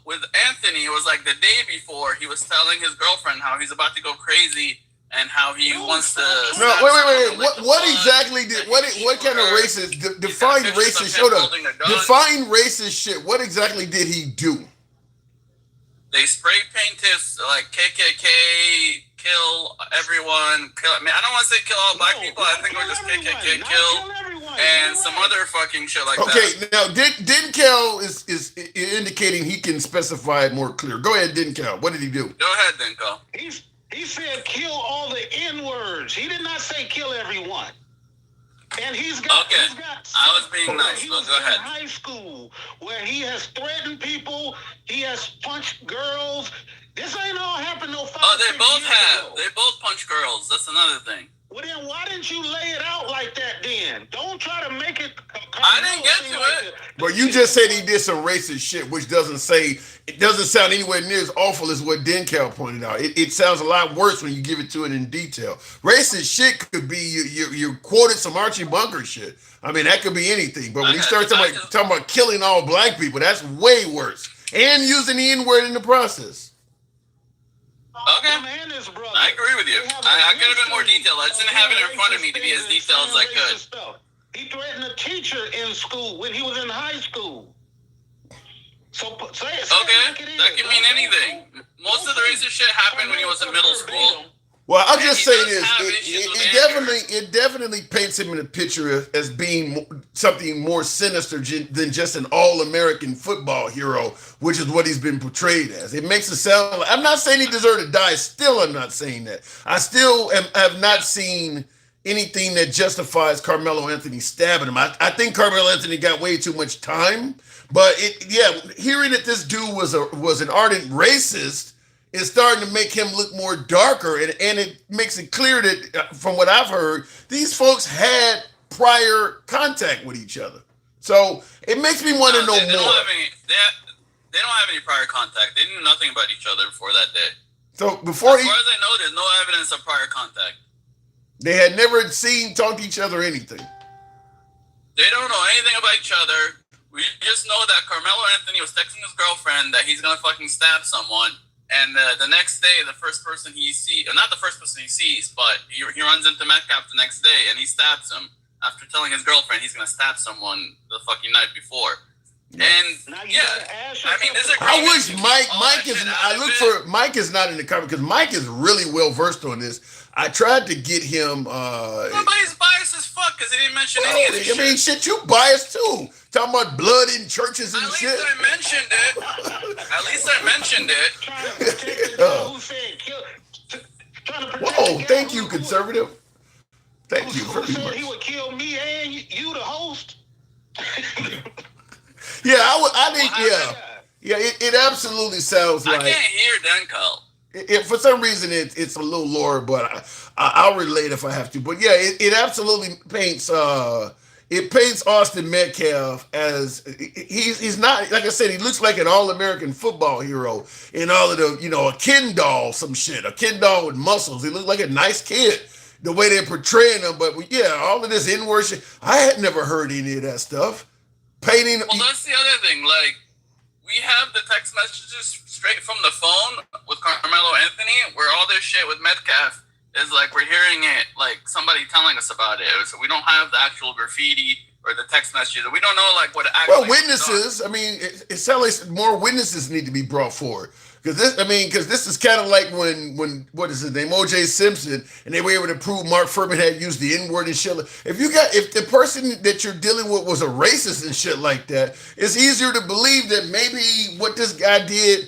With Anthony, it was like the day before. He was telling his girlfriend how he's about to go crazy and how he wants to. No, wait. What exactly did? What kind of racist? Define racist. Hold on. Define racist shit. What exactly did he do? They spray painted like KKK, kill everyone. I don't want to say kill all black people. I think we're just KKK kill and some other fucking shit like that. Okay, now Dinkel is indicating he can specify it more clear. Go ahead, Dinkel. What did he do? Go ahead, Dinkel. He said kill all the N-words. He did not say kill everyone. And he's got. Okay, I was being nice. Go ahead. In high school, where he has threatened people, he has punched girls. This ain't all happened no 5 Oh, they both have. They both punch girls. That's another thing. Well, then why didn't you lay it out like that then? Don't try to make it. I didn't get to it. But you just said he did some racist shit, which doesn't sound anywhere near as awful as what Denkel pointed out. It sounds a lot worse when you give it to it in detail. Racist shit could be you quoted some Archie Bunker shit. I mean, that could be anything. But when you start talking about killing all black people, that's way worse. And using the N-word in the process. Okay, I agree with you. I could have been more detailed. I just didn't have it in front of me to be as detailed as I could. He threatened a teacher in school when he was in high school. So say it. Okay, that can mean anything. Most of the racist shit happened when he was in middle school. Well, I'll just say this: it definitely paints him in a picture as being something more sinister than just an all-American football hero, which is what he's been portrayed as. It makes it sound like, I'm not saying he deserved to die. Still, I'm not saying that. I still have not seen anything that justifies Carmelo Anthony stabbing him. I think Carmelo Anthony got way too much time, but hearing that this dude was an ardent racist is starting to make him look more darker, and it makes it clear that, from what I've heard, these folks had prior contact with each other. So it makes me want to know more. They don't have any prior contact. They knew nothing about each other before that day. So as far as I know, there's no evidence of prior contact. They had never talked to each other or anything. They don't know anything about each other. We just know that Carmelo Anthony was texting his girlfriend that he's gonna fucking stab someone. And the next day, the first person he sees, not the first person he sees, but he runs into Metcalf the next day and he stabs him after telling his girlfriend he's going to stab someone the fucking night before. And I mean, this is I wish Mike is not in the cover, because Mike is really well versed on this. I tried to get him. Nobody's biased as fuck because he didn't mention any of this shit. I mean, shit, you biased too. Talking about blood in churches and shit. At least I mentioned it. At least I mentioned it. Whoa, thank you, conservative. Thank you very much. He would kill me and you, the host. Yeah, I think, it absolutely sounds like. I can't hear Denkel. For some reason, it's a little lower, but I'll relate if I have to. But yeah, it absolutely paints Austin Metcalf as he's not, like I said, he looks like an all-American football hero in all of the, a Ken doll, some shit, a Ken doll with muscles. He looked like a nice kid the way they're portraying him. But yeah, all of this N-word shit, I had never heard any of that stuff. Painting. Well, that's the other thing. Like, we have the text messages straight from the phone with Carmelo Anthony, where all this shit with Metcalf is like we're hearing it like somebody telling us about it. So we don't have the actual graffiti or the text messages. We don't know like what actually. Well, witnesses. I mean, it sounds like more witnesses need to be brought forward. Because this is kind of like when what is his name, O.J. Simpson, and they were able to prove Mark Furman had used the N-word and shit. If the person that you're dealing with was a racist and shit like that, it's easier to believe that maybe what this guy did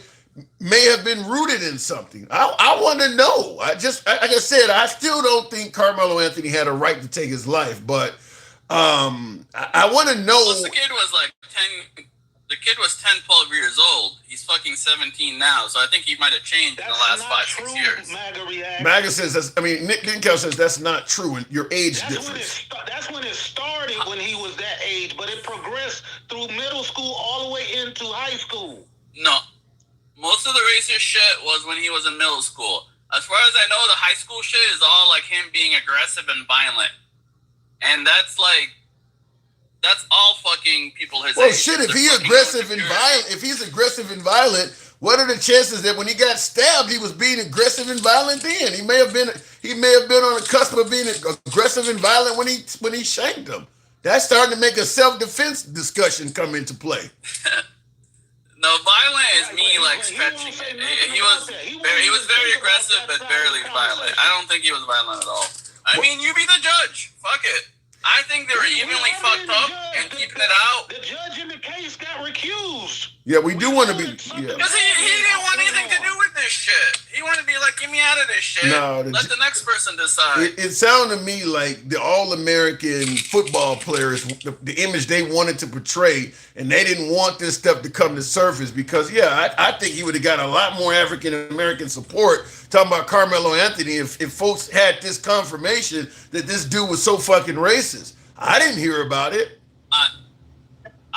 may have been rooted in something. I want to know. Like I said, I still don't think Carmelo Anthony had a right to take his life, but I want to know. Plus, the kid was like 10. The kid was 10, 12 years old. He's fucking 17 now, so I think he might have changed in the last 5-6 years. MAGA says Nick Denkel says that's not true. Your age difference. That's when it started when he was that age, but it progressed through middle school all the way into high school. No. Most of the racist shit was when he was in middle school. As far as I know, the high school shit is all like him being aggressive and violent. And that's all fucking people his age. Well, shit, if he's aggressive and violent, what are the chances that when he got stabbed, he was being aggressive and violent then? He may have been on the cusp of being aggressive and violent when he shanked him. That's starting to make a self-defense discussion come into play. No, violent is me like stretching it. He was very aggressive, but barely violent. I don't think he was violent at all. I mean, you be the judge. Fuck it. I think they were evenly fucked up and keeping it out. The judge in the case got recused. Yeah, we do want to be. Yeah. Because he didn't want anything to do with this shit. He wanted to be like, get me out of this shit. No, let the next person decide. It sounded to me like the all-American football players, the image they wanted to portray, and they didn't want this stuff to come to surface because, I think he would have got a lot more African-American support talking about Carmelo Anthony if folks had this confirmation that this dude was so fucking racist. I didn't hear about it.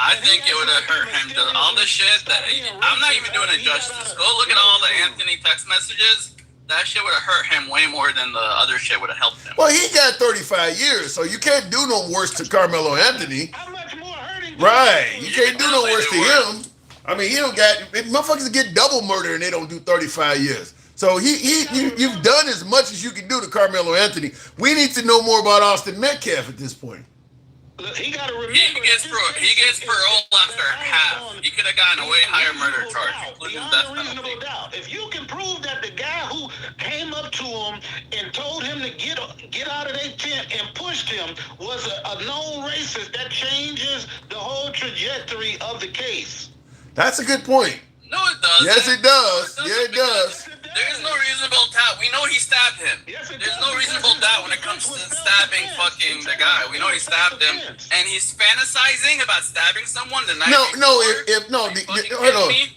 I think it would have hurt him. All the shit that I'm not even doing it justice. Go look at all the Anthony text messages. That shit would have hurt him way more than the other shit would have helped him. Well, he got 35 years, so you can't do no worse to Carmelo Anthony. How much more hurting? Right, you can't do no worse to him. I mean, he don't got motherfuckers get double murder and they don't do 35 years. So you've done as much as you can do to Carmelo Anthony. We need to know more about Austin Metcalf at this point. Look, he got to remember. He gets parole after half. He could have gotten a way higher murder charge, including death penalty. Doubt. If you can prove that the guy who came up to him and told him to get out of their tent and pushed him was a known racist, that changes the whole trajectory of the case. That's a good point. No, it doesn't. Yes, it does. It does. There is no reasonable doubt. We know he stabbed him. There's no reasonable doubt when it comes to stabbing fucking the guy. We know he stabbed him, and he's fantasizing about stabbing someone the night before.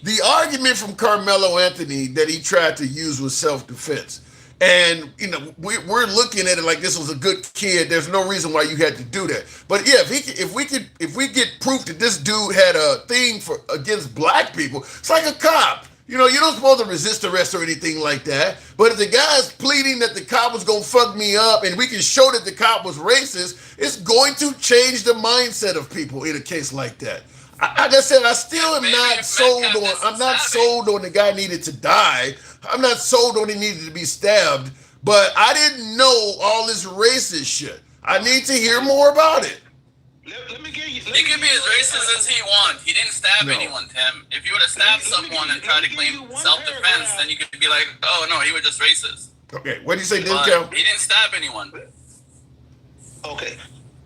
The argument from Carmelo Anthony that he tried to use was self-defense. And we're looking at it like this was a good kid. There's no reason why you had to do that. But yeah, if we get proof that this dude had a thing against black people, it's like a cop. You don't supposed to resist arrest or anything like that. But if the guy's pleading that the cop was gonna fuck me up, and we can show that the cop was racist, it's going to change the mindset of people in a case like that. Like I said, I still am not sold on. I'm not sold on the guy needed to die. I'm not sold on he needed to be stabbed. But I didn't know all this racist shit. I need to hear more about it. He can be as racist as he wants. He didn't stab anyone, Tim. If you would have stabbed someone and tried to claim self-defense, then you could be like, oh no, he was just racist. Okay, what did you say, Denzel? He didn't stab anyone. Okay.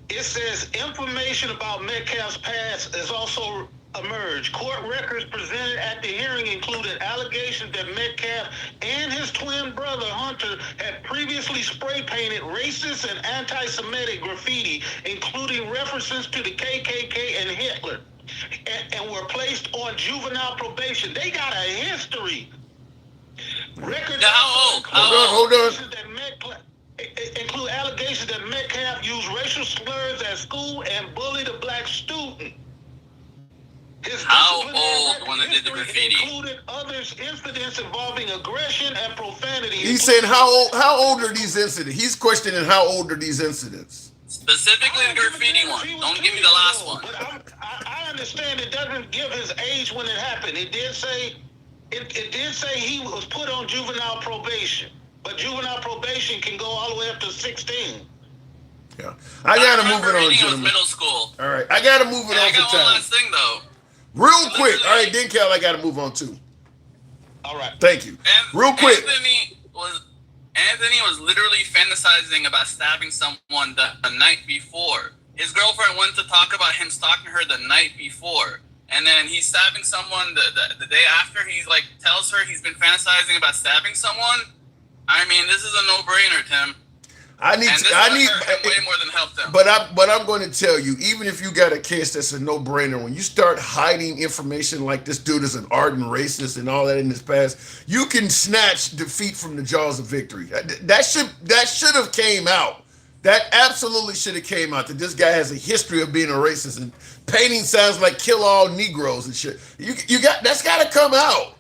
It says information about Metcalf's past has also emerged. Court records presented at the hearing included allegations that Metcalf and his twin brother Hunter had previously spray painted racist and anti-Semitic graffiti, including references to the KKK and Hitler, and were placed on juvenile probation. They got a history. Records Hold on. Include allegations that Metcalf used racial slurs at school and bullied a black student. How old when they did the graffiti? Included others incidents involving aggression and profanity. He's saying how old are these incidents? He's questioning how old are these incidents? Specifically the graffiti one. Don't give me the last one. But I understand it doesn't give his age when it happened. It did say he was put on juvenile probation. But juvenile probation can go all the way up to 16. Yeah. I gotta move it on, gentlemen. Middle school. All right. I gotta move it on for time. I got one last thing, though. Real quick. All right, Dencal, I gotta move on, too. All right. Thank you. Real quick. Anthony was literally fantasizing about stabbing someone the night before. His girlfriend went to talk about him stalking her the night before. And then he's stabbing someone the day after. He's like, tells her he's been fantasizing about stabbing someone. I mean, this is a no-brainer, Tim. I need way more than help them. But I'm going to tell you, even if you got a case that's a no-brainer, when you start hiding information like this dude is an ardent racist and all that in his past, you can snatch defeat from the jaws of victory. That should have came out. That absolutely should have came out. That this guy has a history of being a racist and painting signs like "kill all Negroes" and shit. That's got to come out.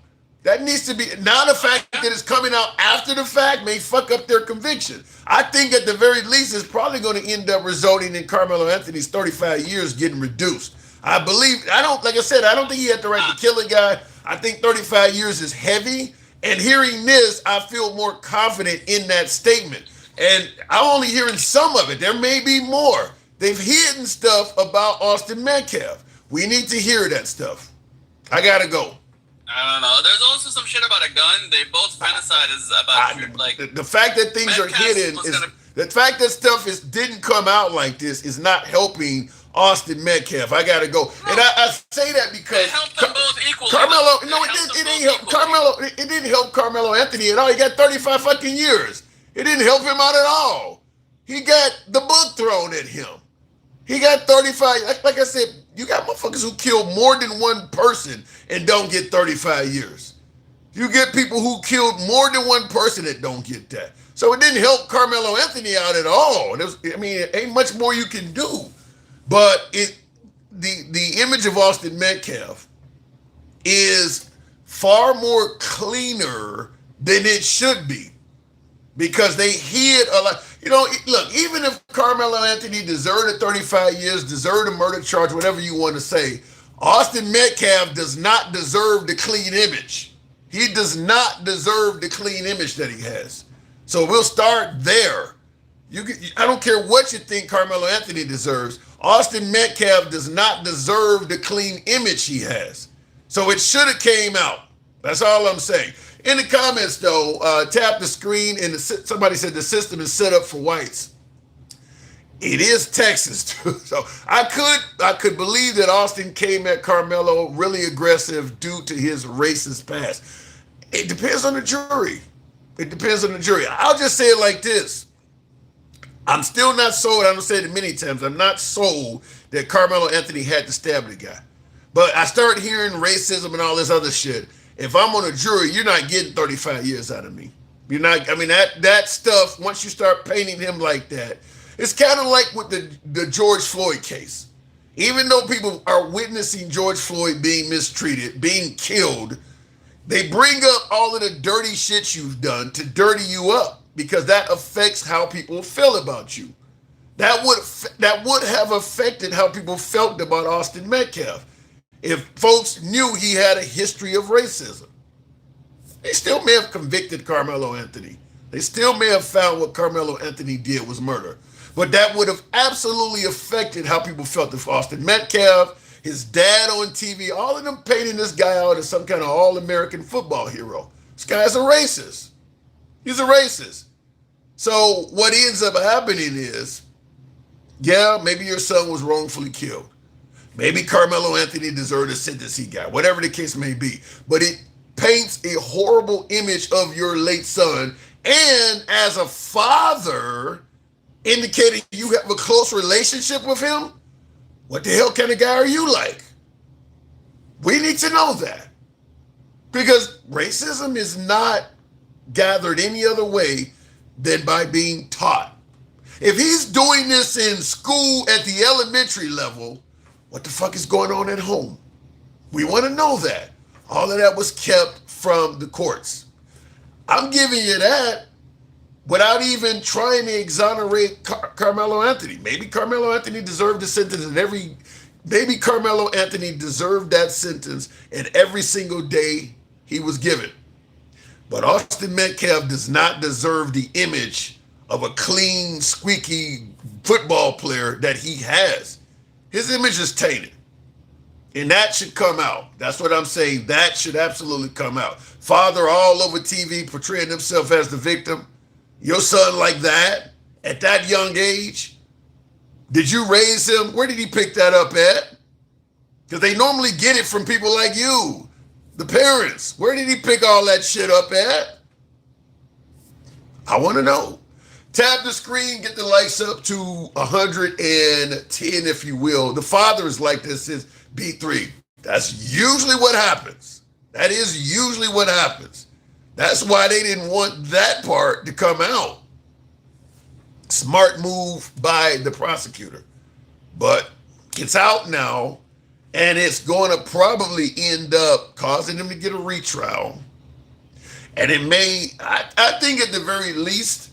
That needs to be. Now the fact that it's coming out after the fact may fuck up their conviction. I think at the very least it's probably going to end up resulting in Carmelo Anthony's 35 years getting reduced. I don't think he had the right to kill a guy. I think 35 years is heavy. And hearing this, I feel more confident in that statement. And I'm only hearing some of it. There may be more. They've hidden stuff about Austin Metcalf. We need to hear that stuff. I got to go. I don't know. There's also some shit about a gun. They both fantasize about the fact that things are hidden is the fact that stuff didn't come out like this is not helping Austin Metcalf. I gotta go. And I say that because Carmelo, no, it ain't help Carmelo. It didn't help Carmelo Anthony at all. He got 35 fucking years. It didn't help him out at all. He got the book thrown at him. He got 35. Like I said, you got motherfuckers who kill more than one person and don't get 35 years. You get people who killed more than one person that don't get that. So it didn't help Carmelo Anthony out at all. It ain't much more you can do. But the image of Austin Metcalf is far more cleaner than it should be because they hid a lot. Look, even if Carmelo Anthony deserved 35 years, deserved a murder charge, whatever you want to say, Austin Metcalf does not deserve the clean image. He does not deserve the clean image that he has. So we'll start there. I don't care what you think Carmelo Anthony deserves. Austin Metcalf does not deserve the clean image he has. So it should have came out. That's all I'm saying. In the comments, though, tap the screen, and somebody said the system is set up for whites. It is Texas, too. So I could believe that Austin came at Carmelo really aggressive due to his racist past. It depends on the jury. It depends on the jury. I'll just say it like this. I'm still not sold. I've said it many times. I'm not sold that Carmelo Anthony had to stab the guy. But I start hearing racism and all this other shit. If I'm on a jury, you're not getting 35 years out of me. You're not. I mean, that stuff, once you start painting him like that, it's kind of like with the George Floyd case. Even though people are witnessing George Floyd being mistreated, being killed, they bring up all of the dirty shit you've done to dirty you up because that affects how people feel about you. That would have affected how people felt about Austin Metcalf if folks knew he had a history of racism. They still may have convicted Carmelo Anthony. They still may have found what Carmelo Anthony did was murder. But that would have absolutely affected how people felt of Austin Metcalf, his dad on TV, all of them painting this guy out as some kind of all-American football hero. This guy's a racist. He's a racist. So what ends up happening is, yeah, maybe your son was wrongfully killed. Maybe Carmelo Anthony deserved the sentence he got, whatever the case may be. But it paints a horrible image of your late son. And as a father, indicating you have a close relationship with him, what the hell kind of guy are you like? We need to know that. Because racism is not gathered any other way than by being taught. If he's doing this in school at the elementary level, what the fuck is going on at home? We want to know that. All of that was kept from the courts. I'm giving you that without even trying to exonerate Carmelo Anthony. Maybe Carmelo Anthony deserved the sentence maybe Carmelo Anthony deserved that sentence and every single day he was given. But Austin Metcalf does not deserve the image of a clean, squeaky football player that he has. His image is tainted. And that should come out. That's what I'm saying. That should absolutely come out. Father all over TV portraying himself as the victim. Your son like that at that young age? Did you raise him? Where did he pick that up at? Because they normally get it from people like you, the parents. Where did he pick all that shit up at? I want to know. Tap the screen, get the likes up to 110, if you will. The father is like this, is B3. That's usually what happens. That is usually what happens. That's why they didn't want that part to come out. Smart move by the prosecutor. But it's out now, and it's going to probably end up causing him to get a retrial. And it may, I think at the very least,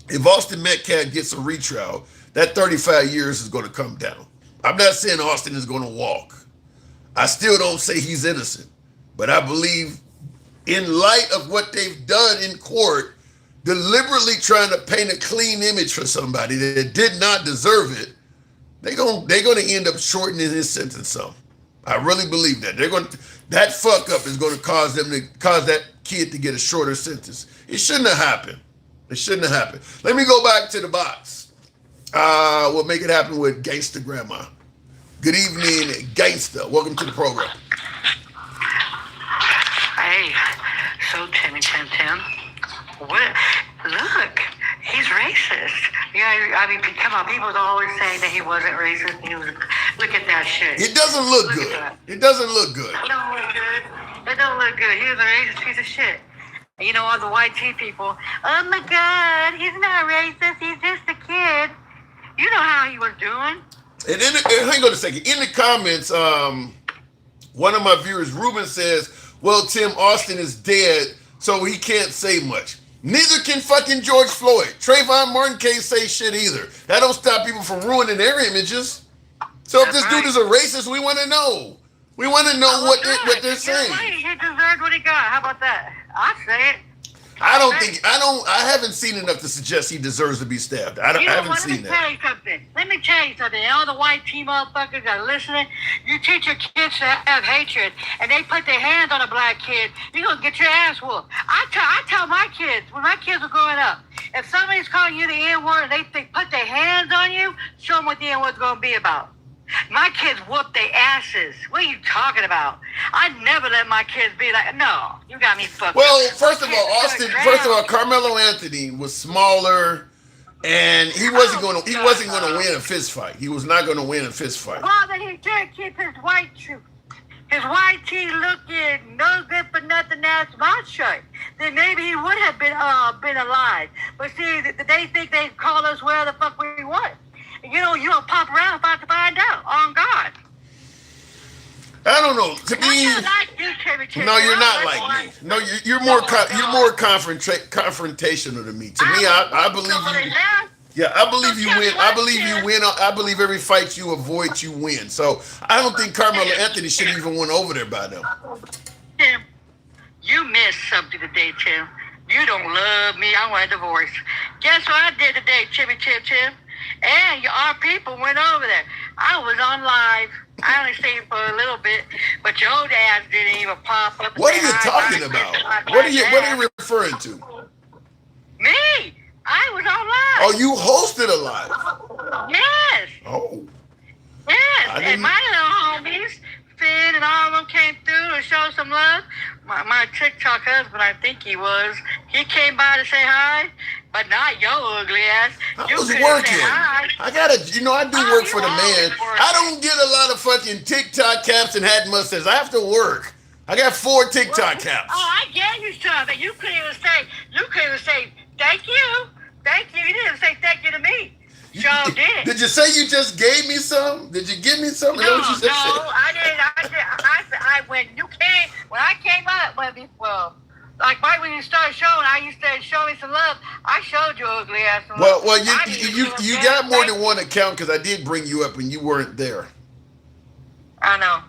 if Austin Metcalf gets a retrial, that 35 years is going to come down. I'm not saying Austin is going to walk. I still don't say he's innocent. But I believe in light of what they've done in court, deliberately trying to paint a clean image for somebody that did not deserve it, they're going to end up shortening his sentence some. I really believe that. That fuck up is going to cause that kid to get a shorter sentence. It shouldn't have happened. It shouldn't have happened. Let me go back to the box. We'll make it happen with Gangsta Grandma. Good evening, Gangsta. Welcome to the program. Hey, so Tim, what? Look, he's racist. Yeah, I mean, come on, people are always saying that he wasn't racist. Look at that shit. It doesn't look good. It doesn't look good. It don't look good. It don't look good. He was a racist piece of shit. You know, all the white tea people, oh my God, he's not racist. He's just a kid. You know how he was doing. And hang on a second. In the comments, one of my viewers, Ruben, says, well, Tim, Austin is dead, so he can't say much. Neither can fucking George Floyd. Trayvon Martin can't say shit either. That don't stop people from ruining their images. So if this dude is a racist, we want to know. We want to know what they're saying. He deserved what he got. How about that? I say it. I haven't seen enough to suggest he deserves to be stabbed. I haven't seen that. Let me tell you something. All the white tea motherfuckers that are listening, you teach your kids to have hatred, and they put their hands on a black kid, you're going to get your ass whooped. I tell my kids, when my kids were growing up, if somebody's calling you the N-word and they put their hands on you, show them what the N-word's going to be about. My kids whoop their asses. What are you talking about? I never let my kids be like, no, you got me fucked Well, up. first of all, Carmelo Anthony was smaller, and he wasn't going to win a fist fight. He was not going to win a fist fight. Well, then he did keep his white tee looking no good for nothing ass mouth shut. Then maybe he would have been alive. But see, they think they call us where the fuck we want. You don't pop around about to find out. On God. I don't know. To me, no, you're not like me. No, you're more confrontational than me. To me, I believe you. Yeah, I believe you win. I believe you win. I believe every fight you avoid, you win. So I don't think Carmelo Anthony should have even went over there by them. Tim, you missed something today, Tim. You don't love me. I want a divorce. Guess what I did today, Tim? And our people went over there. I was on live. I only stayed for a little bit, but your old ass didn't even pop up. What are you talking about? What are you referring to? Me. I was on live. Oh, you hosted a live? Yes. Oh. Yes. And my little homies, Finn and all of them came through to show some love. My TikTok husband, I think he was, he came by to say hi, but not your ugly ass. I was working. I do work for the man. I don't get a lot of fucking TikTok caps and hat mustaches. I have to work. I got 4 TikTok caps. Oh, I gave you something. You couldn't even say thank you. Thank you. You didn't say thank you to me. Sure did. Did you say you just gave me some? Did you give me some? No, I didn't. When I came up, like right when you started showing, I used to show me some love. I showed you ugly ass some love. Well, you got more than one account because I did bring you up and you weren't there. I know.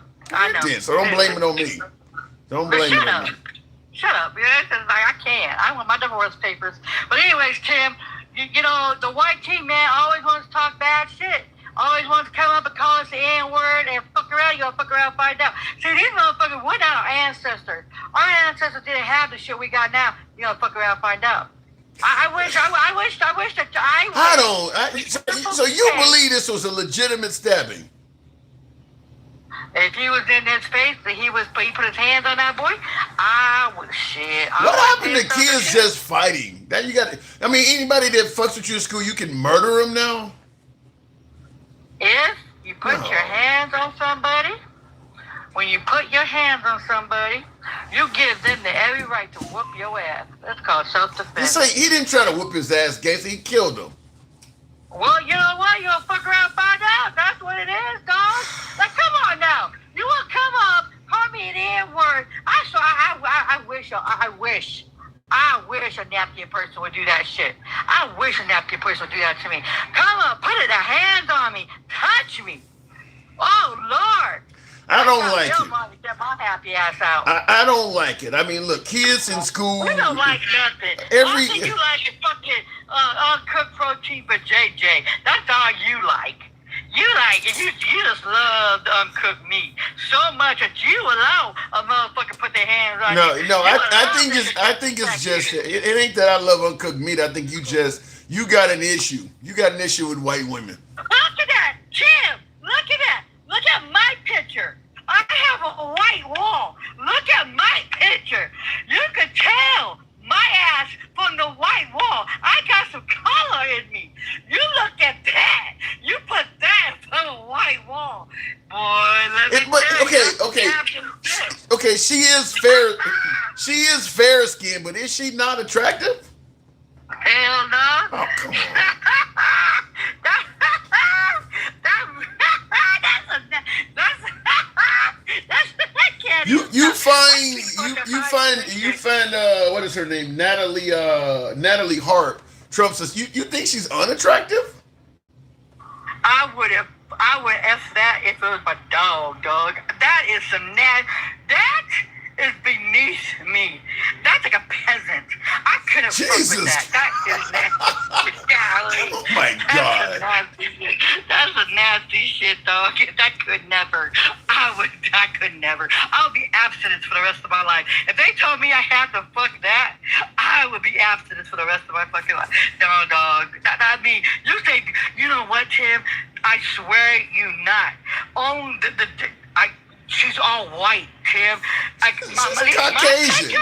So don't blame it on me. Don't blame it on me. Shut up. I can't. I want my divorce papers. But anyways, Tim, you know, the white team, man, always wants to talk bad shit. Always wants to come up and call us the N-word and fuck around. You gonna fuck around and find out. See, these motherfuckers, we're not our ancestors. Our ancestors didn't have the shit we got now. You gonna fuck around and find out. I wish that So you believe this was a legitimate stabbing? If he was in his face, he put his hands on that boy. Shit. What happened to kids just fighting? Now you got. I mean, anybody that fucks with you in school, you can murder them now. If you put your hands on somebody, when you put your hands on somebody, you give them the every right to whoop your ass. That's called self-defense. He didn't try to whoop his ass, Gacy. He killed him. Well, you know what? You'll fuck around and find out. That's what it is, dog. Like, come on now. You will come up, call me an N-word. I wish a napkin person would do that shit. I wish a napkin person would do that to me. Come up, put their hands on me, touch me. Oh, Lord. I don't like it. Get my happy ass out. I don't like it. I mean, look, kids in school. We don't like nothing. I think you like a fucking uncooked protein for JJ. That's all you like. You like it. You just love the uncooked meat so much that you allow a motherfucker put their hands on you. No. I think it's just it ain't that I love uncooked meat. I think you just you got an issue. You got an issue with white women. Look at that, Tim. Look at that. Look at my picture. I have a white wall. Look at my picture. You can tell my ass from the white wall. I got some color in me. You look at that. You put that on a white wall. Boy, let me tell you. Okay, she is fair. She is fair skinned, but is she not attractive? Hell no. Oh, come on. You find what is her name? Natalie Hart. Trump says you think she's unattractive? I would F that if it was my dog. That is that is beneath me. That's like a peasant. I couldn't fuck with that. That is nasty. Oh my God. That's a nasty shit, dog. That could never. I could never. I would be abstinent for the rest of my life. If they told me I had to fuck that, I would be abstinent for the rest of my fucking life. No, dog. I mean, you say, you know what, Tim? I swear you not. She's all white, Tim. She's a Caucasian.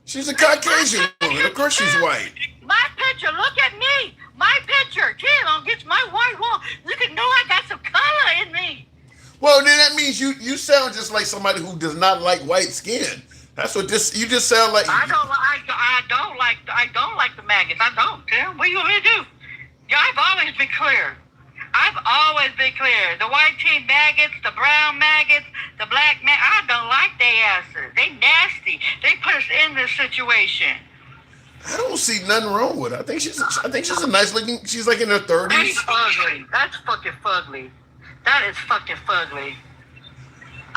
She's a Caucasian woman. Of course she's white. My picture, look at me. My picture, Tim, against my white wall. You can know I got some color in me. Well, then that means you sound just like somebody who does not like white skin. That's what you just sound like. I don't like the maggots. I don't, Tim. What are you want me to do? Yeah, I've always been clear. The white tea maggots, the brown maggots, the black maggots, I don't like their asses. They nasty. They put us in this situation. I don't see nothing wrong with her. I think she's a nice looking. She's like in her 30s. That's fugly. That's fucking fugly. That is fucking fugly.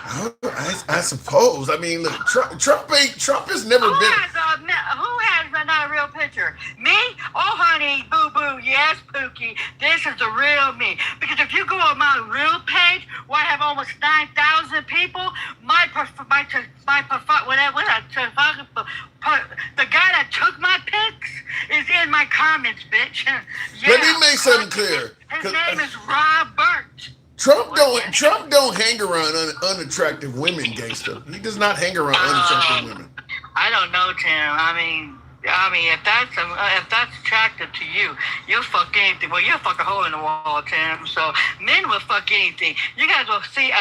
I suppose. I mean, look, Trump has never been. Who has not a real picture? Me? Oh, honey, boo boo. Yes, Pookie. This is the real me. Because if you go on my real page, where I have almost 9,000 people, the guy that took my pics is in my comments, bitch. Yeah. Let me make something clear. His name is Robert. Trump don't hang around unattractive women, gangster. He does not hang around unattractive women. I don't know, Tim. I mean, if that's attractive to you, you'll fuck anything. Well, you'll fuck a hole in the wall, Tim. So men will fuck anything. You guys will see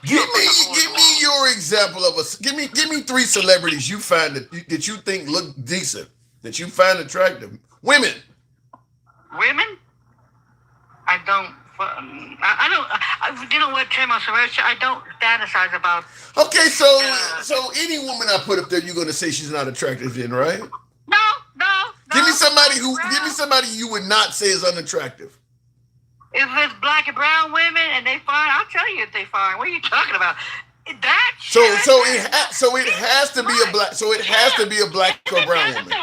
Give me your example of give me 3 celebrities you find that you think look decent, that you find attractive. Women. I don't. You know what, Tim? I don't fantasize about. Okay, so any woman I put up there, you're gonna say she's not attractive, then, right? No. Give me somebody you would not say is unattractive. If it's black and brown women and they fine, I'll tell you if they fine. What are you talking about? It has to be a black or brown woman.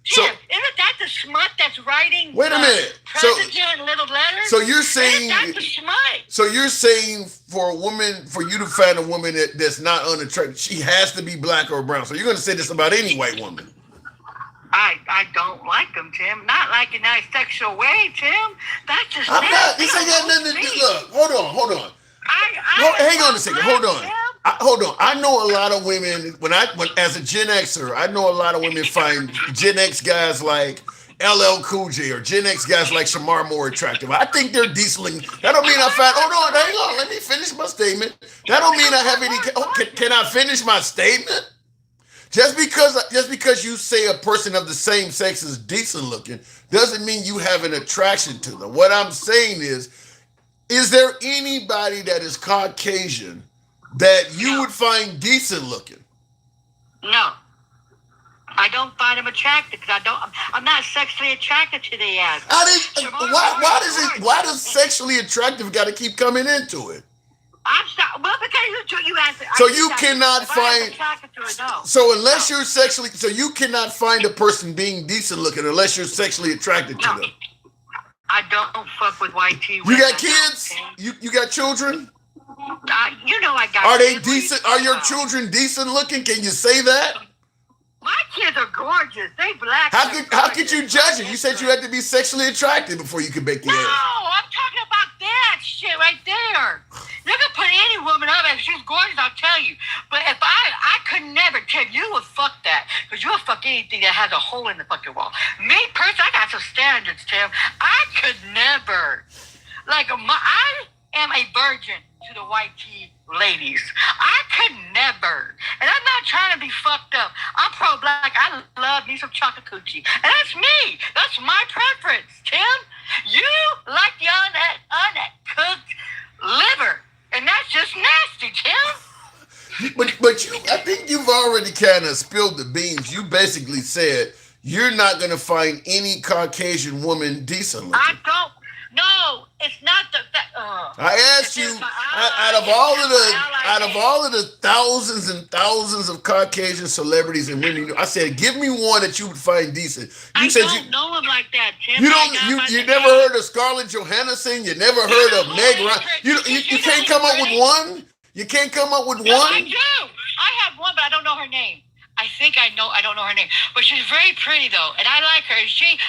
Tim, isn't that the smut that's writing? Wait a minute. President little letters? So you're saying isn't that the smut? So you're saying for you to find a woman that's not unattractive, she has to be black or brown. So you're going to say this about any white woman? I don't like them, Tim. Not like in a sexual way, Tim. That's just. I'm not. This ain't got nothing to do. Look, hold on. Hang on a second. Hold on. I know a lot of women. When as a Gen Xer, I know a lot of women find Gen X guys like LL Cool J or Gen X guys like Shamar more attractive. I think they're decently. That don't mean I find. Hang on. Let me finish my statement. That don't mean I have any. Can I finish my statement? Just because you say a person of the same sex is decent looking doesn't mean you have an attraction to them. What I'm saying is there anybody that is Caucasian that you would find decent looking? No. I don't find them attractive because I'm not sexually attracted to the ass. Why does sexually attractive got to keep coming into it? Well, because you asked it. So you cannot find. So unless you're sexually, so you cannot find a person being decent looking unless you're sexually attracted to them. I don't fuck with white tea. You got kids? You got children? You know I got. Are they decent? Are your children decent looking? Can you say that? My kids are gorgeous. They black. How could you judge it? You said you had to be sexually attracted before you could bake the No, eggs. I'm talking about that shit right there. You can put any woman up if she's gorgeous, I'll tell you. But if I could never, Tim, you would fuck that. Because you'll fuck anything that has a hole in the fucking wall. Me, personally, I got some standards, Tim. I could never. Like, I am a virgin to the white tea ladies. I could never. And I'm not trying to be fucked up. I'm pro-black. I love me some chocolate coochie. And that's me. That's my preference, Tim. You like the uncooked liver. And that's just nasty, Tim. But you, I think you've already kind of spilled the beans. You basically said you're not going to find any Caucasian woman decent looking. I don't. No, it's not the. I asked you, out of all of the thousands and thousands of Caucasian celebrities and women, I said, give me one that you would find decent. You said don't know him like that, Tim. You never heard of Scarlett Johansson. You never heard of Meg Ryan. You can't come up with one. You can't come up with No, one. I do. I have one, but I don't know her name. I think I don't know her name, but she's very pretty though, and I like her.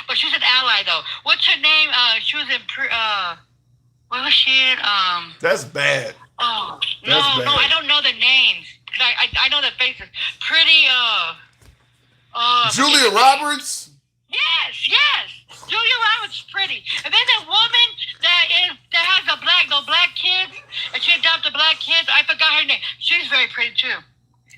But she's an ally though. What's her name? She was in what was she in? That's bad. Oh That's no, bad. I don't know the names. I know the faces. Pretty Julia Roberts. Yes. Julia Roberts is pretty, and then the woman that has the black kids, and she adopted black kids. I forgot her name. She's very pretty too.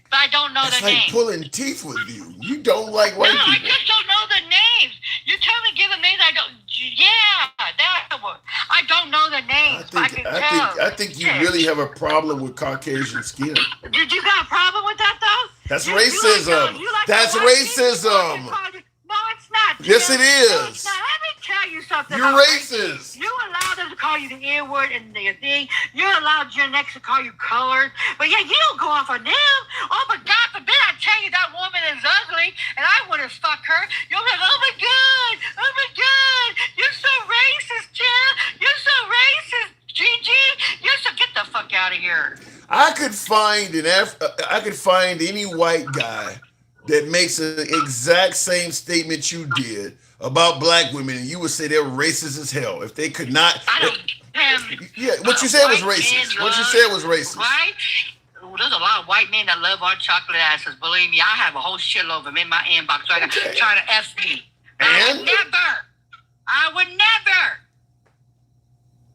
But I don't know It's the like names. pulling teeth with you. You don't like white No, I people. just don't know the names. You tell me, give them names. I don't. Yeah, that one. I don't know the names. I can tell. I think you really have a problem with Caucasian skin. Did you got a problem with that though? That's racism. That's racism. No, it's not. Yes, it No, is. it's not. Let me tell you something. You're about racist. You allow them to call you the N-word and the thing. You allow Gen X to call you colored. But yeah, you don't go off on them. Oh, but God forbid I tell you that woman is ugly and I wouldn't fuck her. You'll be like, oh my God. You're so racist, Jim. You're so racist, Gigi. You're so, get the fuck out of here. I could find any white guy that makes an exact same statement you did about black women, and you would say they're racist as hell. If they could not, yeah, what you said was racist. What you said was racist. Right? Ooh, there's a lot of white men that love our chocolate asses. Believe me, I have a whole shitload of them in my inbox. So I got trying to F me. I would never.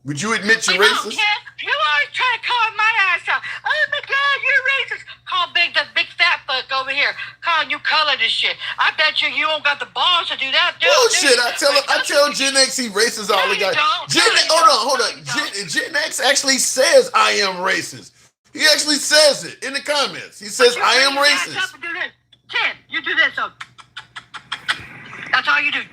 Would you admit you're No, racist? Ken, you always try to call my ass out. Oh my God, you're racist. Call the big fat fuck over here, calling you colored and shit. I bet you don't got the balls to do that. Bullshit! I tell Gen X he racist all the guys. Hold on. Gen X actually says I am racist. He actually says it in the comments. He says I am racist. Ken, you do this. So that's all you do.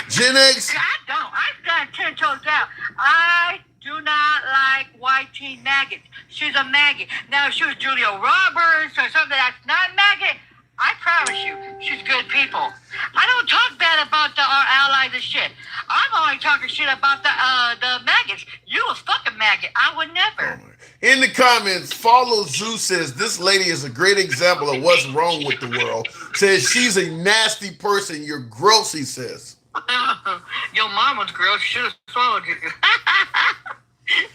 Gen X. I don't. I stand 10 toes down. I do not like white tea maggots. She's a maggot. Now, if she was Julia Roberts or something that's not maggot, I promise you, she's good people. I don't talk bad about our allies and shit. I'm only talking shit about the maggots. You a fucking maggot. I would never. In the comments, Follow Zeus says this lady is a great example of what's wrong with the world. Says she's a nasty person. You're gross, he says. Your mama's gross. Should have swallowed you.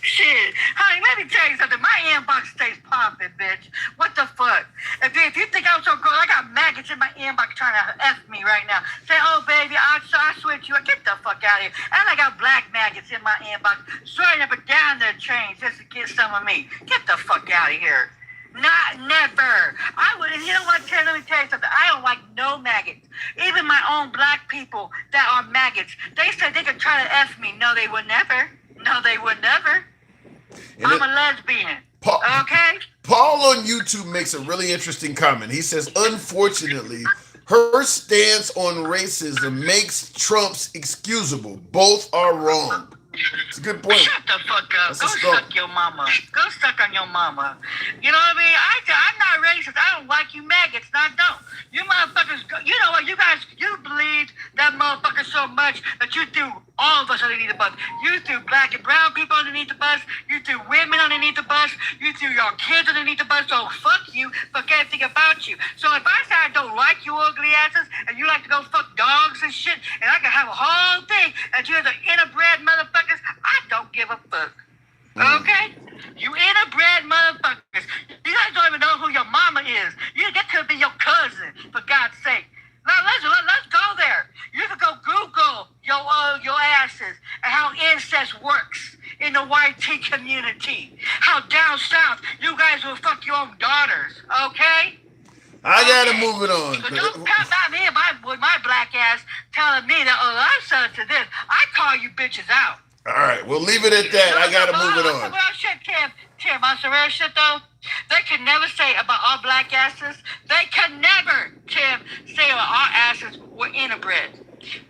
Shit. Honey, let me tell you something. My inbox stays popping, bitch. What the fuck? If you think I'm so gross, I got maggots in my inbox trying to F me right now. Say, oh, baby, I switch you. Get the fuck out of here. And I got black maggots in my inbox straight up and down their chains just to get some of me. Get the fuck out of here. Never. I wouldn't. You know what, Ken? Let me tell you something. I don't like no maggots. Even my own black people that are maggots, they said they could try to F me. No, they would never. No, they would never. I'm a lesbian. Okay? Paul on YouTube makes a really interesting comment. He says, unfortunately, her stance on racism makes Trump's excusable. Both are wrong. It's a good point. Shut the fuck up. Go suck your mama. Go suck on your mama. You know what I mean? I'm not racist. I don't like you maggots. I don't. You motherfuckers, you know what? You guys, you believe that motherfucker so much that you threw all of us underneath the bus. You threw black and brown people underneath the bus. You threw women underneath the bus. You threw your kids underneath the bus. So fuck you. Fuck everything about you. So if I say I don't like you ugly asses, you like to go fuck dogs and shit, and I can have a whole thing that you're the interbred motherfuckers. I don't give a fuck. Okay? You interbred motherfuckers. You guys don't even know who your mama is. That could be your cousin, for God's sake. Now let's go there. You can go Google your asses and how incest works in the white tea community. How down south you guys will fuck your own daughters. Okay? I gotta move it on. So don't come at me with my black ass telling me that I'm son to this. I call you bitches out. All right, we'll leave it at that. I gotta move it on. Well, shit, Tim, on some real shit though, they can never say about all black asses. They can never, Tim, say about our asses were interbred.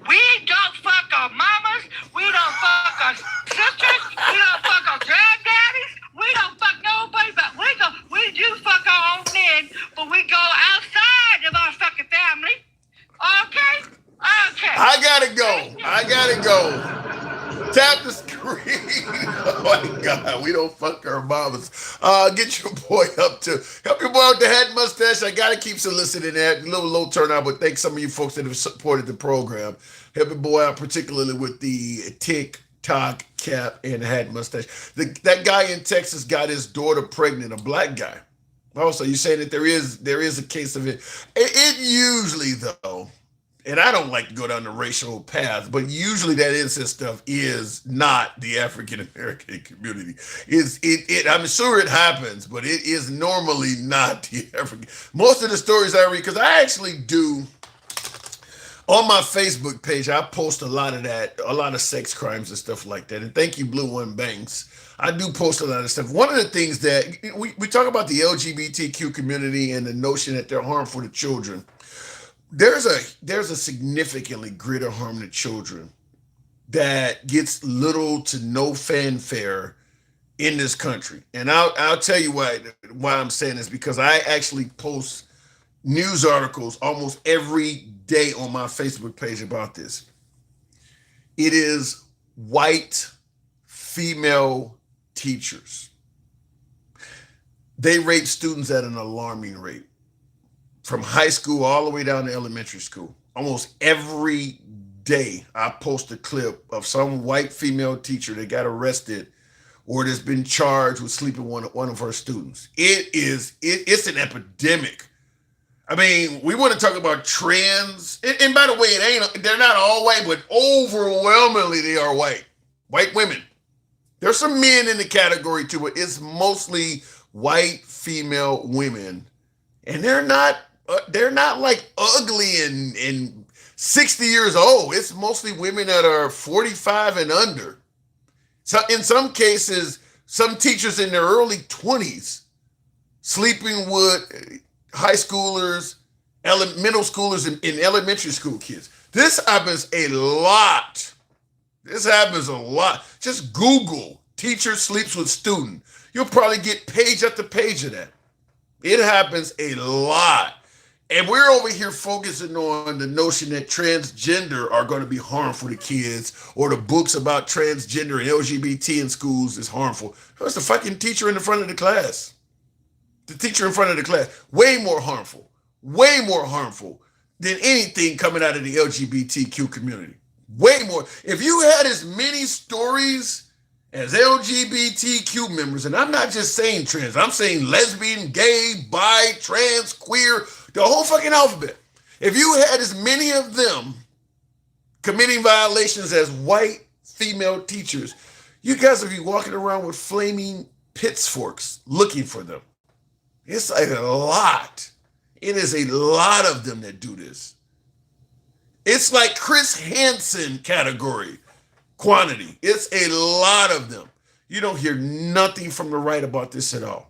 We don't fuck our mamas. We don't fuck our sisters. We don't fuck our granddaddies. We don't fuck nobody, but we do fuck our own men, but we go outside of our fucking family. Okay? Okay. I gotta go. Tap the screen. Oh my God, we don't fuck our mamas. Get your boy up to help your boy with the head mustache. I gotta keep soliciting that. A little low turnout, but thanks some of you folks that have supported the program. Help your boy out, particularly with the TikTok cap and head mustache. That guy in Texas got his daughter pregnant, a black guy. Also, you saying that there is a case of it. It usually though. And I don't like to go down the racial path, but usually that incest stuff is not the African American community. I'm sure it happens, but it is normally not the African. Most of the stories I read, because I actually do on my Facebook page, I post a lot of that, a lot of sex crimes and stuff like that. And thank you, Blue One Banks. I do post a lot of stuff. One of the things that we talk about the LGBTQ community and the notion that they're harmful to children. There's a significantly greater harm to children that gets little to no fanfare in this country. And I'll tell you why I'm saying this, because I actually post news articles almost every day on my Facebook page about this. It is white female teachers. They rape students at an alarming rate. From high school all the way down to elementary school. Almost every day I post a clip of some white female teacher that got arrested or that's been charged with sleeping one of her students. It's an epidemic. I mean, we want to talk about trans, and by the way, they're not all white, but overwhelmingly they are white. White women. There's some men in the category too, but it's mostly white female women. And they're not like ugly and 60 years old. It's mostly women that are 45 and under. So in some cases, some teachers in their early 20s sleeping with high schoolers, middle schoolers, and elementary school kids. This happens a lot. Just Google teacher sleeps with student. You'll probably get page after page of that. It happens a lot. And we're over here focusing on the notion that transgender are going to be harmful to kids, or the books about transgender and LGBT in schools is harmful. It's the fucking teacher in the front of the class. The teacher in front of the class. Way more harmful than anything coming out of the LGBTQ community. Way more. If you had as many stories as LGBTQ members, and I'm not just saying trans, I'm saying lesbian, gay, bi, trans, queer, the whole fucking alphabet. If you had as many of them committing violations as white female teachers, you guys would be walking around with flaming pitchforks looking for them. It's like a lot. It is a lot of them that do this. It's like Chris Hansen category quantity. It's a lot of them. You don't hear nothing from the right about this at all.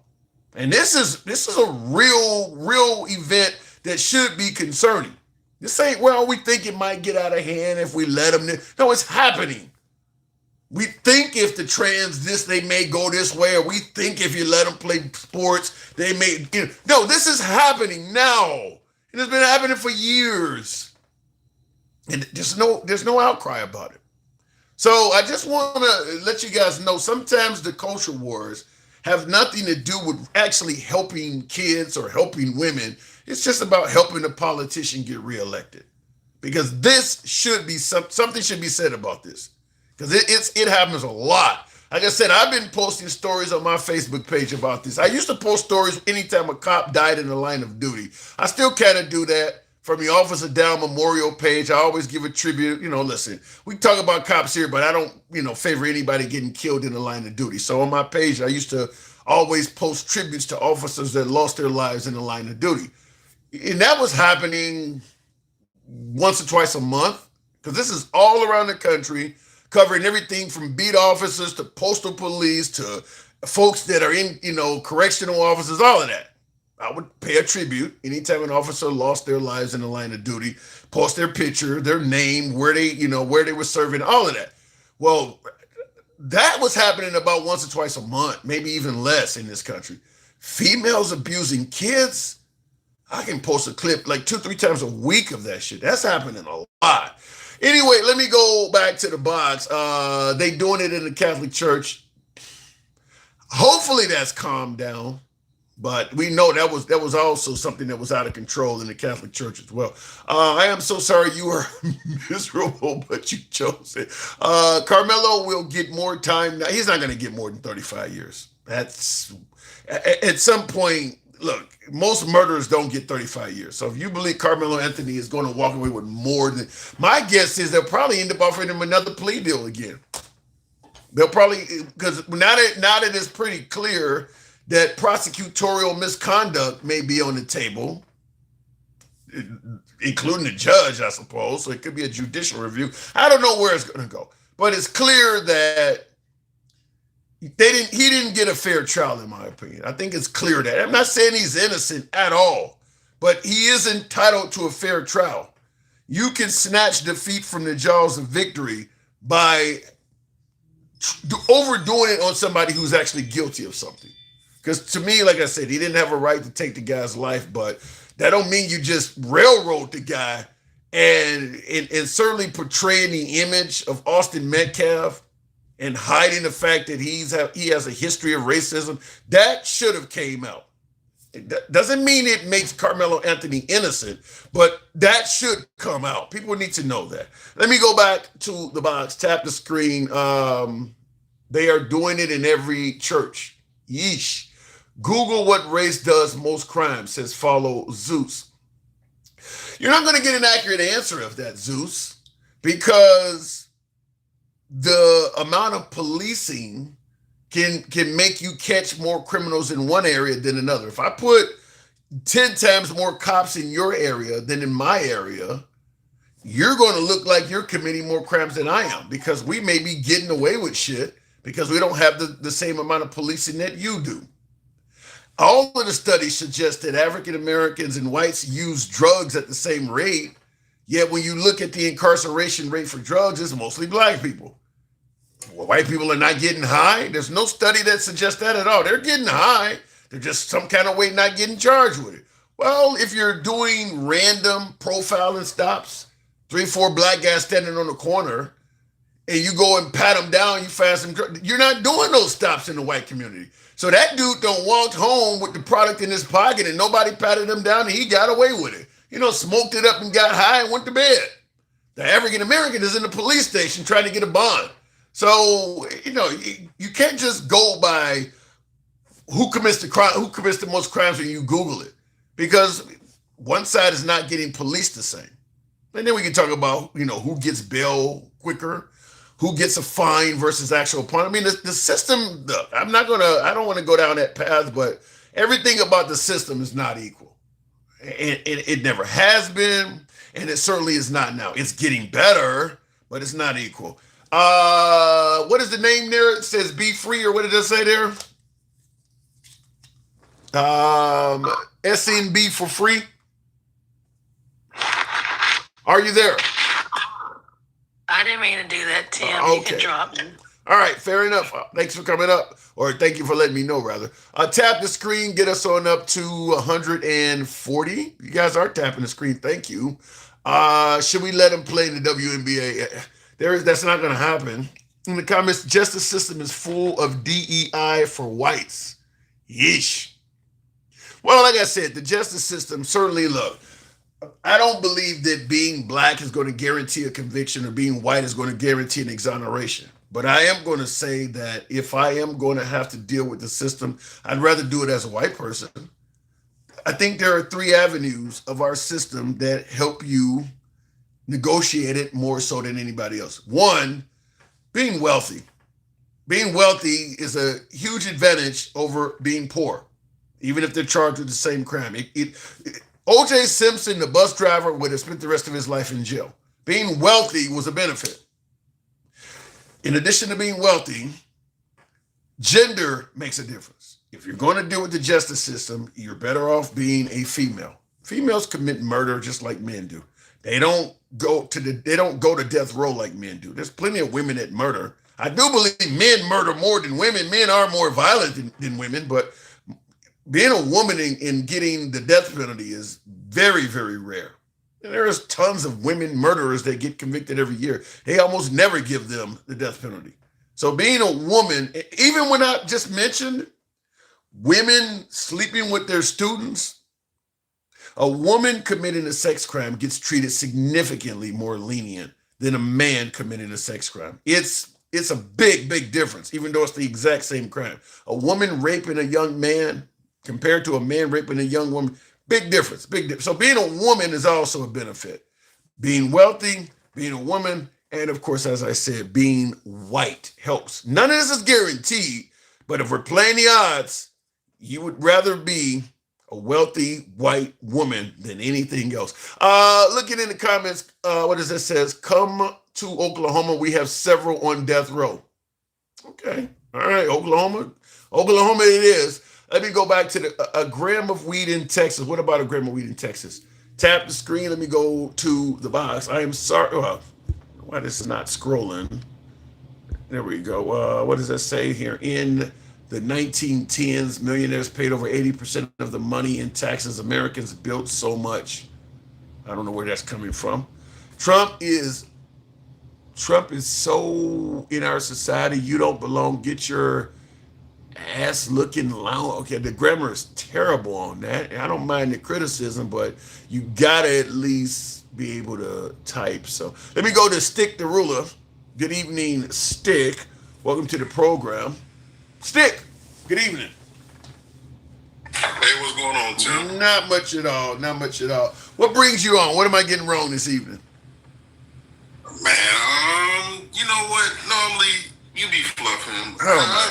And this is a real event that should be concerning. This ain't, well, we think it might get out of hand if we let them. No, it's happening. We think if the trans this, they may go this way, or we think if you let them play sports, they may. No, this is happening now. It has been happening for years, and there's no outcry about it. So I just want to let you guys know, sometimes the culture wars have nothing to do with actually helping kids or helping women. It's just about helping the politician get reelected. because this should be something should be said about this, because it happens a lot. Like I said, I've been posting stories on my Facebook page about this. I used to post stories anytime a cop died in the line of duty. I still kind of do that from the Officer Down Memorial page. I always give a tribute. Listen, we talk about cops here, but I don't, favor anybody getting killed in the line of duty. So on my page, I used to always post tributes to officers that lost their lives in the line of duty. And that was happening once or twice a month, because this is all around the country, covering everything from beat officers to postal police to folks that are in, correctional officers, all of that. I would pay a tribute anytime an officer lost their lives in the line of duty, post their picture, their name, where they were serving, all of that. Well, that was happening about once or twice a month, maybe even less in this country. Females abusing kids, I can post a clip like 2-3 times a week of that shit. That's happening a lot. Anyway, let me go back to the box. They doing it in the Catholic Church. Hopefully that's calmed down, but we know that was also something that was out of control in the Catholic Church as well. I am so sorry you were miserable, but you chose it. Carmelo will get more time. Now, he's not going to get more than 35 years. That's at some point. Look, most murderers don't get 35 years. So if you believe Carmelo Anthony is going to walk away with more than, my guess is they'll probably end up offering him another plea deal again. They'll probably, because now that it's pretty clear that prosecutorial misconduct may be on the table, including the judge, I suppose. So it could be a judicial review. I don't know where it's going to go, but it's clear that he didn't get a fair trial, in my opinion. I think it's clear that. I'm not saying he's innocent at all, but he is entitled to a fair trial. You can snatch defeat from the jaws of victory by overdoing it on somebody who's actually guilty of something. Because to me, like I said, he didn't have a right to take the guy's life, but that don't mean you just railroad the guy and certainly portraying the image of Austin Metcalf and hiding the fact that he has a history of racism. That should have came out. It doesn't mean it makes Carmelo Anthony innocent, but that should come out. People need to know that. Let me go back to the box, tap the screen. They are doing it in every church. Yeesh. Google what race does most crimes, says follow Zeus. You're not going to get an accurate answer of that, Zeus, because the amount of policing can make you catch more criminals in one area than another. If I put 10 times more cops in your area than in my area, you're going to look like you're committing more crimes than I am, because we may be getting away with shit because we don't have the same amount of policing that you do. All of the studies suggest that African Americans and whites use drugs at the same rate, yet when you look at the incarceration rate for drugs, it's mostly black people. Well, white people are not getting high. There's no study that suggests that at all. They're getting high. They're just some kind of way not getting charged with it. Well, if you're doing random profiling stops, 3-4 black guys standing on the corner, and you go and pat them down, you find some drugs, you're not doing those stops in the white community. So that dude don't walk home with the product in his pocket and nobody patted him down and he got away with it. Smoked it up and got high and went to bed. The African American is in the police station trying to get a bond. So, you can't just go by who commits the most crimes when you Google it, because one side is not getting policed the same. And then we can talk about, who gets bail quicker, who gets a fine versus actual punishment. I mean, the system, I don't want to go down that path, but everything about the system is not equal. It never has been, and it certainly is not now. It's getting better, but it's not equal. What is the name there? It says be free, or what did it say there? SNB for free. Are you there? I didn't mean to do that, Tim. Okay. You can drop me. All right, fair enough. Thanks for coming up, or thank you for letting me know, rather. Tap the screen, get us on up to 140. You guys are tapping the screen. Thank you. Should we let him play in the WNBA? That's not going to happen. In the comments, justice system is full of DEI for whites. Yeesh. Well, like I said, the justice system, certainly, look, I don't believe that being black is going to guarantee a conviction or being white is going to guarantee an exoneration. But I am going to say that if I am going to have to deal with the system, I'd rather do it as a white person. I think there are 3 avenues of our system that help you negotiate it more so than anybody else. One, being wealthy. Being wealthy is a huge advantage over being poor, even if they're charged with the same crime. O.J. Simpson, the bus driver, would have spent the rest of his life in jail. Being wealthy was a benefit. In addition to being wealthy, gender makes a difference. If you're going to deal with the justice system, you're better off being a female. Females commit murder just like men do. They don't go to death row like men do. There's plenty of women that murder. I do believe men murder more than women. Men are more violent than women, but being a woman and getting the death penalty is very, very rare. And there's tons of women murderers that get convicted every year. They almost never give them the death penalty. So being a woman, even when I just mentioned women sleeping with their students, a woman committing a sex crime gets treated significantly more lenient than a man committing a sex crime. It's a big, big difference, even though it's the exact same crime. A woman raping a young man compared to a man raping a young woman, big difference, big difference. So being a woman is also a benefit. Being wealthy, being a woman, and of course, as I said, being white helps. None of this is guaranteed, but if we're playing the odds, you would rather be a wealthy white woman than anything else. Looking in the comments, what does it says? Come to Oklahoma. We have several on death row. Okay. All right. Oklahoma it is. Let me go back to a gram of weed in Texas. What about a gram of weed in Texas? Tap the screen. Let me go to the box. I am sorry. Why this is not scrolling. There we go. What does that say here? In the 1910s, millionaires paid over 80% of the money in taxes. Americans built so much. I don't know where that's coming from. Trump is so in our society. You don't belong. Get your ass looking loud. Okay, the grammar is terrible on that. I don't mind the criticism, but you gotta at least be able to type. So let me go to Stick the Ruler. Good evening, Stick. Welcome to the program. Stick, good evening. Hey, what's going on, Tim? Not much at all. What brings you on? What am I getting wrong this evening? Man, you know what? Normally, you be fluffing. I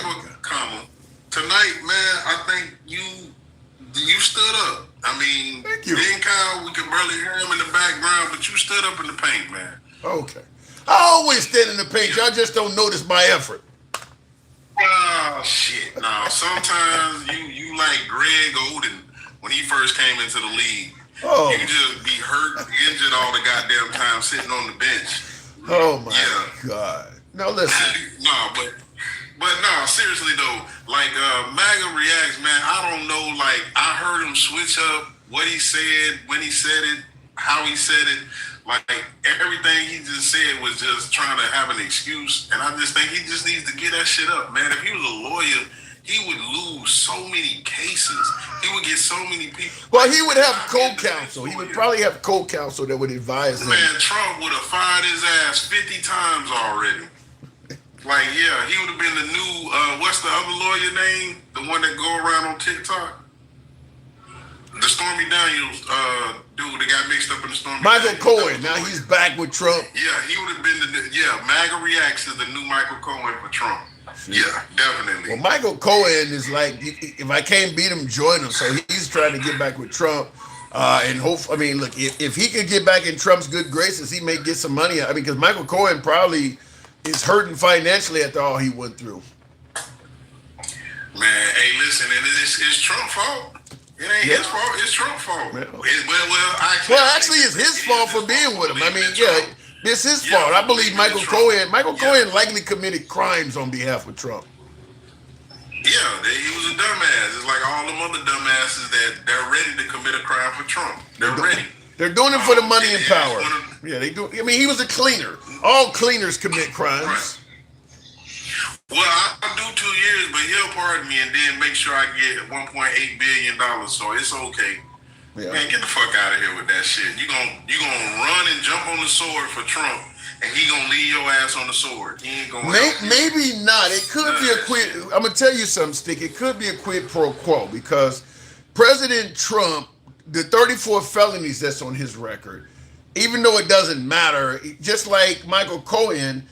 have a comment. Tonight, man, I think you stood up. I mean, thank you. Ben Kyle, we can barely hear him in the background, but you stood up in the paint, man. Okay. I always stand in the paint. Y'all just don't notice my effort. Oh, shit. No, sometimes you like Greg Oden when he first came into the league. Oh. You just be hurt, injured all the goddamn time sitting on the bench. Oh, my God. No, listen. But no, seriously though, like MAGA reacts, man, I don't know, like I heard him switch up what he said, when he said it, how he said it. Like everything he just said was just trying to have an excuse. And I just think he just needs to get that shit up, man. If he was a lawyer, he would lose so many cases. He would get so many people. Well, he would have co-counsel. He would probably have co-counsel that would advise him. Man, Trump would have fired his ass 50 times already. Like, yeah, he would have been the new, what's the other lawyer name? The one that go around on TikTok? The Stormy Daniels dude that got mixed up in the Stormy Michael Daniels. Cohen. Now he's back with Trump. Yeah, he would have been MAGA reacts is the new Michael Cohen for Trump. Yeah, definitely. Well, Michael Cohen is like, if I can't beat him, join him. So he's trying to get back with Trump. And look, if he could get back in Trump's good graces, he may get some money. I mean, because Michael Cohen probably is hurting financially after all he went through. Man, hey, listen, it's Trump's fault. It ain't his fault. It's Trump's fault. Actually, it's his fault for being with him. I mean, it's his fault. I believe Michael Cohen likely committed crimes on behalf of Trump. Yeah, he was a dumbass. It's like all them other dumbasses that they're ready to commit a crime for Trump. They're ready. They're doing it for the money and power. Yeah, they do. I mean, he was a cleaner. All cleaners commit crimes. Right. Well, I'll do 2 years, but he'll pardon me and then make sure I get $1.8 billion. So it's okay. Yeah. Man, get the fuck out of here with that shit. You gonna run and jump on the sword for Trump, and he gonna leave your ass on the sword. He ain't gonna. Maybe not. It could be a quid. I'm gonna tell you something, Stick. It could be a quid pro quo because President Trump, the 34 felonies that's on his record, even though it doesn't matter, just like Michael Cohen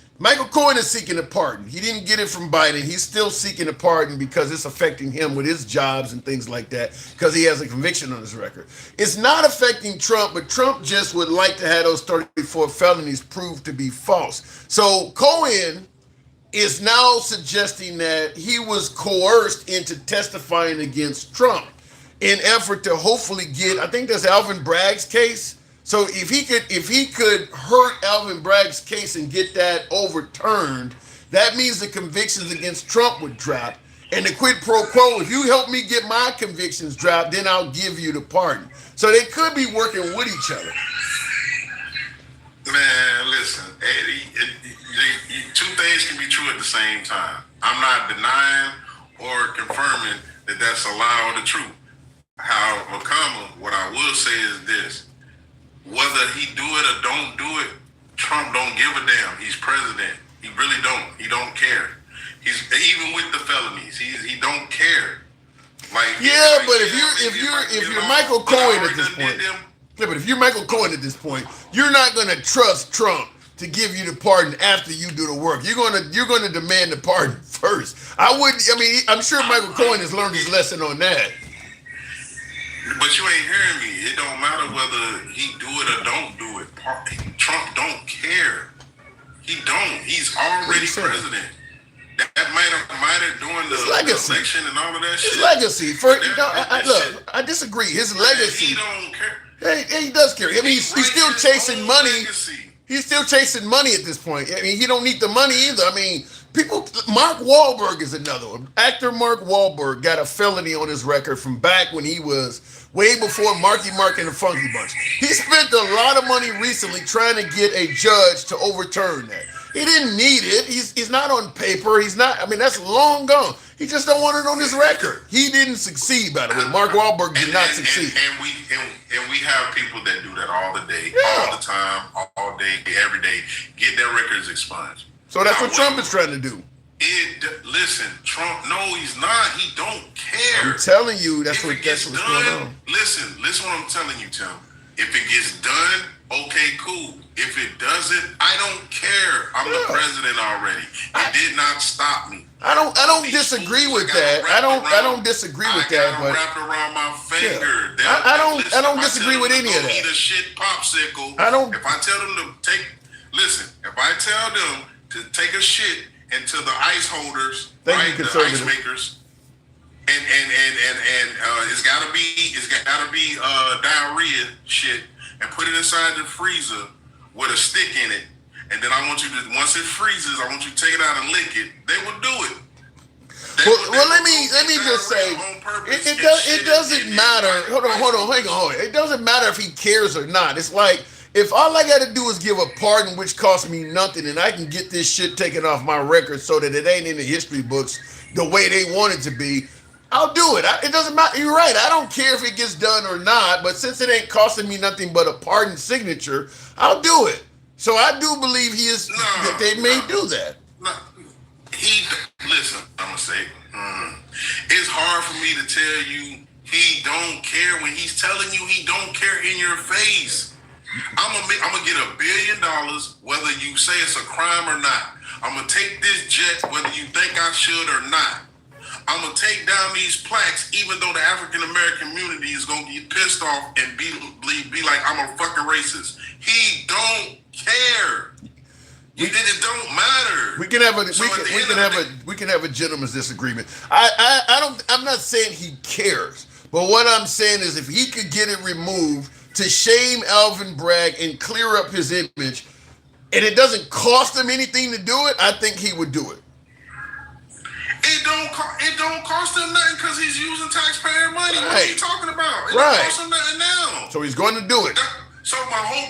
is seeking a pardon. He didn't get it from Biden. He's still seeking a pardon because it's affecting him with his jobs and things like that because he has a conviction on his record. It's not affecting Trump, but Trump just would like to have those 34 felonies proved to be false. So Cohen is now suggesting that he was coerced into testifying against Trump in effort to hopefully get, I think that's Alvin Bragg's case. So if he could hurt Alvin Bragg's case and get that overturned, that means the convictions against Trump would drop. And the quid pro quo, if you help me get my convictions dropped, then I'll give you the pardon. So they could be working with each other. Man, listen, two things can be true at the same time. I'm not denying or confirming that that's a lie or the truth. However, what I will say is this. Whether he do it or don't do it, Trump don't give a damn. He's president. He really don't. He don't care. He's even with the felonies. He don't care. Like but if you're Michael Cohen at this point, but if you're Michael Cohen at this point, you're not gonna trust Trump to give you the pardon after you do the work. You're gonna demand the pardon first. I'm sure Michael Cohen has learned his lesson on that. But you ain't hearing me. It don't matter whether he do it or don't do it. Trump don't care. He don't. He's already president. That might have during the election and all of that shit. His legacy. Look, I disagree. His legacy. He don't care. He does care. I mean, he's still chasing money. He's still chasing money at this point. I mean, he don't need the money either. I mean, Mark Wahlberg is another one. Actor Mark Wahlberg got a felony on his record from back when he was way before Marky Mark and the Funky Bunch. He spent a lot of money recently trying to get a judge to overturn that. He didn't need it. He's not on paper. He's not. I mean, that's long gone. He just don't want it on his record. He didn't succeed, by the way. Mark Wahlberg did not succeed. And we have people that do that all the day, all the time, all day, every day. Get their records expunged. So that's what Trump is trying to do. Listen, Trump, no, he's not. He don't care. I'm telling you, that's what's going on. Listen what I'm telling you, Tim. If it gets done, okay, cool. If it doesn't, I don't care. I'm the president already. It did not stop me. I don't disagree with that. I don't disagree with that. But wrapped around my finger. Yeah. I don't disagree with any of that. Eat a shit popsicle. If I tell them to if I tell them to take a shit into the ice holders, the ice makers, and it's gotta be diarrhea shit, and put it inside the freezer with a stick in it, and then I want you to, once it freezes, I want you to take it out and lick it. They will do it. Well, let me just say, it doesn't matter. Hold on, hang on. It doesn't matter if he cares or not. It's like, if all I got to do is give a pardon, which costs me nothing, and I can get this shit taken off my record so that it ain't in the history books the way they want it to be, I'll do it. It doesn't matter. You're right. I don't care if it gets done or not, but since it ain't costing me nothing but a pardon signature, I'll do it. So I do believe that they may do that. Listen, I'm going to say, it's hard for me to tell you he don't care when he's telling you he don't care in your face. I'm gonna get $1 billion whether you say it's a crime or not. I'm gonna take this jet whether you think I should or not. I'm gonna take down these plaques even though the African American community is gonna get pissed off and be like I'm a fucking racist. He don't care. It don't matter. We can have a gentleman's disagreement. I'm not saying he cares, but what I'm saying is if he could get it removed to shame Alvin Bragg and clear up his image, and it doesn't cost him anything to do it, I think he would do it. It don't cost him nothing because he's using taxpayer money. Right. What are you talking about? It don't cost him nothing now. So he's going to do it. So my whole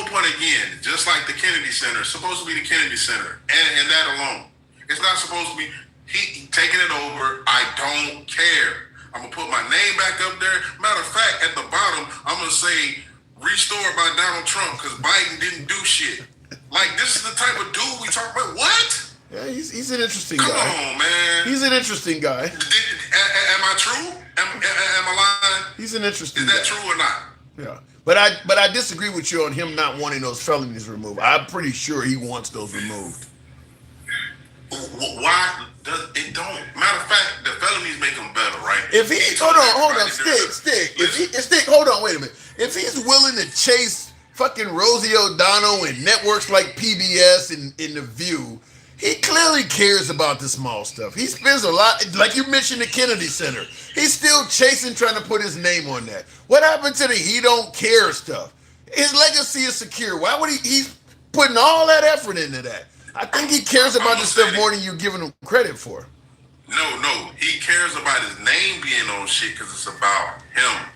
point again, just like the Kennedy Center, it's supposed to be the Kennedy Center, and that alone. It's not supposed to be he taking it over. I don't care. I'm gonna put my name back up there. Matter of fact, at the bottom, I'm gonna say restored by Donald Trump because Biden didn't do shit. Like, this is the type of dude we talk about. What? Yeah, he's an interesting guy. Come on, man. He's an interesting guy. Am I true? Am I lying? He's an interesting guy. Is that true or not? Yeah. But I disagree with you on him not wanting those felonies removed. I'm pretty sure he wants those removed. Why? It don't. Matter of fact, the felonies make him better, right? If he hold on, stick. Hold on, wait a minute. If he's willing to chase fucking Rosie O'Donnell and networks like PBS and The View, he clearly cares about the small stuff. He spends a lot, like you mentioned, the Kennedy Center. He's still chasing, trying to put his name on that. What happened to the he don't care stuff? His legacy is secure. Why would he's putting all that effort into that? I think he cares about this stuff more than you're giving him credit for. No. He cares about his name being on shit because it's about him.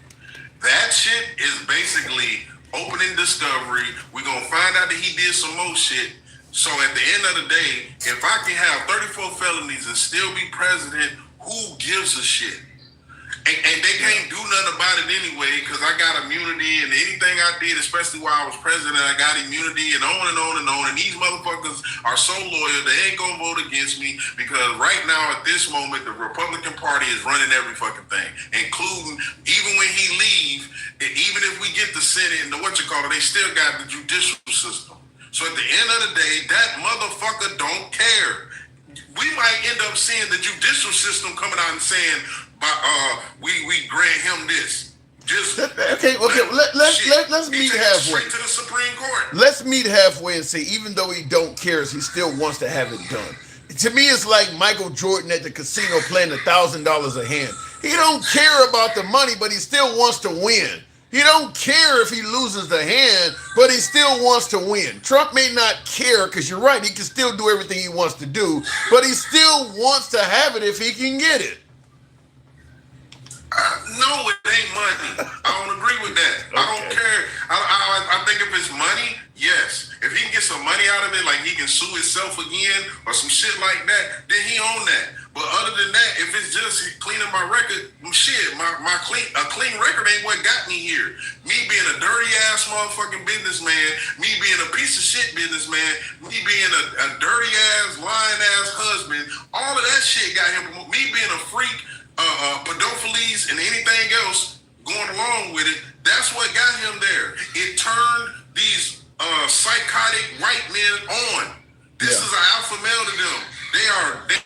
That shit is basically opening discovery. We're going to find out that he did some more shit. So at the end of the day, if I can have 34 felonies and still be president, who gives a shit? And they can't do nothing about it anyway because I got immunity and anything I did, especially while I was president, I got immunity and on and on and on. And these motherfuckers are so loyal, they ain't gonna vote against me because right now at this moment, the Republican Party is running every fucking thing, including even when he leave, even if we get the Senate and the they still got the judicial system. So at the end of the day, that motherfucker don't care. We might end up seeing the judicial system coming out and saying, we grant him this. Just okay. Let's meet halfway. Straight to the Supreme Court. Let's meet halfway and say, even though he don't care, he still wants to have it done. To me, it's like Michael Jordan at the casino playing $1,000 a hand. He don't care about the money, but he still wants to win. He don't care if he loses the hand, but he still wants to win. Trump may not care, because you're right, he can still do everything he wants to do, but he still wants to have it if he can get it. No, it ain't money. I don't agree with that. Okay. I don't care. I think if it's money, yes. If he can get some money out of it, like he can sue himself again or some shit like that, then he own that. But other than that, if it's just cleaning my record, shit, a clean record ain't what got me here. Me being a dirty ass motherfucking businessman, me being a piece of shit businessman, me being a dirty ass, lying ass husband, all of that shit got him. Me being a freak, pedophiles and anything else going along with it, that's what got him there. It turned these psychotic white men on. This is an alpha male to them. They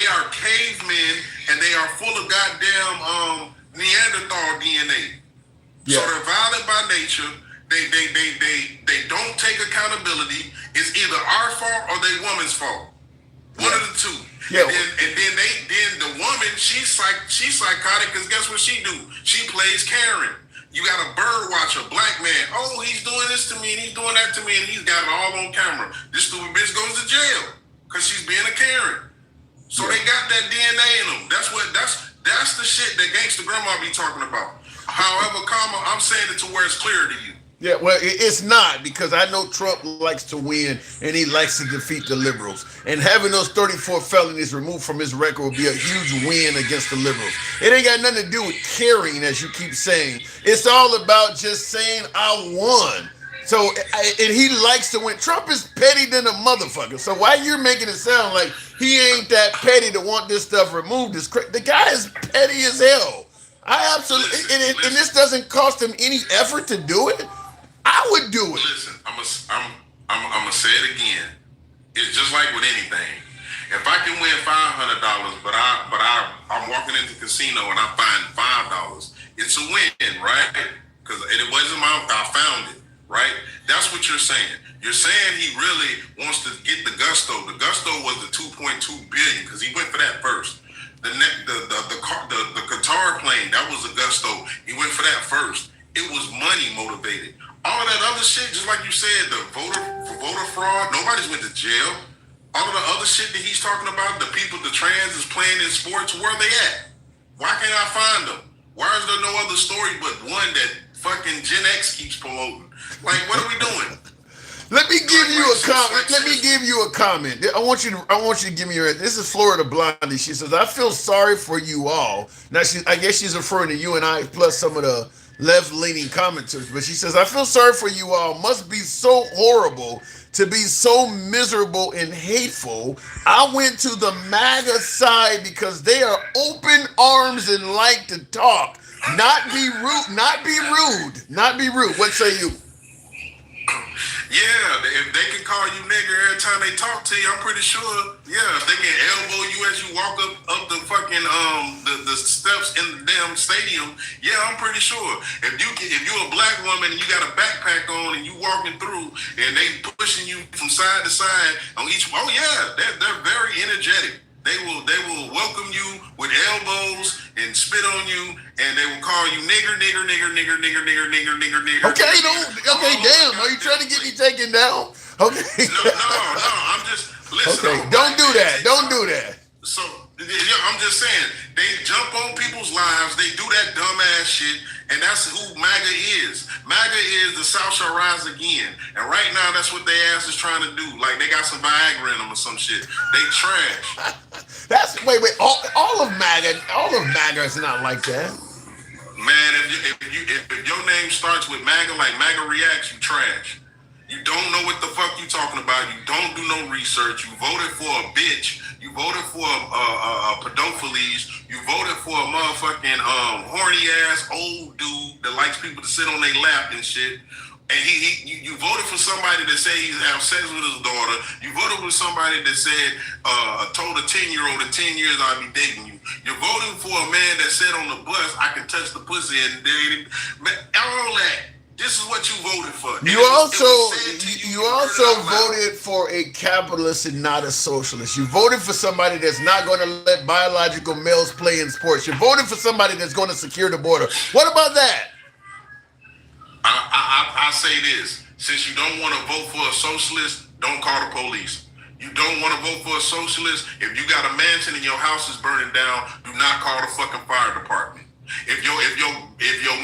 are cavemen and they are full of goddamn Neanderthal DNA. Yeah. So they're violent by nature. They don't take accountability. It's either our fault or they woman's fault. One of the two. Yeah. And then the woman, she's psychotic because guess what she do? She plays Karen. You got a bird watcher, black man. Oh, he's doing this to me and he's doing that to me and he's got it all on camera. This stupid bitch goes to jail because she's being a Karen. So they got that DNA in them. That's the shit that gangsta grandma be talking about. However, I'm saying it to where it's clear to you. Yeah, well, it's not, because I know Trump likes to win and he likes to defeat the liberals. And having those 34 felonies removed from his record will be a huge win against the liberals. It ain't got nothing to do with caring, as you keep saying. It's all about just saying, I won. So, and he likes to win. Trump is petty than a motherfucker. So why you're making it sound like he ain't that petty to want this stuff removed? The guy is petty as hell. I absolutely, and this doesn't cost him any effort to do it. I would do it. Listen, I'm gonna say it again. It's just like with anything. If I can win $500, but I'm walking into the casino and I find $5, it's a win, right? Because it wasn't I found it, right? That's what you're saying. You're saying he really wants to get the gusto. The gusto was the $2.2 billion because he went for that first. The Qatar plane, that was the gusto. He went for that first. It was money motivated. All of that other shit, just like you said, the voter fraud, nobody's went to jail. All of the other shit that he's talking about, the people, the trans is playing in sports, where are they at? Why can't I find them? Why is there no other story but one that fucking Gen X keeps promoting? Like, what are we doing? Let me give you a comment. Let me give you a comment. I want you to give me your. This is Florida Blondie. She says, "I feel sorry for you all." Now, I guess she's referring to you and I, plus some of the left-leaning commenters. But she says, "I feel sorry for you all. Must be so horrible to be so miserable and hateful. I went to the MAGA side because they are open arms and like to talk, not be rude, not be rude, not be rude." What say you? Yeah, if they can call you nigger every time they talk to you, I'm pretty sure. Yeah, if they can elbow you as you walk up the fucking the steps in the damn stadium, yeah, I'm pretty sure. If you're a black woman and you got a backpack on and you walking through and they pushing you from side to side on each, oh yeah, they're very energetic. They will welcome you with elbows and spit on you, and they will call you nigger. Okay, damn. Are you trying to get me taken down? Okay. No. I'm just listen. Okay, don't do that. Don't do that. So yeah, I'm just saying they jump on people's lives. They do that dumbass shit, and that's who MAGA is. MAGA is the South shall rise again, and right now that's what their ass is trying to do. Like they got some Viagra in them or some shit. They trash. Wait. All of MAGA is not like that. Man, if your name starts with MAGA, like MAGA Reacts, you trash. You don't know what the fuck you talking about. You don't do no research. You voted for a bitch. You voted for a pedophiles. You voted for a motherfucking horny ass old dude that likes people to sit on their lap and shit. And you voted for somebody that said he's have sex with his daughter. You voted for somebody that said told a 10-year-old in 10 years I'll be dating you. You're voting for a man that said on the bus I can touch the pussy and all that. This is what you voted for. You also voted for a capitalist and not a socialist. You voted for somebody that's not going to let biological males play in sports. You voted for somebody that's going to secure the border. What about that? I say this. Since you don't want to vote for a socialist, don't call the police. You don't want to vote for a socialist. If you got a mansion and your house is burning down, do not call the fucking fire department. If your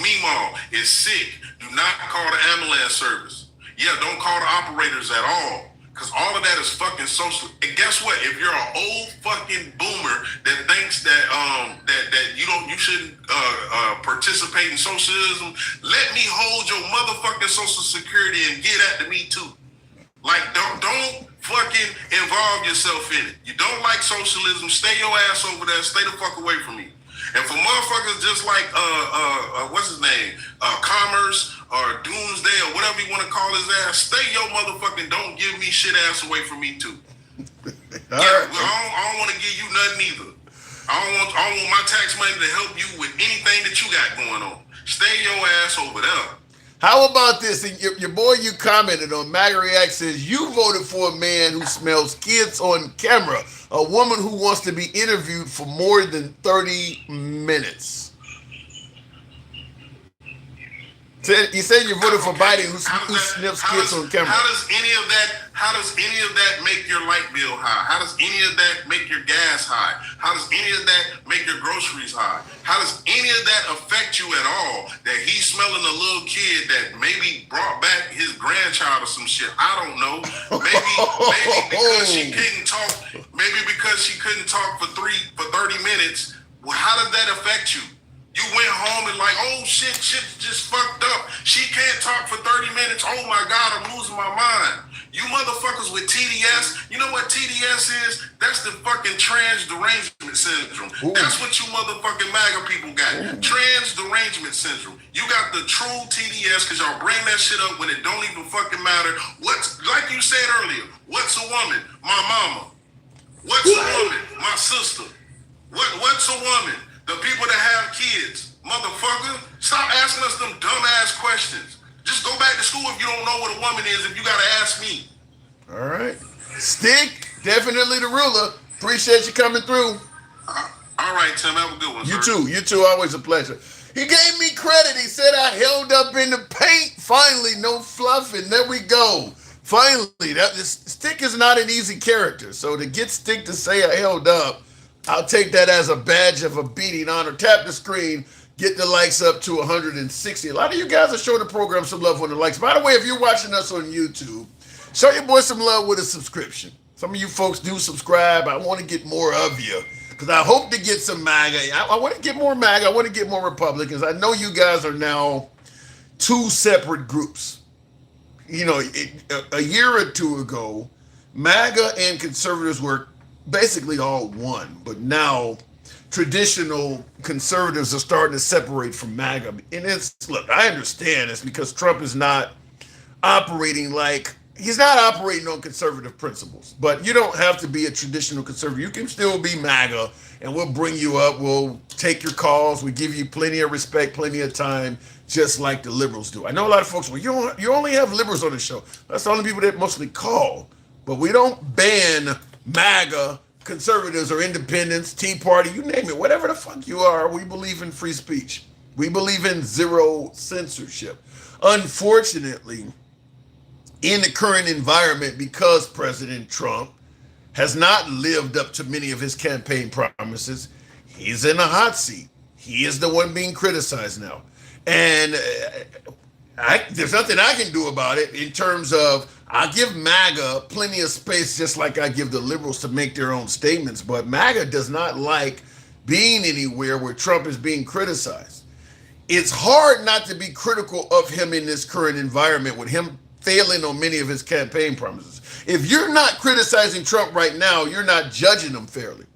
Meemaw is sick, do not call the ambulance service. Yeah, don't call the operators at all. Because all of that is fucking social. And guess what? If you're an old fucking boomer that thinks that you shouldn't participate in socialism, let me hold your motherfucking social security and get at to me too. Like don't fucking involve yourself in it. You don't like socialism, stay your ass over there, stay the fuck away from me. And for motherfuckers just like what's his name? Commerce or Doomsday or whatever you want to call his ass, stay your motherfucking don't give me shit ass away from me too. I don't want to give you nothing either. I don't want my tax money to help you with anything that you got going on. Stay your ass over there. How about this? And your boy you commented on, MAGA React says, you voted for a man who smells kids on camera, a woman who wants to be interviewed for more than 30 minutes. You said you voted for Biden who sniffs kids on camera. How does any of that make your light bill high? How does any of that make your gas high? How does any of that make your groceries high? How does any of that affect you at all? That he's smelling a little kid that maybe brought back his grandchild or some shit. I don't know. Maybe because she couldn't talk. Maybe because she couldn't talk for 30 minutes. Well, how does that affect you? You went home and like, oh shit just fucked up. She can't talk for 30 minutes. Oh my God, I'm losing my mind. You motherfuckers with TDS, you know what TDS is? That's the fucking trans derangement syndrome. Ooh. That's what you motherfucking MAGA people got. Ooh. Trans derangement syndrome. You got the true TDS because y'all bring that shit up when it don't even fucking matter. What's, like you said earlier, what's a woman? My mama. What's a woman? My sister. What's a woman? The people that have kids. Motherfucker, stop asking us them dumbass questions. Just go back to school if you don't know what a woman is, if you gotta ask me. All right. Stick, definitely the ruler. Appreciate you coming through. All right, Tim, have a good one, sir. You too, always a pleasure. He gave me credit. He said I held up in the paint. Finally, no fluffing. There we go. Finally, Stick is not an easy character. So to get Stick to say I held up, I'll take that as a badge of a beating honor. Tap the screen, get the likes up to 160. A lot of you guys are showing the program some love on the likes. By the way, if you're watching us on YouTube, Show your boy some love with a subscription. Some of you folks do subscribe. I want to get more of you because I hope to get some MAGA. I want to get more MAGA. I want to get more Republicans. I know you guys are now two separate groups. You know, a year or two ago, MAGA and conservatives were basically all one, but now traditional conservatives are starting to separate from MAGA. And it's, look, I understand it's because Trump is not operating he's not operating on conservative principles, but you don't have to be a traditional conservative. You can still be MAGA, and we'll bring you up. We'll take your calls. We give you plenty of respect, plenty of time, just like the liberals do. I know a lot of folks, well, you only have liberals on the show. That's the only people that mostly call. But we don't ban MAGA, conservatives or independents, Tea Party, you name it, whatever the fuck you are. We believe in free speech. We believe in zero censorship. Unfortunately, in the current environment, because President Trump has not lived up to many of his campaign promises, he's in a hot seat. He is the one being criticized now. And there's nothing I can do about it in terms of, I give MAGA plenty of space, just like I give the liberals to make their own statements. But MAGA does not like being anywhere where Trump is being criticized. It's hard not to be critical of him in this current environment with him failing on many of his campaign promises. If you're not criticizing Trump right now, you're not judging him fairly.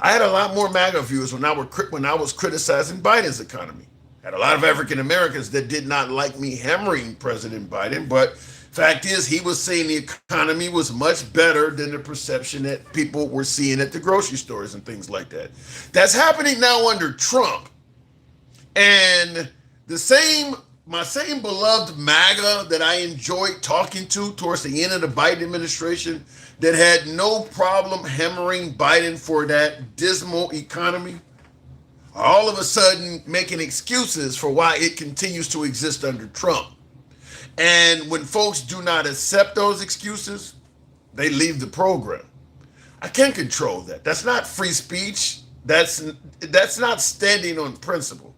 I had a lot more MAGA viewers when I was criticizing Biden's economy. I had a lot of African Americans that did not like me hammering President Biden, but fact is, he was saying the economy was much better than the perception that people were seeing at the grocery stores and things like that. That's happening now under Trump. And my same beloved MAGA that I enjoyed talking to towards the end of the Biden administration that had no problem hammering Biden for that dismal economy, all of a sudden making excuses for why it continues to exist under Trump. And when folks do not accept those excuses, they leave the program. I can't control that. That's not free speech. That's not standing on principle.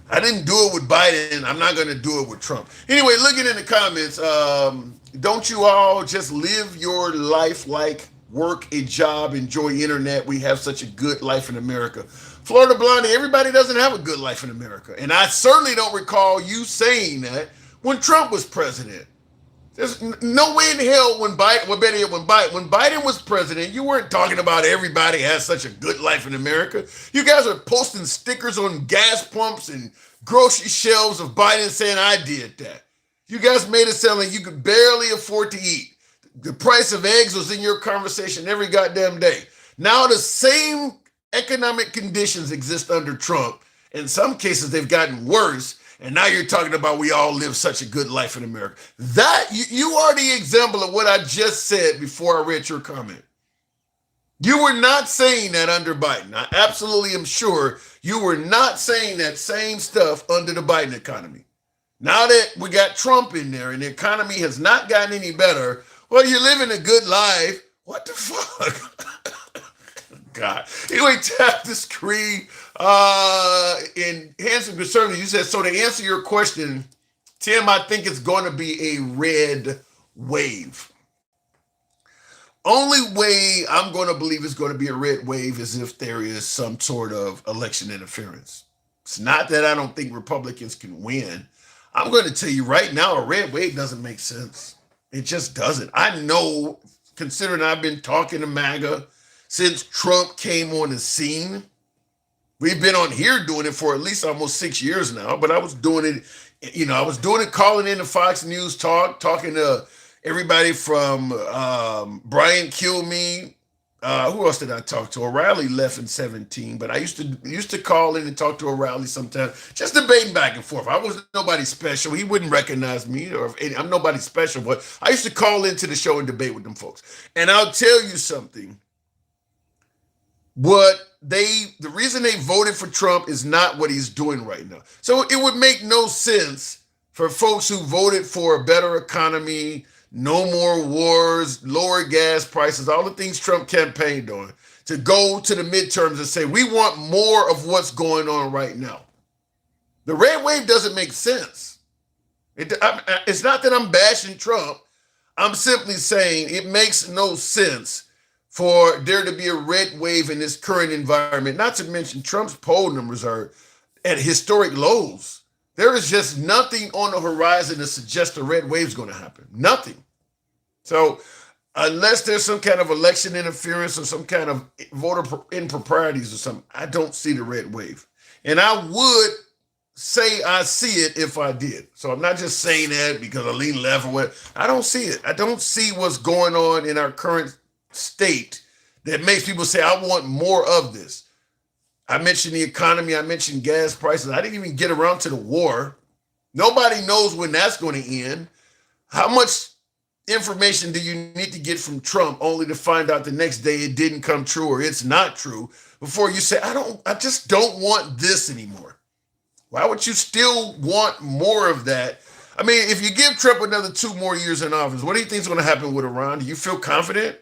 I didn't do it with Biden. I'm not going to do it with Trump. Anyway, looking in the comments, don't you all just live your life like work a job, enjoy internet? We have such a good life in America. Florida Blondie, everybody doesn't have a good life in America. And I certainly don't recall you saying that when Trump was president. There's no way in hell when Biden was president, you weren't talking about everybody has such a good life in America. You guys are posting stickers on gas pumps and grocery shelves of Biden saying, I did that. You guys made it sound like you could barely afford to eat. The price of eggs was in your conversation every goddamn day. Now the same economic conditions exist under Trump. In some cases, they've gotten worse. And now you're talking about we all live such a good life in America. That you are the example of what I just said before I read your comment. You were not saying that under Biden. I absolutely am sure you were not saying that same stuff under the Biden economy. Now that we got Trump in there and the economy has not gotten any better, well, you're living a good life. What the fuck? God. Anyway, tap the screen. In Handsome Conservative, you said, so to answer your question, Tim, I think it's going to be a red wave. Only way I'm going to believe it's going to be a red wave is if there is some sort of election interference. It's not that I don't think Republicans can win. I'm going to tell you right now, a red wave doesn't make sense. It just doesn't. I know, considering I've been talking to MAGA since Trump came on the scene. We've been on here doing it for at least almost 6 years now, but I was doing it, calling in to Fox News talking to everybody from Brian Kilmeade. Who else did I talk to? O'Reilly left in 2017, but I used to call in and talk to O'Reilly sometimes, just debating back and forth. I wasn't nobody special. He wouldn't recognize me, I'm nobody special, but I used to call into the show and debate with them folks. And I'll tell you something. The reason they voted for Trump is not what he's doing right now. So it would make no sense for folks who voted for a better economy, no more wars, lower gas prices, all the things Trump campaigned on, to go to the midterms and say, we want more of what's going on right now. The red wave doesn't make sense. It's not that I'm bashing Trump. I'm simply saying it makes no sense for there to be a red wave in this current environment, not to mention Trump's poll numbers are at historic lows. There is just nothing on the horizon to suggest a red wave is going to happen. Nothing. So unless there's some kind of election interference or some kind of voter improprieties or something, I don't see the red wave. And I would say I see it if I did. So I'm not just saying that because I lean left or what. I don't see it. I don't see what's going on in our current state that makes people say, I want more of this. I mentioned the economy. I mentioned gas prices. I didn't even get around to the war. Nobody knows when that's going to end. How much information do you need to get from Trump only to find out the next day it didn't come true or it's not true before you say, I just don't want this anymore? Why would you still want more of that? I mean, if you give Trump another 2 more years in office, what do you think is going to happen with Iran? Do you feel confident?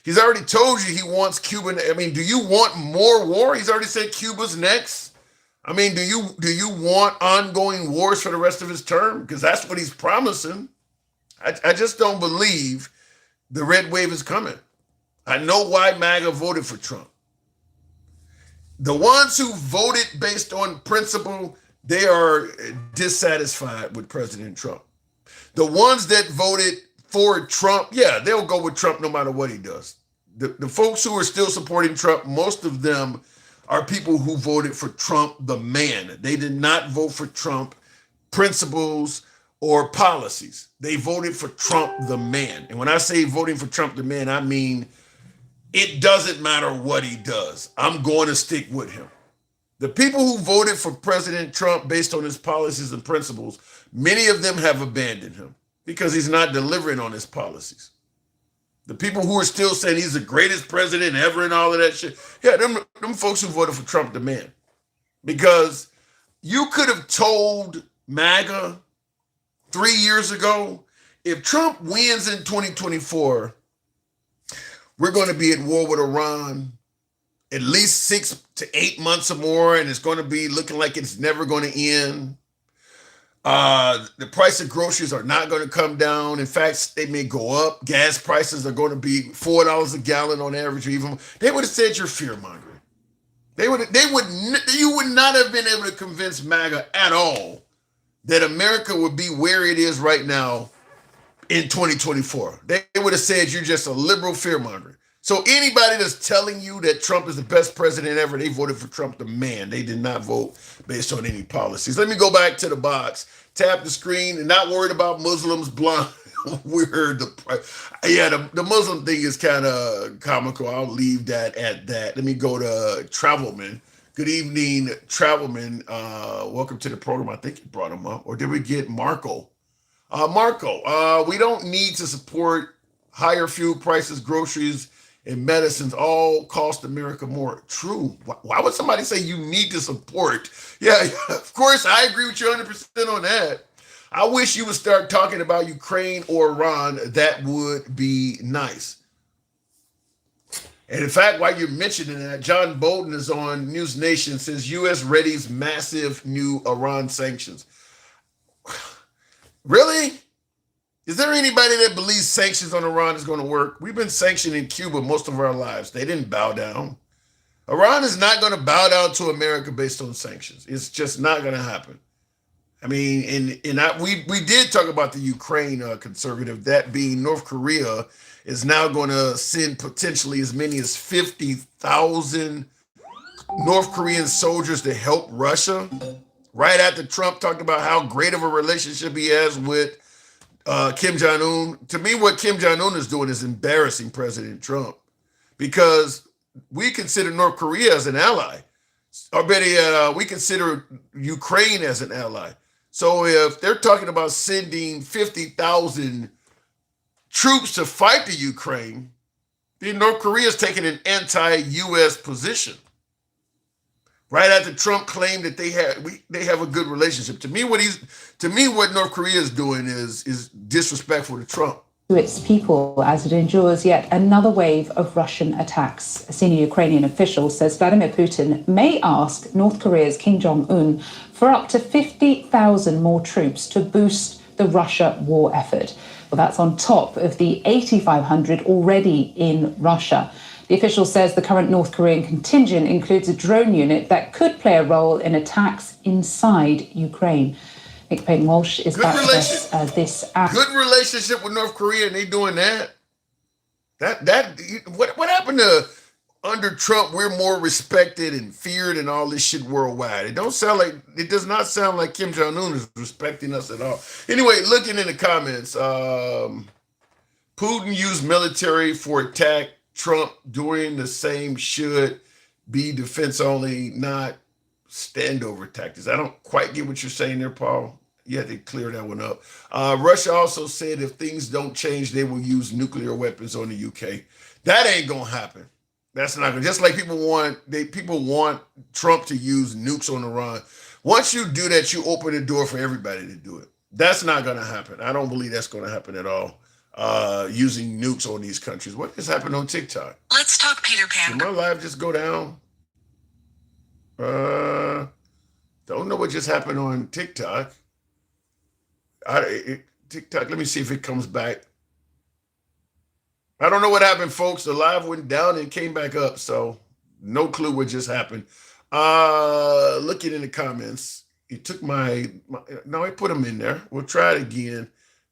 He's already told you he wants Cuba. I mean, do you want more war? He's already said Cuba's next. I mean, do you want ongoing wars for the rest of his term? Because that's what he's promising. I just don't believe the red wave is coming. I know why MAGA voted for Trump. The ones who voted based on principle, they are dissatisfied with President Trump. The ones that voted for Trump, yeah, they'll go with Trump no matter what he does. The folks who are still supporting Trump, most of them are people who voted for Trump, the man. They did not vote for Trump principles or policies. They voted for Trump, the man. And when I say voting for Trump, the man, I mean, it doesn't matter what he does. I'm going to stick with him. The people who voted for President Trump based on his policies and principles, many of them have abandoned him because he's not delivering on his policies. The people who are still saying he's the greatest president ever and all of that shit, yeah, them folks who voted for Trump, the man. Because you could have told MAGA 3 years ago, if Trump wins in 2024, we're going to be at war with Iran at least 6 to 8 months or more, and it's going to be looking like it's never going to end. The price of groceries are not going to come down. In fact, they may go up. Gas prices are going to be $4 a gallon on average, or even they would have said you're fear mongering. You would not have been able to convince MAGA at all that America would be where it is right now in 2024. They would have said you're just a liberal fear monger. So anybody that's telling you that Trump is the best president ever, they voted for Trump, the man. They did not vote based on any policies. Let me go back to the box. Tap the screen and not worried about Muslims, blind. Weird. The Muslim thing is kind of comical. I'll leave that at that. Let me go to Travelman. Good evening, Travelman. Welcome to the program. I think you brought him up. Or did we get Marco? Marco, we don't need to support higher fuel prices, groceries, and medicines all cost America more. True. Why would somebody say you need to support? Yeah, of course, I agree with you 100% on that. I wish you would start talking about Ukraine or Iran. That would be nice. And in fact, while you're mentioning that, John Bolton is on News Nation, says U.S. readies massive new Iran sanctions. Really? Is there anybody that believes sanctions on Iran is going to work? We've been sanctioning Cuba most of our lives. They didn't bow down. Iran is not going to bow down to America based on sanctions. It's just not going to happen. I mean, we did talk about the Ukraine conservative, that being North Korea is now going to send potentially as many as 50,000 North Korean soldiers to help Russia. Right after Trump talked about how great of a relationship he has with Kim Jong-un. To me, what Kim Jong-un is doing is embarrassing President Trump because we consider North Korea as an ally. Or better yet, we consider Ukraine as an ally. So if they're talking about sending 50,000 troops to fight the Ukraine, then North Korea is taking an anti-U.S. position. Right after Trump claimed that they have a good relationship. To me, what North Korea is doing is disrespectful to Trump. To its people as it endures yet another wave of Russian attacks. A senior Ukrainian official says Vladimir Putin may ask North Korea's Kim Jong-un for up to 50,000 more troops to boost the Russia war effort. Well, that's on top of the 8,500 already in Russia. The official says the current North Korean contingent includes a drone unit that could play a role in attacks inside Ukraine. Nick Payton-Walsh is back with us this afternoon. Good relationship with North Korea, and they doing that. What happened to under Trump? We're more respected and feared and all this shit worldwide. It does not sound like Kim Jong-un is respecting us at all. Anyway, looking in the comments, Putin used military for attack. Trump doing the same should be defense only, not standover tactics. I don't quite get what you're saying there, Paul. You had to clear that one up. Russia also said if things don't change, they will use nuclear weapons on the UK. That ain't gonna happen. That's not gonna. Just like people want Trump to use nukes on Iran. Once you do that, you open the door for everybody to do it. That's not gonna happen. I don't believe that's gonna happen at all. Using nukes on these countries. What just happened on TikTok? Let's talk Peter Pan. Did my live just go down? Don't know what just happened on TikTok. TikTok, let me see if it comes back. I don't know what happened, folks. The live went down and came back up, so no clue what just happened. Looking in the comments, it took no, I put them in there. We'll try it again.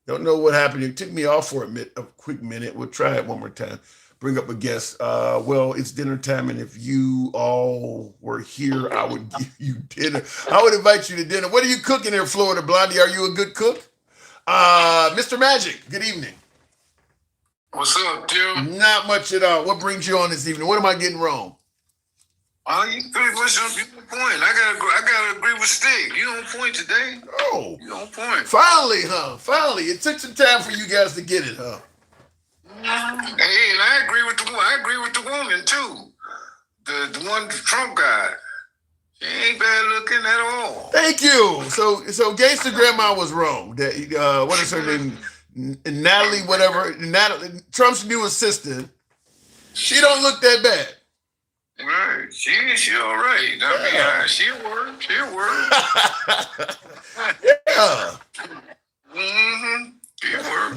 Don't know what happened. It took me off for a quick minute. We'll try it one more time. Bring up a guest. Well, it's dinner time, and if you all were here, I would give you dinner. I would invite you to dinner. What are you cooking there, Florida Blondie? Are you a good cook? Mr. Magic, good evening. What's up, Jim? Not much at all. What brings you on this evening? What am I getting wrong? You pretty much on point. I gotta agree with Stig. You on point today? Oh, you on point. Finally, huh? Finally, it took some time for you guys to get it, huh? Hey, and I agree with the woman too. The one Trump guy. She ain't bad looking at all. Thank you. So Gangsta Grandma was wrong. That what is her name? Natalie, whatever. Natalie, Trump's new assistant. She don't look that bad. Right, she all right. I mean, she'll work. Yeah. She'll work.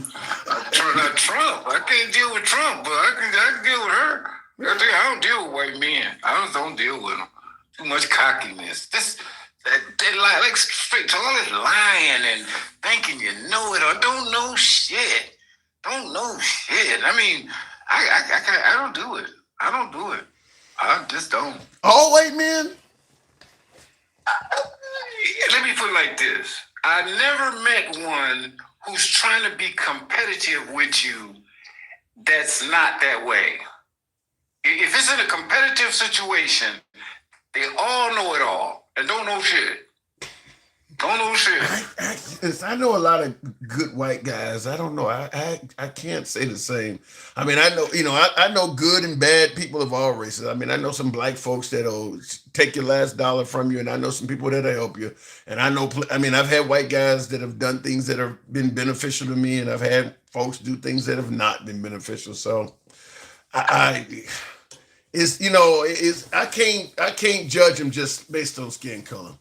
Not Trump. I can't deal with Trump, but I can deal with her. I don't deal with white men. I don't deal with them. Too much cockiness. They lie, like straight talk, all this lying and thinking you know it or don't know shit. I mean, I don't do it. I just don't. All white men? Let me put it like this. I never met one who's trying to be competitive with you that's not that way. If it's in a competitive situation, they all know it all and don't know shit. I know a lot of good white guys. I don't know. I can't say the same. I mean, I know, I know good and bad people of all races. I mean, I know some black folks that'll take your last dollar from you, and I know some people that'll help you. And I've had white guys that have done things that have been beneficial to me, and I've had folks do things that have not been beneficial. So I can't judge them just based on skin color.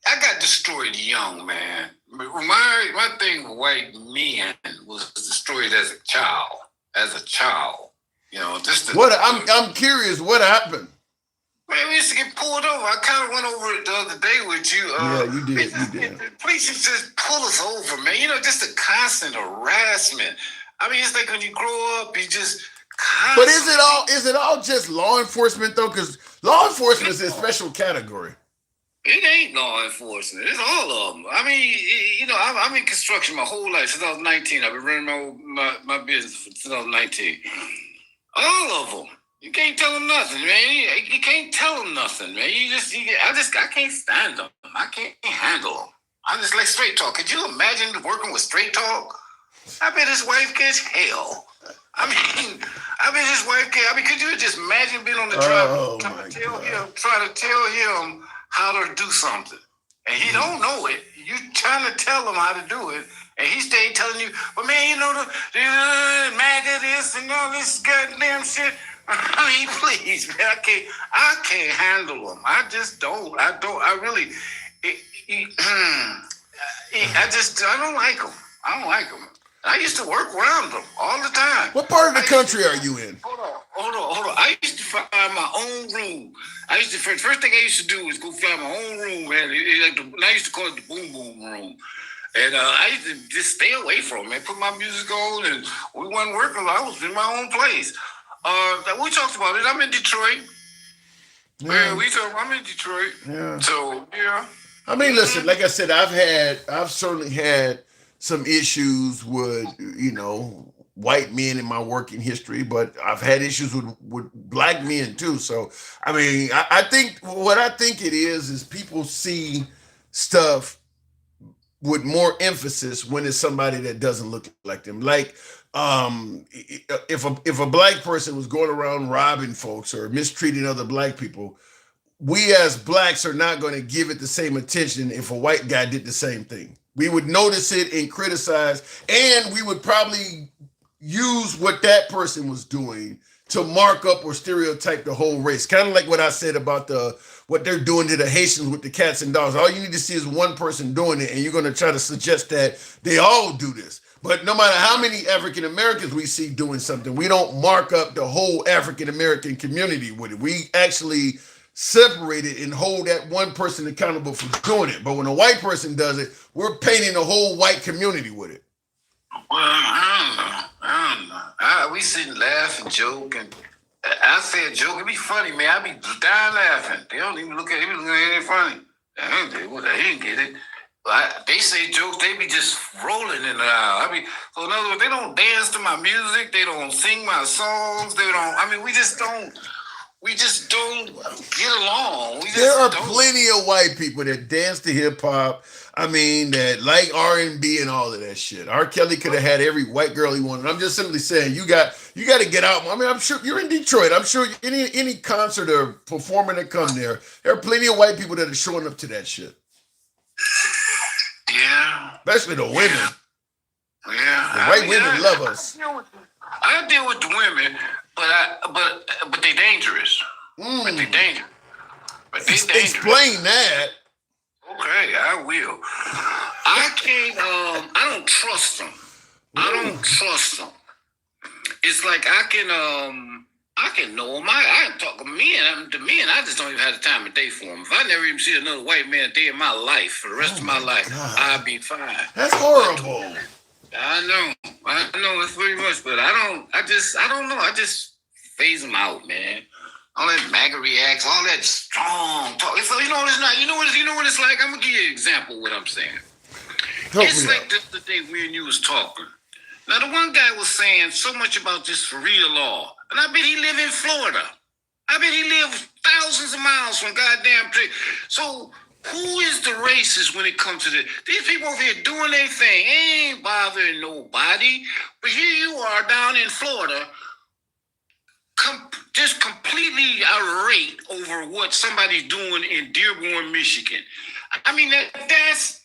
I got destroyed young, man. My thing with white men was destroyed as a child. I'm curious, what happened? Man, we used to get pulled over. I kind of went over it the other day with you. Yeah, you did. The police used to just pull us over, man. Just the constant harassment. I mean, it's like when you grow up, you just But is it all just law enforcement though? Because law enforcement is a special category. It ain't law enforcement. It's all of them. I mean, I'm in construction my whole life. Since I was 19, I've been running my business since I was 19. All of them. You can't tell them nothing, man. You can't tell them nothing, man. I can't stand them. I can't handle them. I just like straight talk. Could you imagine working with straight talk? I bet his wife gets hell. I bet his wife can't. Could you just imagine being on the drive trying to tell him how to do something, and he don't know it. You trying to tell him how to do it, and he stay telling you, "But man, the MAGA this and all this goddamn shit." I mean, please, man, I can't handle them. I just don't. I really. I don't like them. I don't like them. I used to work around them all the time. What part of the country are you in? Hold on. I used to find my own room. First thing I used to do was go find my own room, man. I used to call it the boom boom room. And I used to just stay away from it, man. Put my music on, and we wasn't working. I was in my own place. We talked about it. I'm in Detroit. Yeah. I'm in Detroit. Yeah. So, yeah. I mean, listen, like I said, I've certainly had some issues with, white men in my working history, but I've had issues with black men too. So, I mean, I think it is people see stuff with more emphasis when it's somebody that doesn't look like them. Like, if a black person was going around robbing folks or mistreating other black people, we as blacks are not going to give it the same attention if a white guy did the same thing. We would notice it and criticize, and we would probably use what that person was doing to mark up or stereotype the whole race. Kind of like what I said about what they're doing to the Haitians with the cats and dogs. All you need to see is one person doing it, and you're going to try to suggest that they all do this. But no matter how many African Americans we see doing something, we don't mark up the whole African American community with it. We actually separate it and hold that one person accountable for doing it. But when a white person does it, we're painting the whole white community with it. Well, I don't know. We sit and laugh and joke, and I say a joke. It be funny, man. I be dying laughing. They don't even look at it. It ain't funny. They didn't get it. They say jokes. They be just rolling in the aisle. So in other words, they don't dance to my music. They don't sing my songs. They don't. We just don't. We just don't get along. There are plenty of white people that dance to hip hop. That like R&B and all of that shit. R. Kelly could have had every white girl he wanted. I'm just simply saying you got to get out. I'm sure you're in Detroit. I'm sure any concert or performer that come there are plenty of white people that are showing up to that shit. Yeah. Especially the women. Yeah. The white women love us. I deal with the women, but they dangerous. But they dangerous. Explain that. Okay, I will. I can't. I don't trust them. It's like I can know them. I can talk to men. I just don't even have the time of day for them. If I never even see another white man a day in my life for the rest of my life, I'll be fine. That's horrible. I know it's pretty much, but I don't know. I just phase them out, man. All that MAGA reacts, all that strong talk. So you know what it's like. I'm gonna give you an example of what I'm saying. It's like the day me and you was talking. Now the one guy was saying so much about this Sharia law, and I bet he live in Florida. I bet he live thousands of miles from goddamn place. So who is the racist when it comes to this? These people over here doing their thing, ain't bothering nobody. But here you are down in Florida, just completely irate over what somebody's doing in Dearborn, Michigan. That's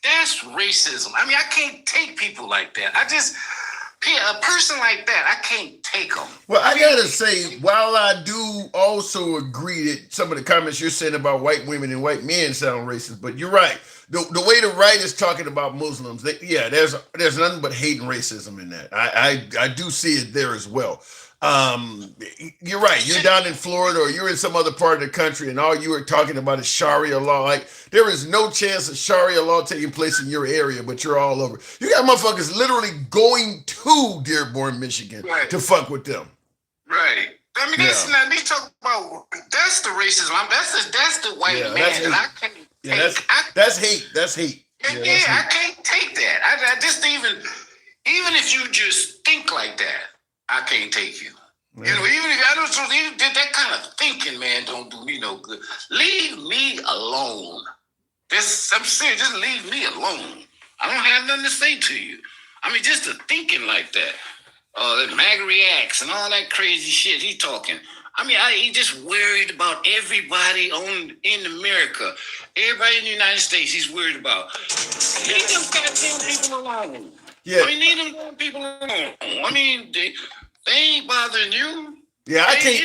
racism. I can't take people like that. A person like that, I can't take them. Well, I gotta say, while I do also agree that some of the comments you're saying about white women and white men sound racist, but you're right. The way the right is talking about Muslims, there's nothing but hate and racism in that. I do see it there as well. You're right. You're down in Florida or you're in some other part of the country and all you are talking about is Sharia law. Like, there is no chance of Sharia law taking place in your area, but you're all over. You got motherfuckers literally going to Dearborn, Michigan to fuck with them. Right. That's not, they talk about, that's the racism. That's the white man that I can't take. That's hate. That's hate. I can't take that. I just even if you just think like that, I can't take you. Even if I don't, that kind of thinking, man, don't do me no good. Leave me alone. I'm serious. Just leave me alone. I don't have nothing to say to you. Just the thinking like that. That MAGA reacts and all that crazy shit he talking. He just worried about everybody in America. Everybody in the United States he's worried about. Leave them goddamn people alone. Yeah. Leave them people alone. They ain't bothering you. Yeah, I can't.